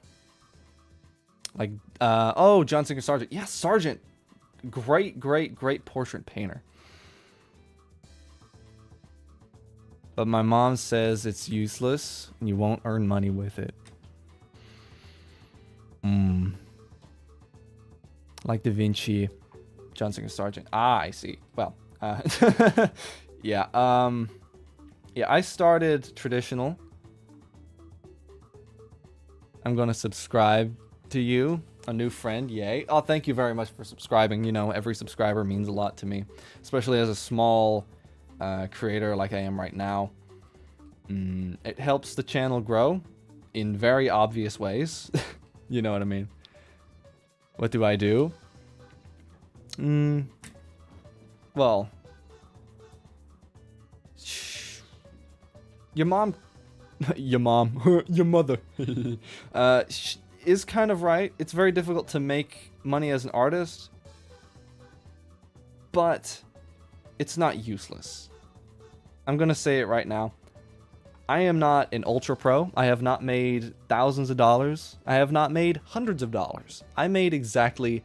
Like, oh, John Singer Sargent. Yeah, Sargent. Great portrait painter. But my mom says it's useless, and you won't earn money with it. Like Da Vinci, John Singer Sargent. Ah, I see. Well, yeah. Yeah, I started traditional. I'm gonna subscribe to you, a new friend. Yay! Oh, thank you very much for subscribing. You know, every subscriber means a lot to me, especially as a small creator like I am right now. It helps the channel grow in very obvious ways. You know what I mean? What do I do? Well, your mom, your mother, is kind of right. It's very difficult to make money as an artist, but it's not useless. I'm gonna say it right now. I am not an ultra pro. I have not made thousands of dollars. I have not made hundreds of dollars. I made exactly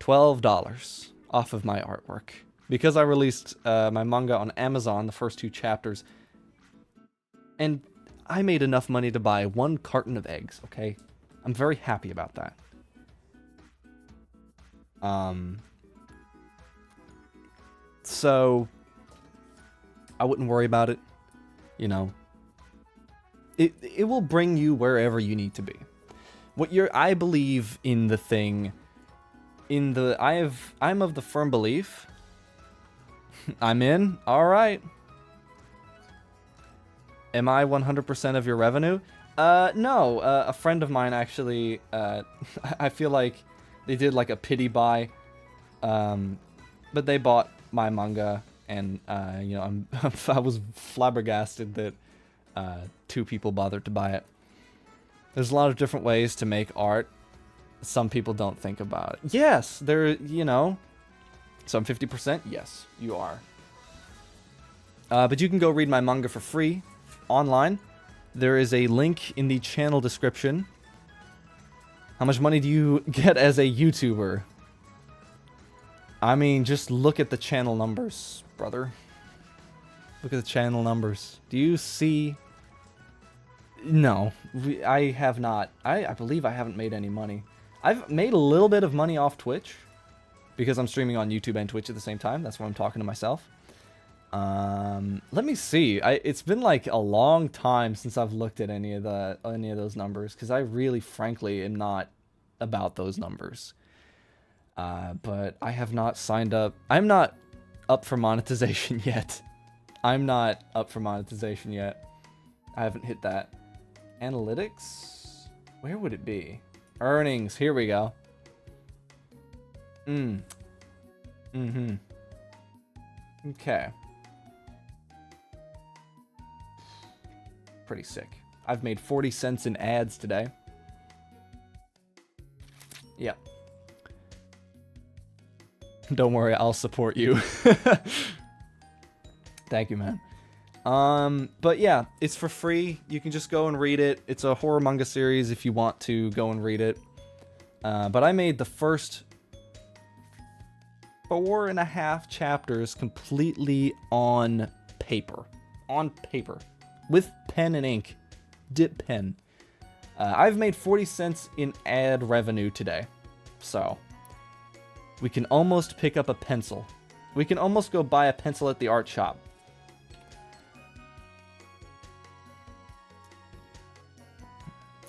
$12 off of my artwork because I released my manga on Amazon, the first 2 chapters. And I made enough money to buy 1 carton of eggs, okay? I'm very happy about that. So I wouldn't worry about it. You know, it will bring you wherever you need to be. I believe in the thing. I'm of the firm belief. I'm in. All right. Am I 100% of your revenue? No. A friend of mine actually. I feel like they did like a pity buy. But they bought my manga, and you know, I was flabbergasted that 2 people bothered to buy it. There's a lot of different ways to make art. Some people don't think about it. Yes, you know. So I'm 50%? Yes, you are. But you can go read my manga for free online. There is a link in the channel description. How much money do you get as a YouTuber? I mean, just look at the channel numbers, brother. Look at the channel numbers. Do you see... No, I have not. I believe I haven't made any money. I've made a little bit of money off Twitch because I'm streaming on YouTube and Twitch at the same time. That's why I'm talking to myself. Let me see. It's been like a long time since I've looked at any of those numbers because I really, frankly, am not about those numbers. But I have not signed up. I'm not up for monetization yet. I'm not up for monetization yet. I haven't hit that. Analytics? Where would it be? Earnings. Here we go. Okay. Pretty sick. I've made 40 cents in ads today. Yep. Don't worry, I'll support you. Thank you, man. But yeah, it's for free. You can just go and read it. It's a horror manga series if you want to go and read it. But I made the first 4.5 chapters completely on paper. On paper. With pen and ink. Dip pen. I've made 40 cents in ad revenue today. So, we can almost pick up a pencil. We can almost go buy a pencil at the art shop.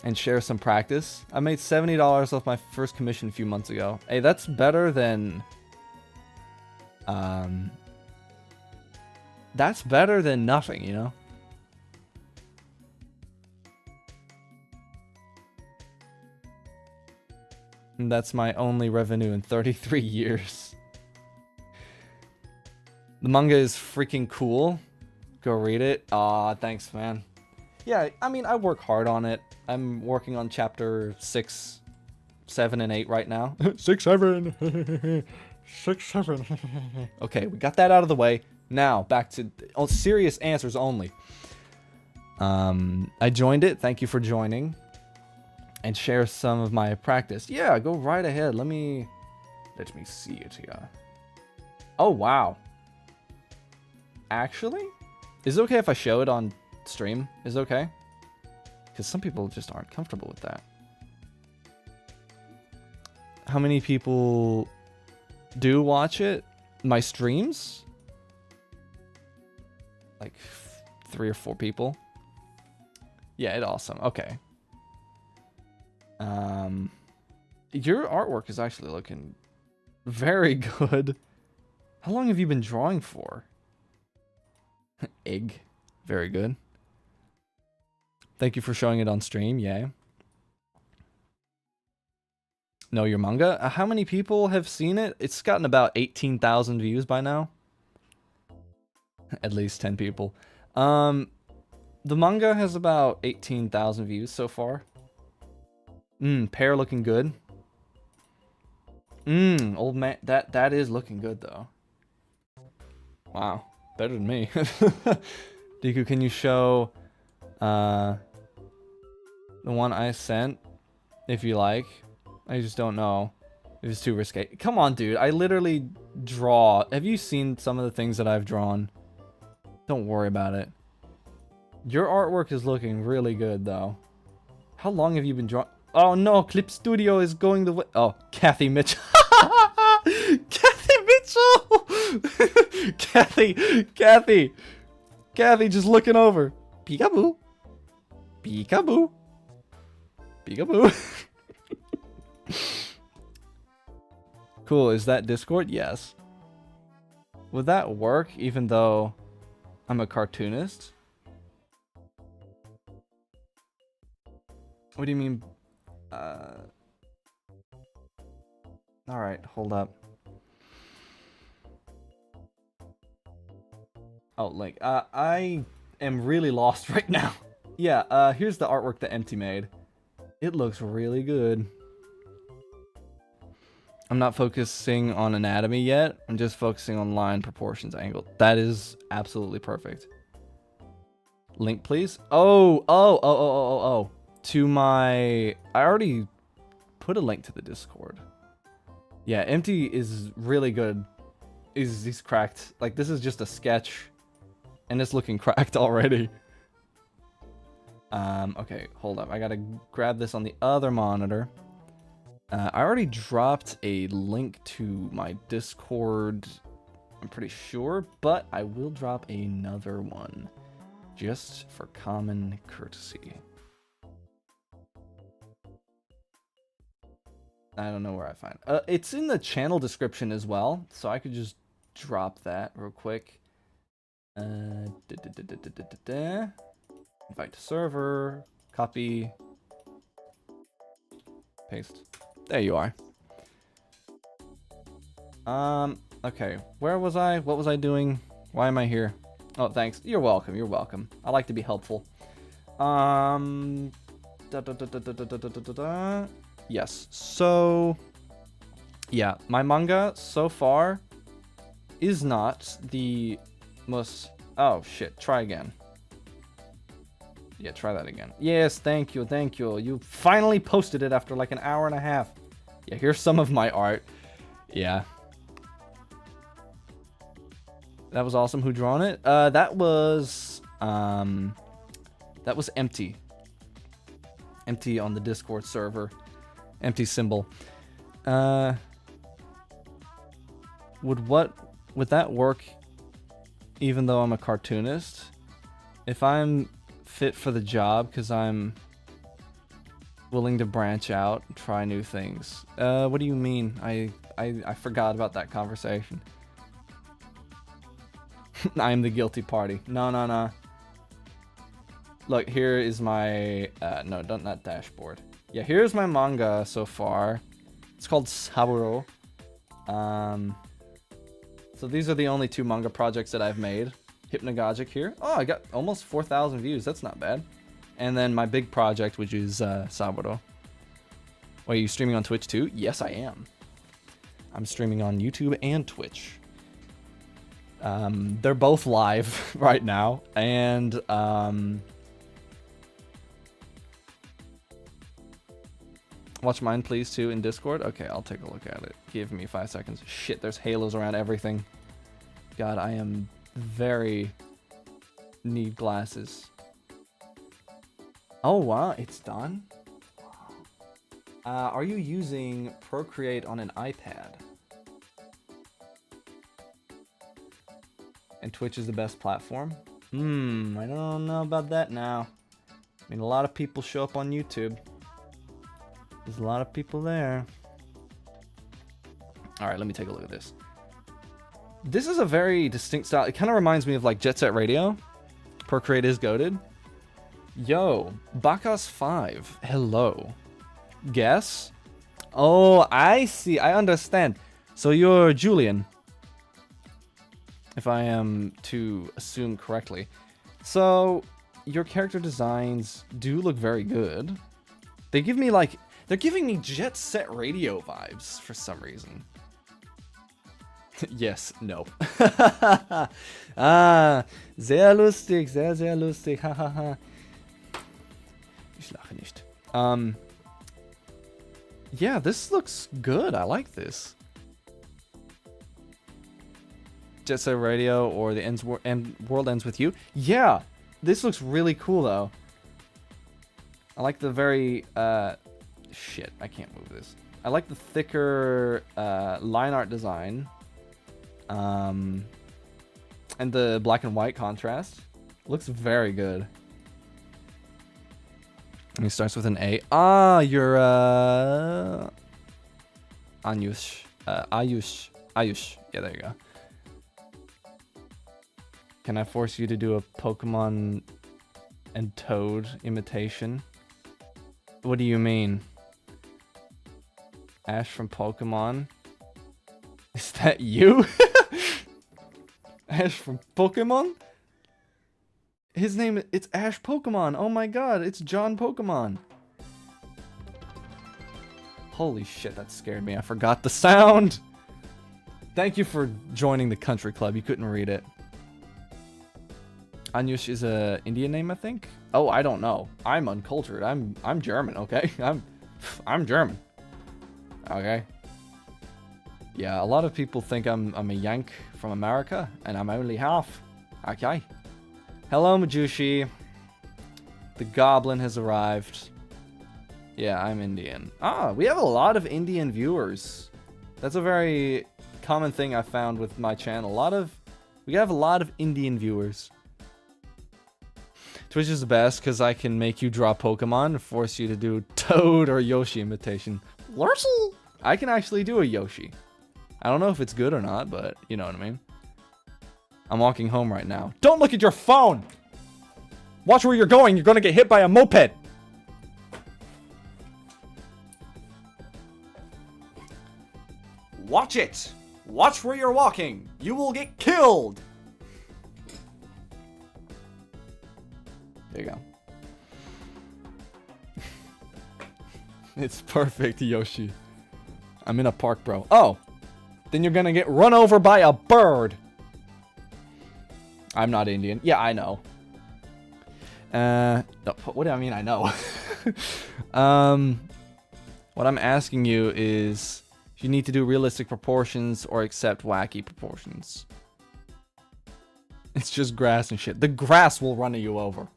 And share some practice. I made $70 off my first commission a few months ago. Hey, that's better than... That's better than nothing, you know? And that's my only revenue in 33 years. The manga is freaking cool. Go read it. Aw, thanks, man. Yeah, I mean, I work hard on it. I'm working on chapter 6, 7, and 8 right now. 6, 7. 6, 7. Okay, we got that out of the way. Now, back to serious answers only. I joined it. Thank you for joining. And share some of my practice. Yeah, go right ahead. Let me see it here. Oh, wow. Actually? Is it okay if I show it on stream? Is it okay? Because some people just aren't comfortable with that. How many people do watch it? My streams? Like 3 or 4 people. Yeah, it's awesome. Okay. Your artwork is actually looking very good. How long have you been drawing for? Egg. Very good. Thank you for showing it on stream. Yay. Know your manga? How many people have seen it? It's gotten about 18,000 views by now. At least 10 people. The manga has about 18,000 views so far. Pear looking good. Old man, that is looking good though. Wow, better than me. Deku, can you show the one I sent if you like? I just don't know if it's too risque. Come on, dude. I literally draw. Have you seen some of the things that I've drawn? Don't worry about it. Your artwork is looking really good, though. How long have you been drawing? Oh no, Clip Studio is going the way. Oh, Kathy Mitchell. Kathy Mitchell. Kathy, just looking over. Peekaboo. Peekaboo. Peekaboo. Cool, is that Discord? Yes. Would that work even though I'm a cartoonist? What do you mean? Alright, hold up. Oh, like, I am really lost right now. Yeah, here's the artwork that Empty made. It looks really good. I'm not focusing on anatomy yet. I'm just focusing on line, proportions, angle. That is absolutely perfect. Link, please. Oh. To my... I already put a link to the Discord. Yeah, Empty is really good. He's cracked. Like, this is just a sketch. And it's looking cracked already. Okay, hold up. I gotta grab this on the other monitor. I already dropped a link to my Discord, I'm pretty sure, but I will drop another one, just for common courtesy. I don't know where I find it. It's in the channel description as well, so I could just drop that real quick. Invite to server, copy, paste. There you are. Okay, where was I? What was I doing? Why am I here? Oh, thanks. You're welcome. You're welcome. I like to be helpful. Yes. So, yeah, my manga so far is not the most... Oh, shit. Try again. Yeah, try that again. Yes, thank you, thank you. You finally posted it after like an hour and a half. Yeah, here's some of my art. Yeah. That was awesome. Who drawn it? That was Empty. Empty on the Discord server. Empty symbol. Would that work even though I'm a cartoonist? If I'm fit for the job because I'm willing to branch out and try new things. What do you mean? I forgot about that conversation. I am the guilty party. No. Look, here is my... no, don't that dashboard. Yeah, here's my manga so far. It's called Saburo. So these are the only 2 manga projects that I've made. Hypnagogic here. Oh, I got almost 4,000 views. That's not bad. And then my big project, which is Saburo. Wait, are you streaming on Twitch too? Yes, I am. I'm streaming on YouTube and Twitch. They're both live right now. And watch mine, please, too, in Discord. Okay, I'll take a look at it. Give me 5 seconds. Shit, there's halos around everything. God, I am... very need glasses. Oh wow, it's done. Are you using Procreate on an iPad? And Twitch is the best platform? I don't know about that now. I mean, a lot of people show up on YouTube. There's a lot of people there. Alright, let me take a look at this. This is a very distinct style. It kind of reminds me of like Jet Set Radio. Procreate is goated. Yo, Bacchus5. Hello. Guess? Oh, I see. I understand. So you're Julian. If I am to assume correctly. So your character designs do look very good. They give me like... They're giving me Jet Set Radio vibes for some reason. Yes, no. Sehr lustig, sehr, sehr lustig, hahaha. Ich lache nicht. Yeah, this looks good. I like this. Jet Set Radio or the World Ends With You. Yeah, This looks really cool, though. I like the very, shit, I can't move this. I like the thicker, line art design. And the black and white contrast. Looks very good. And he starts with an A. Ah, you're, Ayush. Ayush. Yeah, there you go. Can I force you to do a Pokemon and Toad imitation? What do you mean? Ash from Pokemon? Is that you? Ash from Pokemon? His name, it's Ash Pokemon. Oh my god, it's John Pokemon. Holy shit, that scared me. I forgot the sound. Thank you for joining the country club. You couldn't read it. Anyush is a Indian name, I think. Oh, I don't know. I'm uncultured. I'm German, okay? I'm German. Okay. Yeah, a lot of people think I'm a Yank from America, and I'm only half. Okay. Hello, Majushi. The goblin has arrived. Yeah, I'm Indian. Ah, we have a lot of Indian viewers. That's a very common thing I found with my channel. We have a lot of Indian viewers. Twitch is the best because I can make you draw Pokemon and force you to do Toad or Yoshi imitation. Larcy! I can actually do a Yoshi. I don't know if it's good or not, but you know what I mean. I'm walking home right now. Don't look at your phone! Watch where you're going. You're going to get hit by a moped. Watch it. Watch where you're walking. You will get killed. There you go. It's perfect, Yoshi. I'm in a park, bro. Oh! Then you're gonna get run over by a bird! I'm not Indian. Yeah, I know. No, what do I mean I know? What I'm asking you is... you need to do realistic proportions or accept wacky proportions. It's just grass and shit. The grass will run you over.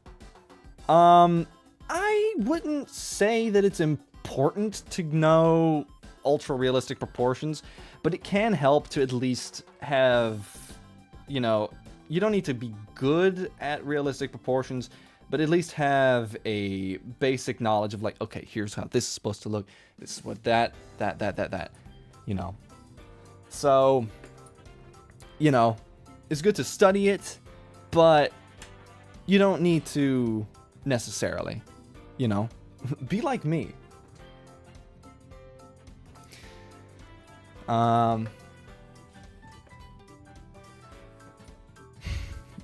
I wouldn't say that it's important to know ultra realistic proportions, but it can help to at least have, you know, you don't need to be good at realistic proportions, but at least have a basic knowledge of like, okay, here's how this is supposed to look. This is what that, you know. So, you know, it's good to study it, but you don't need to necessarily, you know. Be like me.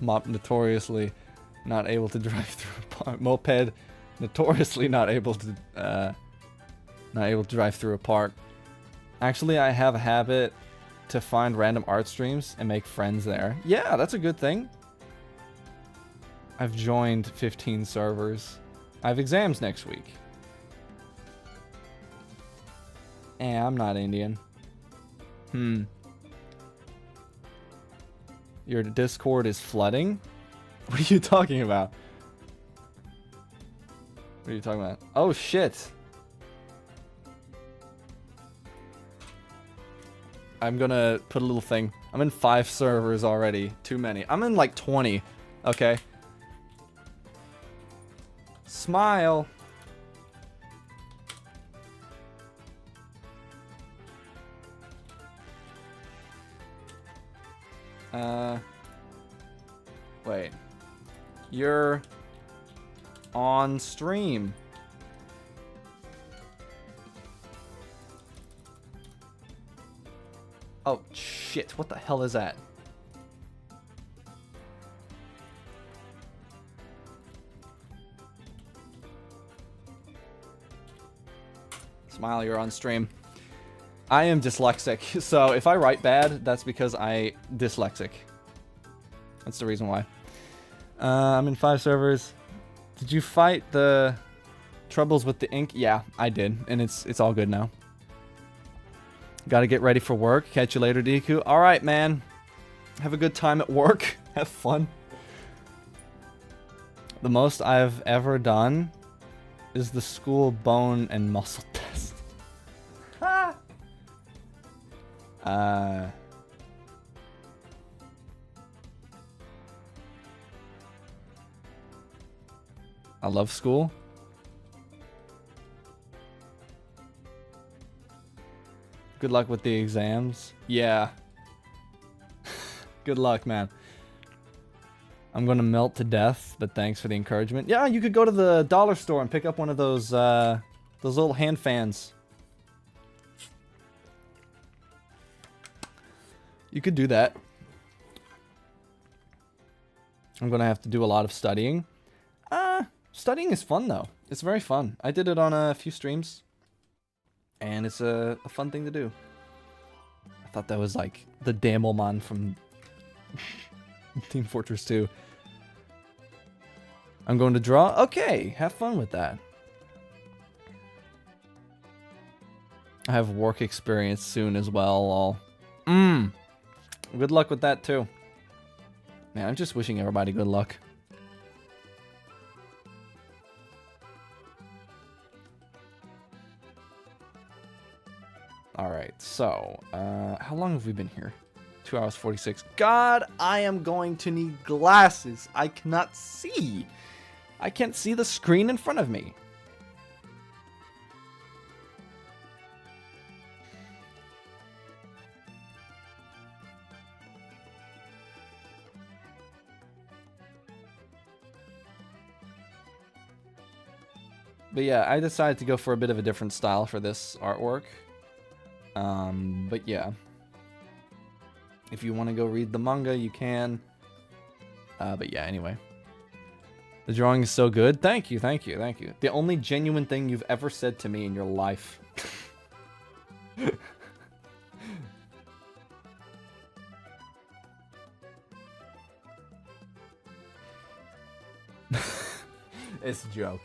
Mop notoriously not able to drive through a park. Moped notoriously not able to drive through a park. Actually, I have a habit to find random art streams and make friends there. Yeah, that's a good thing. I've joined 15 servers. I have exams next week. I'm not Indian. Your Discord is flooding? What are you talking about? What are you talking about? Oh, shit. I'm gonna put a little thing. I'm in 5 servers already. Too many. I'm in like 20. Okay. Smile. Wait. You're on stream. Oh, shit. What the hell is that? Smile, you're on stream. I am dyslexic, so if I write bad, that's because I dyslexic. That's the reason why. I'm in 5 servers. Did you fight the troubles with the ink? Yeah, I did, and it's all good now. Gotta get ready for work. Catch you later, Deku. Alright, man. Have a good time at work. Have fun. The most I've ever done is the school bone and muscle test. Ha! I love school. Good luck with the exams. Yeah. Good luck, man. I'm gonna melt to death, but thanks for the encouragement. Yeah, you could go to the dollar store and pick up one of those little hand fans. You could do that. I'm gonna have to do a lot of studying. Studying is fun though. It's very fun. I did it on a few streams, and it's a fun thing to do. I thought that was like the Damelman from Team Fortress 2. I'm going to draw. Okay, have fun with that. I have work experience soon as well. Good luck with that too. Man, I'm just wishing everybody good luck. Alright, so, how long have we been here? 2 hours 46. God, I am going to need glasses. I cannot see. I can't see the screen in front of me. But yeah, I decided to go for a bit of a different style for this artwork. But yeah. If you want to go read the manga, you can. But yeah, anyway. The drawing is so good. Thank you, thank you, thank you. The only genuine thing you've ever said to me in your life. It's a joke.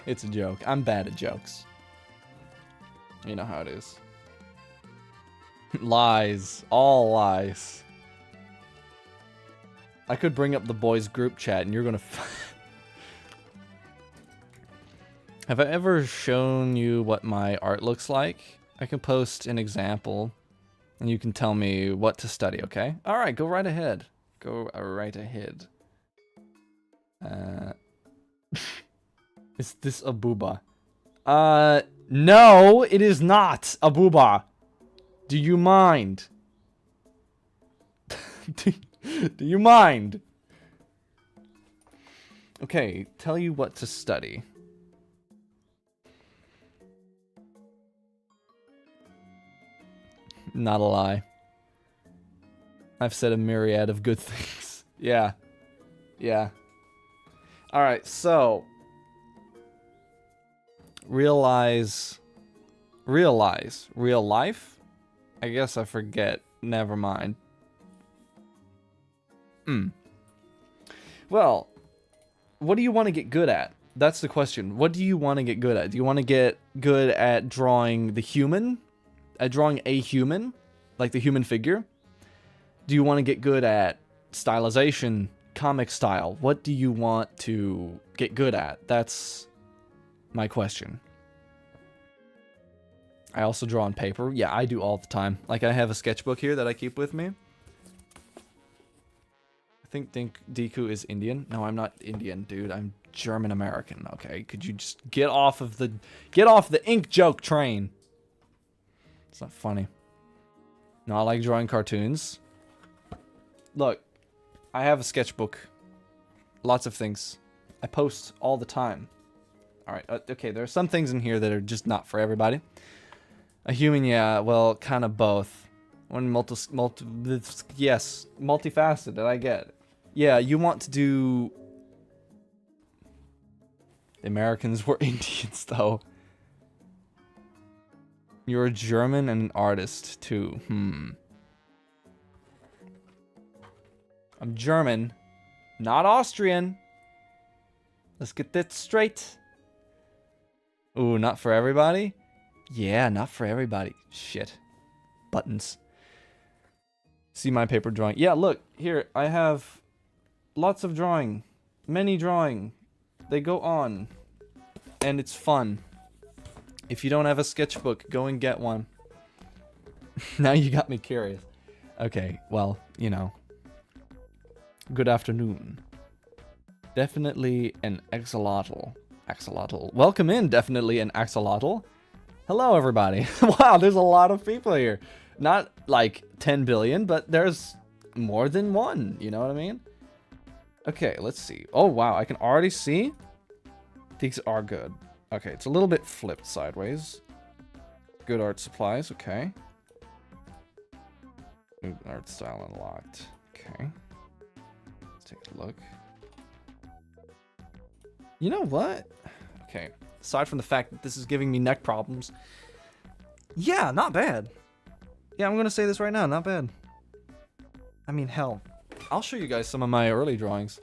It's a joke. I'm bad at jokes. You know how it is. Lies. All lies. I could bring up the boys group chat and you're gonna... Have I ever shown you what my art looks like? I can post an example and you can tell me what to study, okay? Alright, go right ahead. Go right ahead. Is this a booba? No, it is not a booba. Do you mind? Do you mind? Okay, tell you what to study. Not a lie. I've said a myriad of good things. Yeah. Yeah. Alright, so... Real life? Real life? I guess I forget. Never mind. Well, what do you want to get good at? That's the question. What do you want to get good at? Do you want to get good at drawing the human? At drawing a human? Like the human figure? Do you want to get good at stylization, comic style? What do you want to get good at? That's my question. I also draw on paper. Yeah, I do all the time. Like, I have a sketchbook here that I keep with me. I think Deku is Indian. No, I'm not Indian, dude. I'm German American. Okay, could you just get off the ink joke train? It's not funny. No, I like drawing cartoons. Look, I have a sketchbook. Lots of things. I post all the time. Alright, okay, there are some things in here that are just not for everybody. A human, yeah, well, kind of both. Yes, multifaceted, I get it. Yeah, you want to do... The Americans were Indians, though. You're a German and an artist, too. I'm German, not Austrian. Let's get that straight. Ooh, not for everybody? Yeah, not for everybody. Shit. Buttons. See my paper drawing. Yeah, look, here, I have lots of drawing. Many drawing. They go on. And it's fun. If you don't have a sketchbook, go and get one. Now you got me curious. Okay, well, you know. Good afternoon. Definitely an axolotl. Axolotl. Welcome in, definitely an axolotl. Hello, everybody. Wow, there's a lot of people here. Not like 10 billion, but there's more than one. You know what I mean? Okay, let's see. Oh, wow, I can already see. These are good. Okay, it's a little bit flipped sideways. Good art supplies, okay. New art style unlocked. Okay. Let's take a look. You know what? Okay. Aside from the fact that this is giving me neck problems. Yeah, not bad. Yeah, I'm gonna say this right now, not bad. I mean, hell. I'll show you guys some of my early drawings.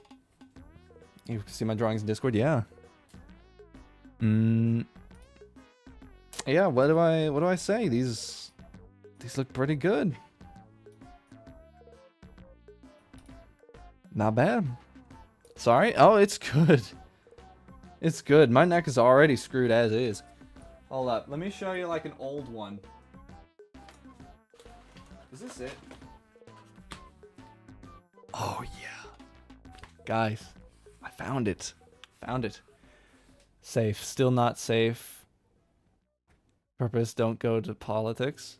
You can see my drawings in Discord, yeah. Yeah, what do I say? These look pretty good. Not bad. Sorry? Oh, it's good. It's good. My neck is already screwed as is. Hold up. Let me show you like an old one. Is this it? Oh, yeah. Guys, I found it. Found it. Safe. Still not safe. Purpose, don't go to politics.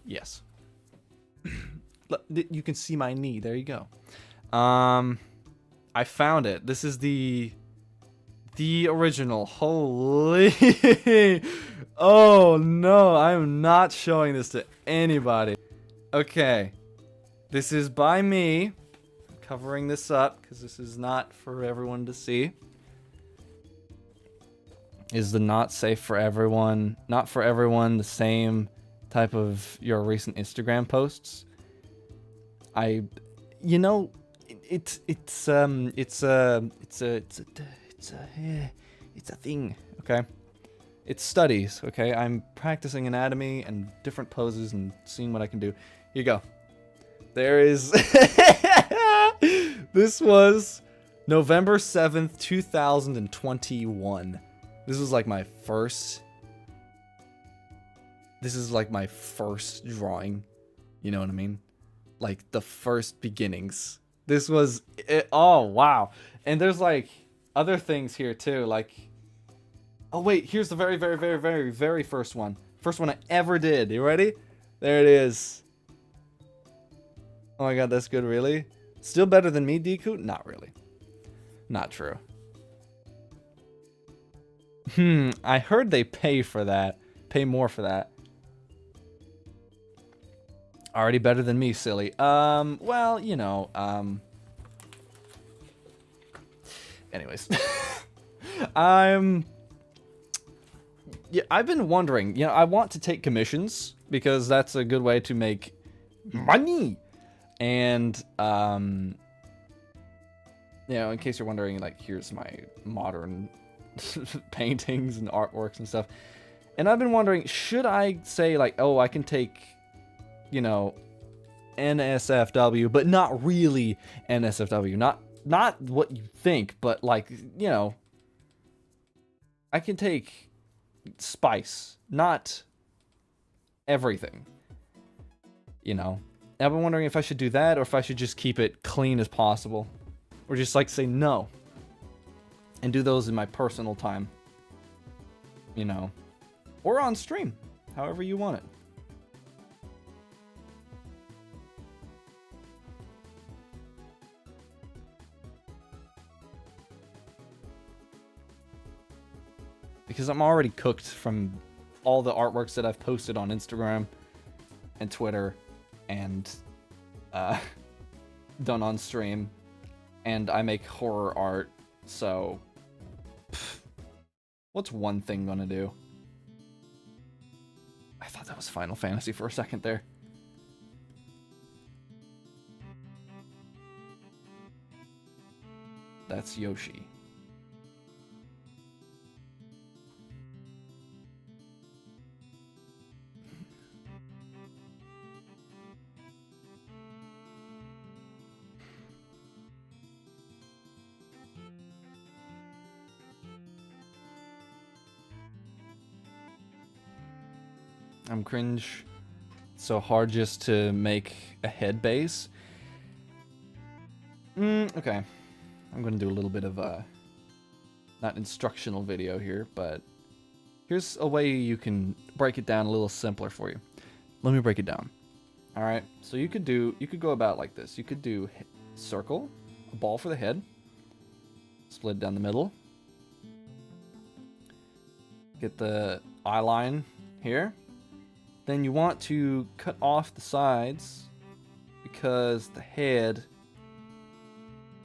Yes. You can see my knee. There you go. I found it. This is the original. Holy. Oh no, I'm not showing this to anybody. Okay. This is by me. Covering this up because this is not for everyone to see. Is the not safe for everyone, not for everyone the same type of your recent Instagram posts? You know, it's a thing, okay? It's studies, okay? I'm practicing anatomy and different poses and seeing what I can do. Here you go. There is... This was November 7th, 2021. This was like my first... This is like my first drawing. You know what I mean? Like the first beginnings. This was... Oh, wow. And there's like other things here too. Like... Oh, wait. Here's the very, very, very, very, very first one. First one I ever did. You ready? There it is. Oh my god, that's good, really? Still better than me, Deku? Not really. Not true. I heard they pay for that. Pay more for that. Already better than me, silly. Well, you know, anyways. Yeah, I've been wondering, you know, I want to take commissions because that's a good way to make money. And, you know, in case you're wondering, like, here's my modern paintings and artworks and stuff. And I've been wondering, should I say, like, oh, I can take, you know, NSFW, but not really NSFW. Not what you think, but, like, you know, I can take spice, not everything, you know. I've been wondering if I should do that or if I should just keep it clean as possible. Or just like say no. And do those in my personal time. You know. Or on stream. However you want it. Because I'm already cooked from all the artworks that I've posted on Instagram and Twitter. And done on stream, and I make horror art, so what's one thing gonna do? I thought that was Final Fantasy for a second there. That's Yoshi. I'm cringe. It's so hard just to make a head base. Okay. I'm going to do a little bit of a, not instructional video here, but here's a way you can break it down a little simpler for you. Let me break it down. All right. So you could go about like this. You could do circle, a ball for the head, split it down the middle. Get the eye line here. Then you want to cut off the sides because the head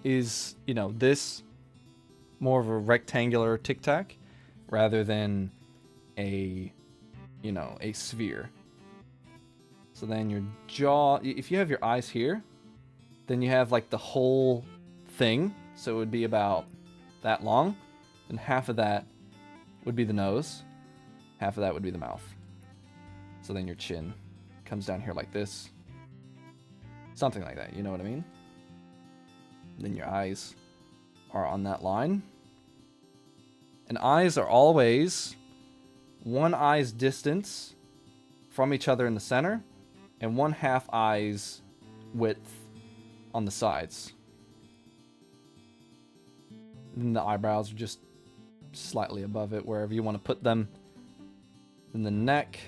is, you know, this more of a rectangular tic-tac rather than a, you know, a sphere. So then your jaw, if you have your eyes here, then you have like the whole thing. So it would be about that long, and half of that would be the nose, half of that would be the mouth. So then your chin comes down here like this. Something like that, you know what I mean? Then your eyes are on that line. And eyes are always one eye's distance from each other in the center and 1/2 eye's width on the sides. And the eyebrows are just slightly above it, wherever you want to put them. Then the neck.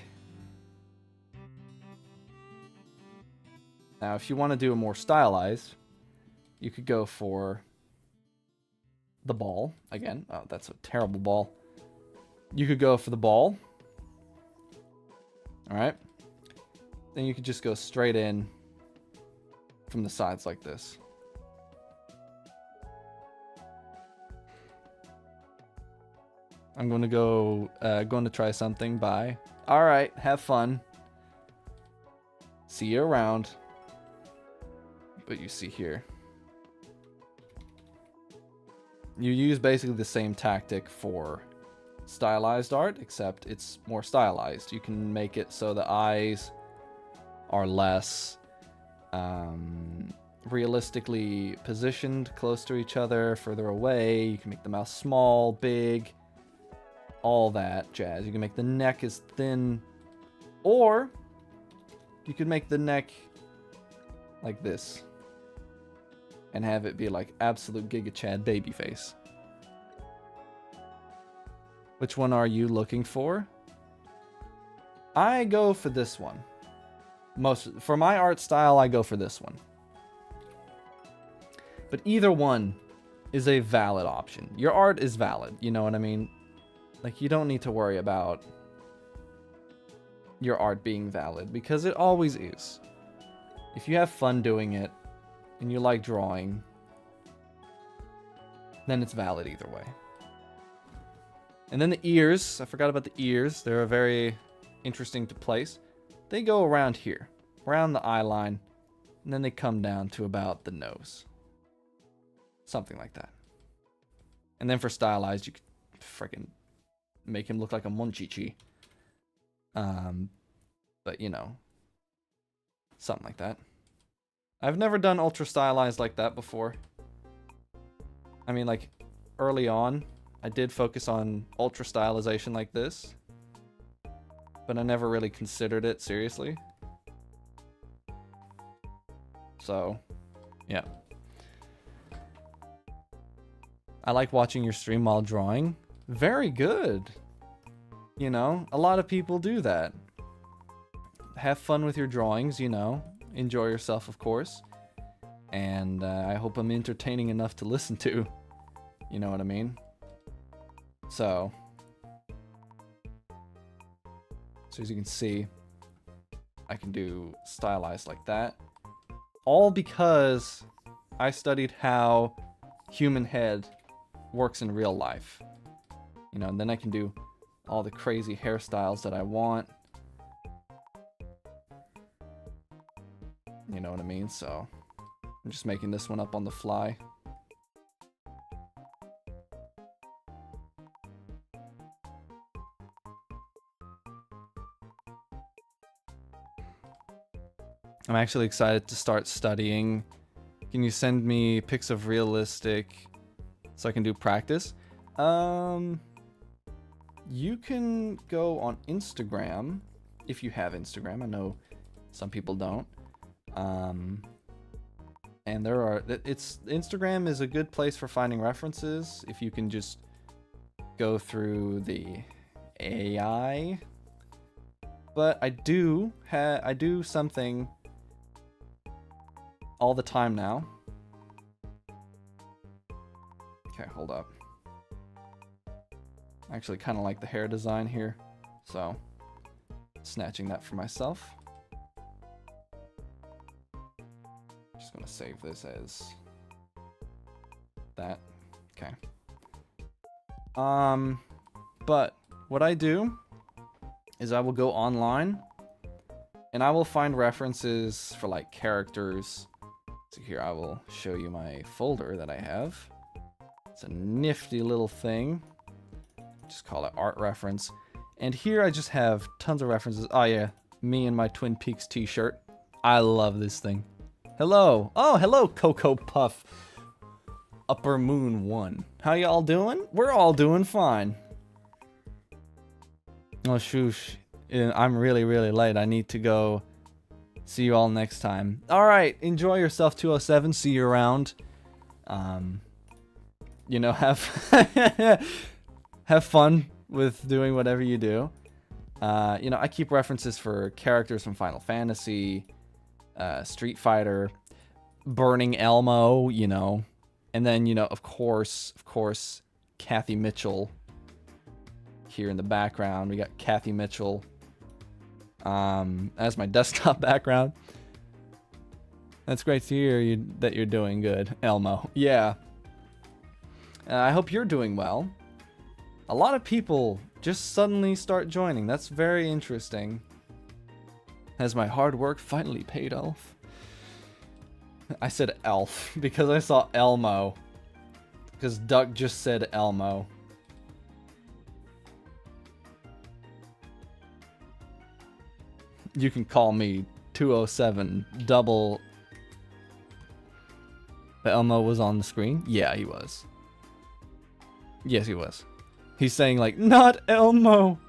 Now, if you want to do a more stylized, you could go for the ball. Again, oh, that's a terrible ball. You could go for the ball. All right. Then you could just go straight in from the sides like this. I'm going to try something. Bye. All right, have fun. See you around. What you see here. You use basically the same tactic for stylized art, except it's more stylized. You can make it so the eyes are less realistically positioned close to each other, further away. You can make the mouth small, big, all that jazz. You can make the neck as thin, or you could make the neck like this and have it be like absolute Giga Chad baby face. Which one are you looking for? I go for this one. For my art style, I go for this one. But either one is a valid option. Your art is valid, you know what I mean? Like, you don't need to worry about your art being valid, because it always is. If you have fun doing it, and you like drawing, then it's valid either way. And then the ears, I forgot about the ears. They're very interesting to place. They go around here, around the eye line, and then they come down to about the nose. Something like that. And then for stylized, you could freaking make him look like a Monchichi. But you know, something like that. I've never done ultra stylized like that before. I mean, like, early on, I did focus on ultra stylization like this, but I never really considered it seriously. So, yeah. I like watching your stream while drawing. Very good. You know, a lot of people do that. Have fun with your drawings, you know. Enjoy yourself, of course. And I hope I'm entertaining enough to listen to. You know what I mean? So as you can see, I can do stylized like that. All because I studied how human head works in real life. You know, and then I can do all the crazy hairstyles that I want. You know what I mean? So I'm just making this one up on the fly. I'm actually excited to start studying. Can you send me pics of realistic so I can do practice? You can go on Instagram if you have Instagram. I know some people don't. And Instagram is a good place for finding references if you can just go through the AI. But I do something all the time now. Okay, hold up. I actually kind of like the hair design here, so snatching that for myself. Just gonna save this as that. Okay. But what I do is I will go online and I will find references for like characters. So here I will show you my folder that I have. It's a nifty little thing. Just call it art reference. And here I just have tons of references. Oh yeah, me and my Twin Peaks t-shirt. I love this thing. Hello. Oh, hello, Cocoa Puff. Upper Moon 1. How y'all doing? We're all doing fine. Oh, shoosh. I'm really, really late. I need to go. See you all next time. Alright, enjoy yourself, 207. See you around. You know, have fun with doing whatever you do. You know, I keep references for characters from Final Fantasy, Street Fighter, Burning Elmo, you know. And then, you know, of course, Kathy Mitchell. Here in the background, we got Kathy Mitchell as my desktop background. That's great to hear that you're doing good, Elmo. Yeah. I hope you're doing well. A lot of people just suddenly start joining. That's very interesting. Has my hard work finally paid off? I said elf because I saw Elmo. Because Duck just said Elmo. You can call me 207 double. But Elmo was on the screen? Yeah, he was. Yes, he was. He's saying like, not Elmo.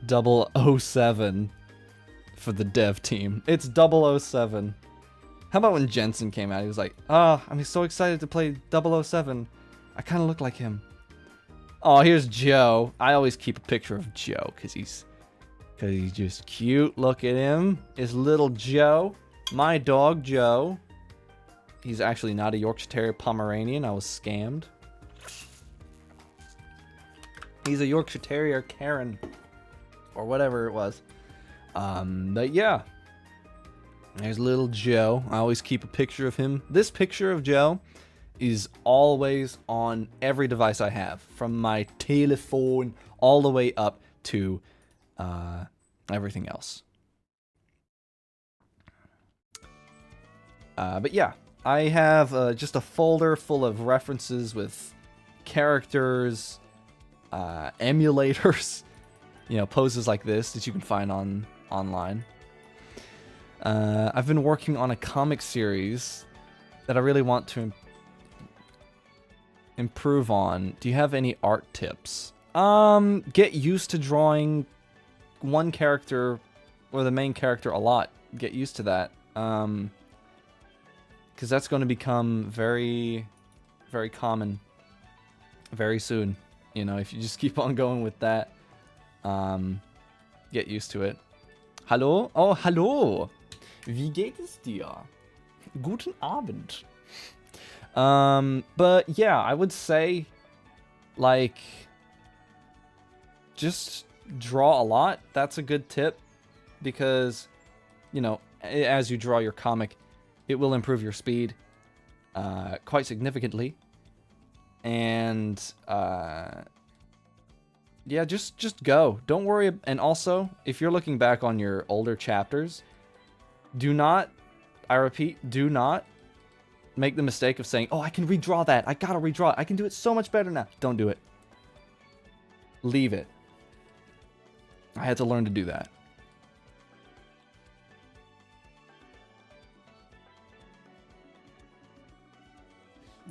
007 for the dev team. It's 007. How about when Jensen came out? He was like, I'm so excited to play 007. I kind of look like him. Oh, here's Joe. I always keep a picture of Joe because he's just cute. Look at him. It's little Joe. My dog, Joe. He's actually not a Yorkshire Terrier Pomeranian. I was scammed. He's a Yorkshire Terrier Karen. Or whatever it was. But yeah. There's little Joe. I always keep a picture of him. This picture of Joe is always on every device I have. From my telephone all the way up to everything else. But yeah, I have just a folder full of references with characters, emulators, you know, poses like this that you can find online. I've been working on a comic series that I really want to improve on. Do you have any art tips? Get used to drawing one character or the main character a lot. Get used to that. Because that's going to become very, very common very soon. You know, if you just keep on going with that, get used to it. Hallo? Oh, hallo! Wie geht es dir? Guten Abend. But yeah, I would say, like, just draw a lot. That's a good tip because, you know, as you draw your comic, it will improve your speed quite significantly. And yeah, just go. Don't worry. And also, if you're looking back on your older chapters, do not, I repeat, do not make the mistake of saying, oh, I can redraw that. I gotta redraw it. I can do it so much better now. Don't do it. Leave it. I had to learn to do that.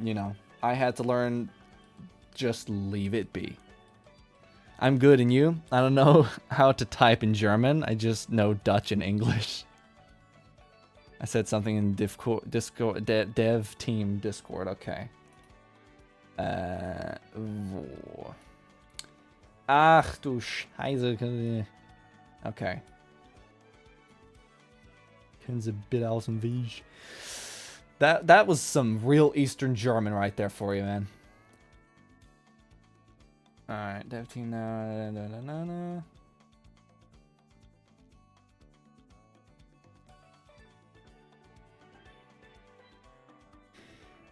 You know, I had to learn, just leave it be. I'm good, and you? I don't know how to type in German. I just know Dutch and English. I said something in dev team Discord. Okay. Wo. Ach du Scheiße. Okay. Können Sie bitte aus dem Weg? That was some real Eastern German right there for you, man. Alright, dev team now.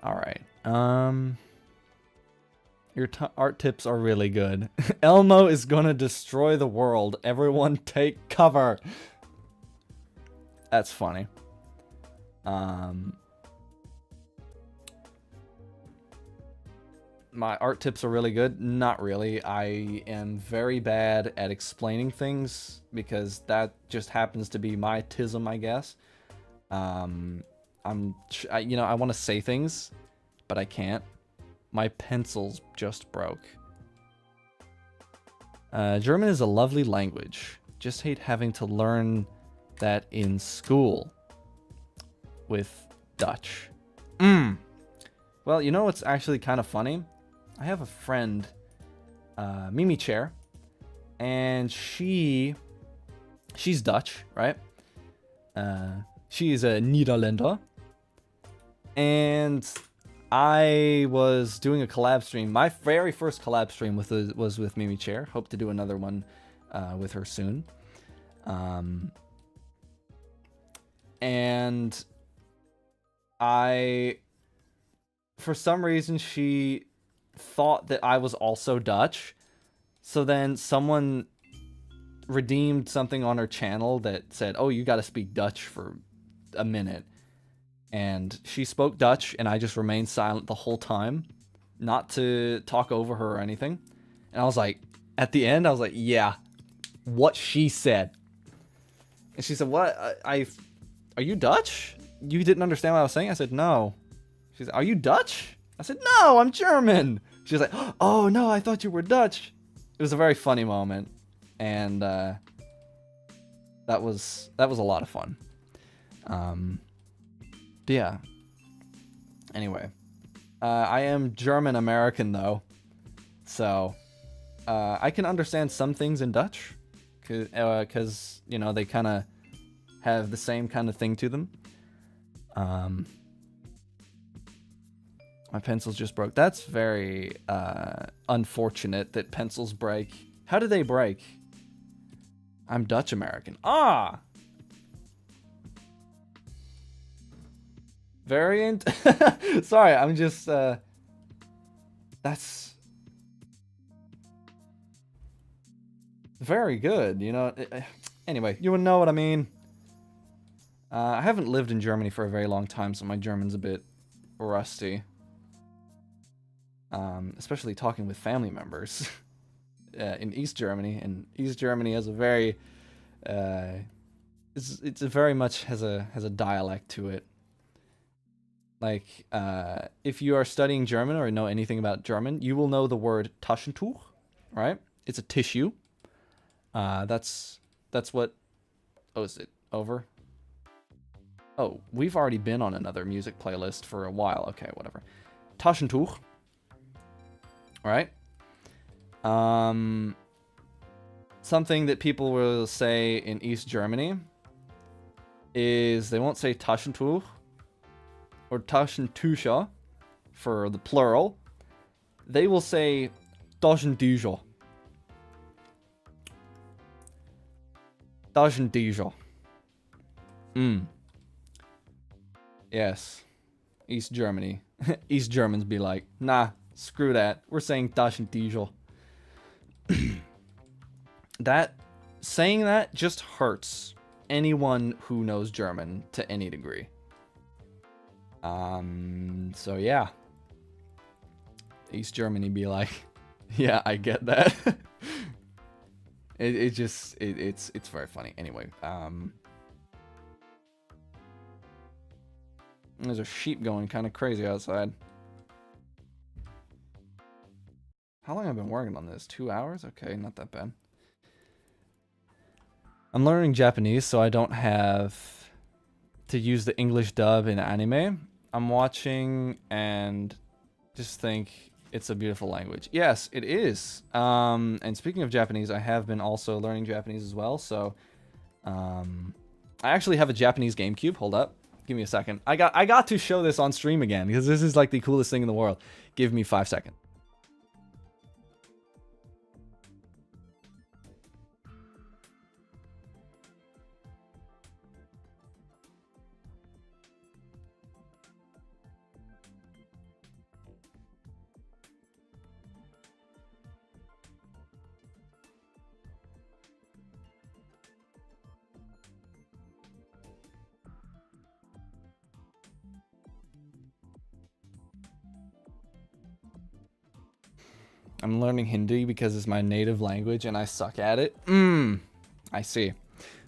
Alright. Your art tips are really good. Elmo is gonna destroy the world. Everyone take cover. That's funny. My art tips are really good. Not really. I am very bad at explaining things because that just happens to be my tism, I guess. I want to say things, but I can't. My pencils just broke. German is a lovely language. Just hate having to learn that in school with Dutch. Well, you know what's actually kind of funny? I have a friend, Mimi Chair, and she's Dutch, right? She's a Nederlander, and I was doing a collab stream. My very first collab stream was with Mimi Chair. Hope to do another one with her soon. And for some reason, she thought that I was also Dutch. So then someone redeemed something on her channel that said, oh, you got to speak Dutch for a minute. And she spoke Dutch, and I just remained silent the whole time, not to talk over her or anything. And I was like, at the end, I was like, yeah, what she said. And she said, what? Are you Dutch? You didn't understand what I was saying? I said, no. She said, are you Dutch? I said, no, I'm German. She was like, oh, no, I thought you were Dutch. It was a very funny moment. And that was a lot of fun. But yeah. Anyway. I am German American, though. So, I can understand some things in Dutch. Because, you know, they kind of have the same kind of thing to them. My pencils just broke. That's very unfortunate that pencils break. How do they break? I'm Dutch American. Ah! Variant? Sorry, I'm just... that's... very good, you know? Anyway, you would know what I mean. I haven't lived in Germany for a very long time, so my German's a bit rusty. Especially talking with family members in East Germany, and East Germany has a very, it's a very much has a dialect to it. Like, if you are studying German or know anything about German, you will know the word Taschentuch, right? It's a tissue. That's what. Oh, is it over? Oh, we've already been on another music playlist for a while. Okay, whatever. Taschentuch. Right? Something that people will say in East Germany is they won't say Taschentuch or Taschentücher for the plural. They will say Taschentücher. Taschentücher. Yes. East Germany. East Germans be like, nah. Screw that. We're saying Taschentücher. Saying that just hurts anyone who knows German to any degree. So yeah. East Germany be like, yeah, I get that. It's very funny. Anyway, there's a sheep going kind of crazy outside. How long have I been working on this? 2 hours? Okay, not that bad. I'm learning Japanese, so I don't have to use the English dub in anime. I'm watching and just think it's a beautiful language. Yes, it is. And speaking of Japanese, I have been also learning Japanese as well. So, I actually have a Japanese GameCube. Hold up, give me a second. I got to show this on stream again because this is like the coolest thing in the world. Give me 5 seconds. I'm learning Hindi because it's my native language and I suck at it. I see.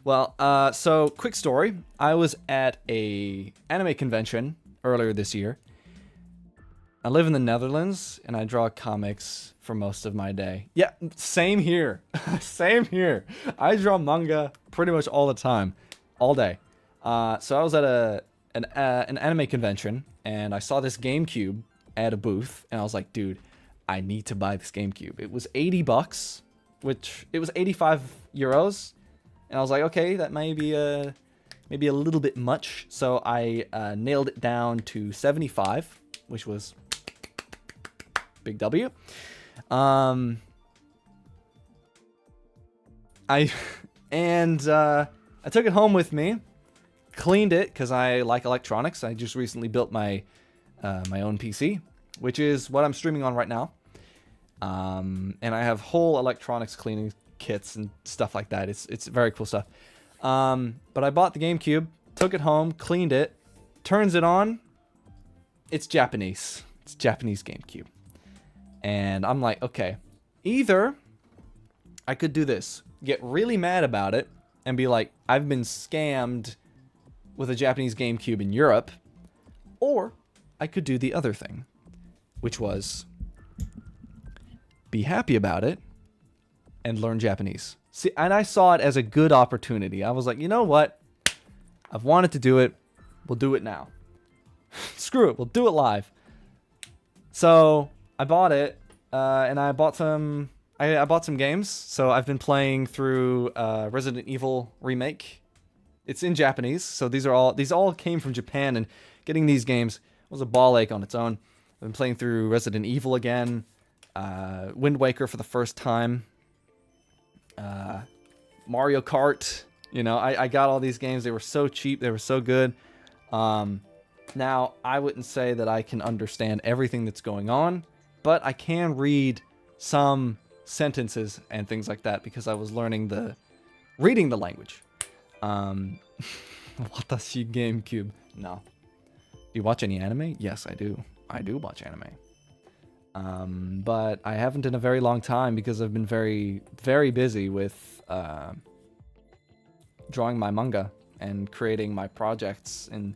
Well, so quick story. I was at a anime convention earlier this year. I live in the Netherlands and I draw comics for most of my day. Yeah, same here. Same here. I draw manga pretty much all the time, all day. So I was at an anime convention and I saw this GameCube at a booth and I was like, dude, I need to buy this GameCube. It was $80, which it was 85 euros. And I was like, okay, that may be maybe a little bit much. So I nailed it down to 75, which was big W. I took it home with me, cleaned it because I like electronics. I just recently built my my own PC, which is what I'm streaming on right now. And I have whole electronics cleaning kits and stuff like that. It's very cool stuff. But I bought the GameCube, took it home, cleaned it, turns it on. It's Japanese. It's Japanese GameCube. And I'm like, okay, either I could do this, get really mad about it, and be like, I've been scammed with a Japanese GameCube in Europe, or I could do the other thing, which was be happy about it and learn Japanese. See, and I saw it as a good opportunity. I was like, you know what? I've wanted to do it. We'll do it now. Screw it. We'll do it live. So I bought it, and I bought some. I bought some games. So I've been playing through Resident Evil Remake. It's in Japanese, so these all came from Japan, and getting these games was a ball ache on its own. I've been playing through Resident Evil again, Wind Waker for the first time, Mario Kart. You know, I got all these games. They were so cheap. They were so good. Now, I wouldn't say that I can understand everything that's going on, but I can read some sentences and things like that because I was reading the language. Watashi GameCube. No. Do you watch any anime? Yes, I do. I do watch anime. But I haven't in a very long time because I've been very, very busy with drawing my manga and creating my projects and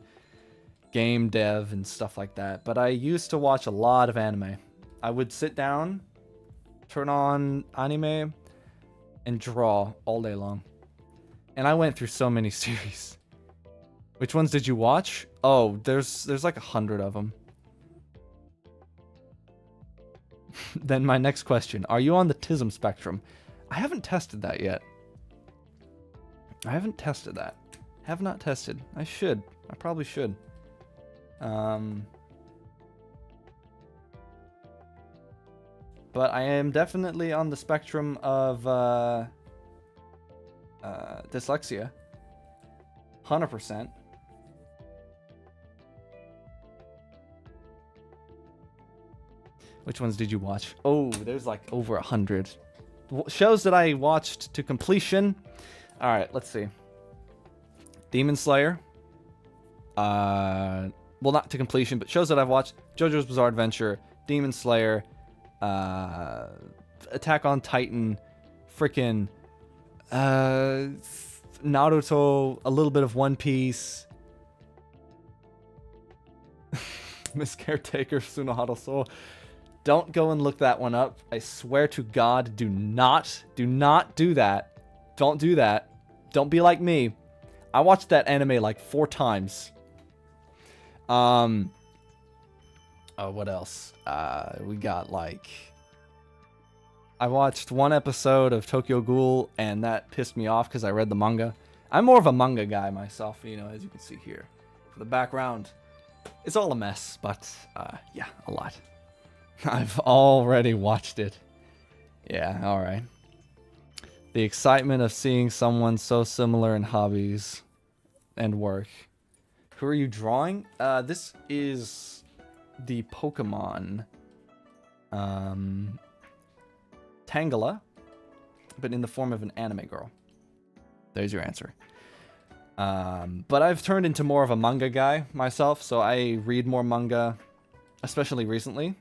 game dev and stuff like that. But I used to watch a lot of anime. I would sit down, turn on anime, and draw all day long. And I went through so many series. Which ones did you watch? Oh, there's like 100 of them. Then my next question. Are you on the autism spectrum? I haven't tested that yet. I haven't tested that. Have not tested. I should. I probably should. But I am definitely on the spectrum of dyslexia. 100%. Which ones did you watch? Oh, there's like over 100 shows that I watched to completion. All right, let's see. Demon Slayer. Well, not to completion, but shows that I've watched: JoJo's Bizarre Adventure, Demon Slayer, Attack on Titan, freaking Naruto, a little bit of One Piece, Miss Caretaker, Sunohara Soul, Don't go and look that one up. I swear to God, do not do that. Don't do that. Don't be like me. I watched that anime like 4 times. Oh, what else? We got like... I watched 1 episode of Tokyo Ghoul, and that pissed me off because I read the manga. I'm more of a manga guy myself, you know, as you can see here. For the background, it's all a mess, but yeah, a lot. I've already watched it. Yeah, alright. The excitement of seeing someone so similar in hobbies and work. Who are you drawing? This is the Pokemon Tangela, but in the form of an anime girl. There's your answer. But I've turned into more of a manga guy myself, so I read more manga, especially recently.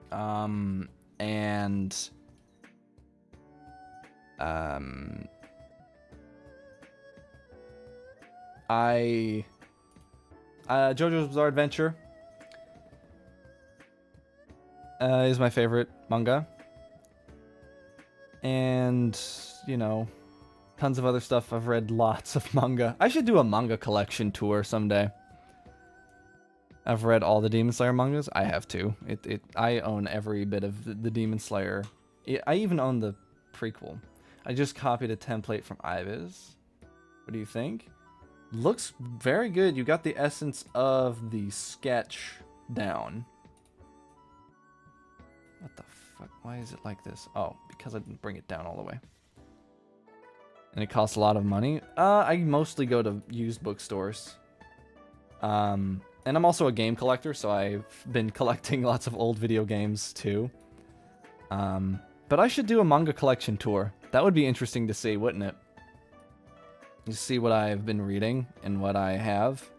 JoJo's Bizarre Adventure is my favorite manga. And, you know, tons of other stuff. I've read lots of manga. I should do a manga collection tour someday. I've read all the Demon Slayer mangas. I have too. I own every bit of the Demon Slayer. I even own the prequel. I just copied a template from Ibiz. What do you think? Looks very good. You got the essence of the sketch down. What the fuck? Why is it like this? Oh, because I didn't bring it down all the way. And it costs a lot of money. I mostly go to used bookstores. And I'm also a game collector, so I've been collecting lots of old video games too. But I should do a manga collection tour. That would be interesting to see, wouldn't it? You see what I've been reading and what I have.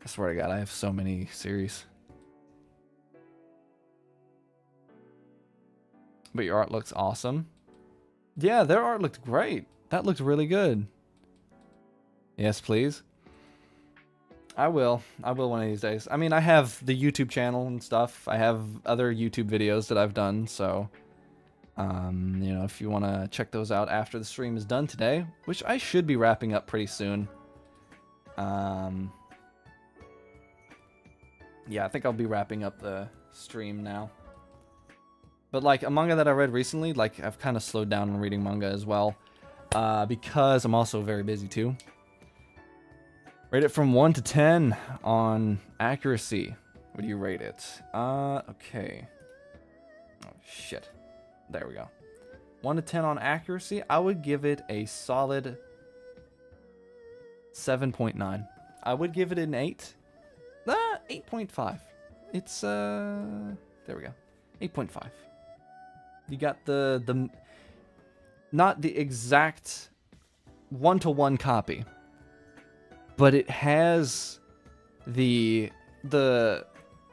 I swear to God, I have so many series. But your art looks awesome. Yeah, their art looked great. That looked really good. Yes, please. I will one of these days. I mean, I have the YouTube channel and stuff. I have other YouTube videos that I've done, so... you know, if you want to check those out after the stream is done today, which I should be wrapping up pretty soon. Yeah, I think I'll be wrapping up the stream now. But, like, a manga that I read recently, like, I've kind of slowed down on reading manga as well. Because I'm also very busy, too. Rate it from 1 to 10 on accuracy. What do you rate it? Okay. Oh, shit. There we go. 1 to 10 on accuracy. I would give it a solid 7.9. I would give it an 8. 8.5. It's, there we go. 8.5. You got the not the exact 1-to-1 copy, but it has the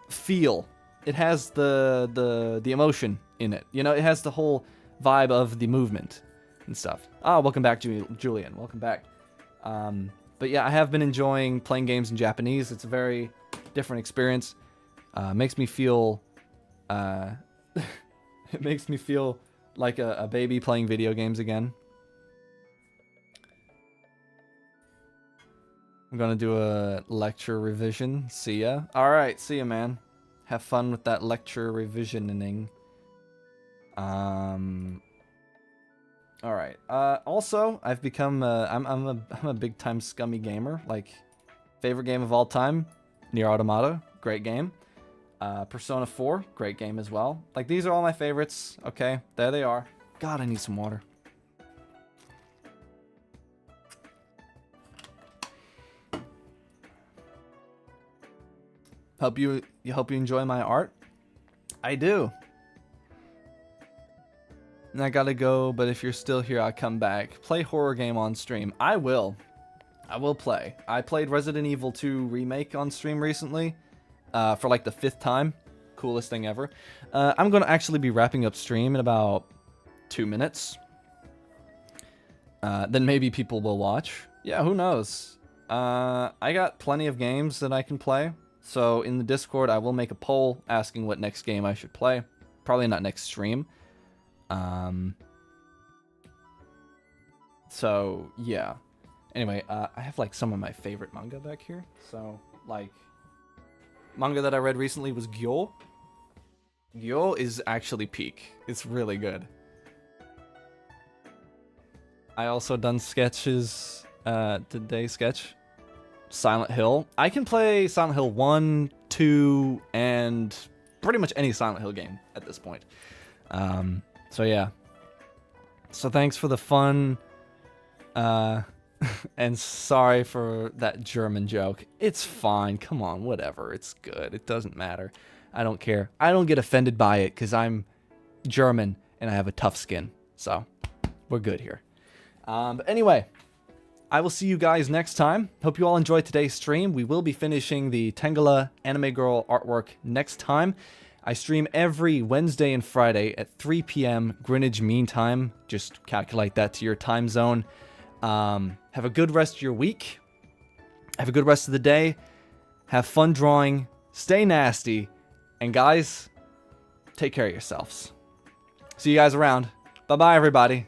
feel. It has the emotion in it. You know, it has the whole vibe of the movement and stuff. Ah, welcome back, Julian. Welcome back. But yeah, I have been enjoying playing games in Japanese. It's a very different experience. Makes me feel it makes me feel like a baby playing video games again. I'm gonna do a lecture revision. See ya. Alright, see ya, man. Have fun with that lecture revisioning. Alright. Also, I've become I'm a big time scummy gamer. Like, favorite game of all time, Nier Automata, great game. Persona 4, great game as well. Like, these are all my favorites. Okay, there they are. God, I need some water. Hope you enjoy my art. I do. And I gotta go, but if you're still here, I'll come back. Play horror game on stream. I will. I will play. I played Resident Evil 2 Remake on stream recently. For like the 5th time. Coolest thing ever. I'm going to actually be wrapping up stream in about 2 minutes. Then maybe people will watch. Yeah, who knows? I got plenty of games that I can play. So in the Discord, I will make a poll asking what next game I should play. Probably not next stream. So yeah. Anyway, I have like some of my favorite manga back here. So like, manga that I read recently was Gyo. Gyo is actually peak. It's really good. I also done sketches. Today sketch Silent Hill. I can play Silent Hill 1, 2, and pretty much any Silent Hill game at this point. So yeah. So thanks for the fun. And sorry for that German joke. It's fine. Come on, whatever. It's good. It doesn't matter. I don't care. I don't get offended by it because I'm German and I have a tough skin. So we're good here. But anyway, I will see you guys next time. Hope you all enjoyed today's stream. We will be finishing the Tengala Anime Girl artwork next time. I stream every Wednesday and Friday at 3 p.m. Greenwich Mean Time. Just calculate that to your time zone. Have a good rest of your week. Have a good rest of the day. Have fun drawing. Stay nasty. And guys, take care of yourselves. See you guys around. Bye-bye, everybody.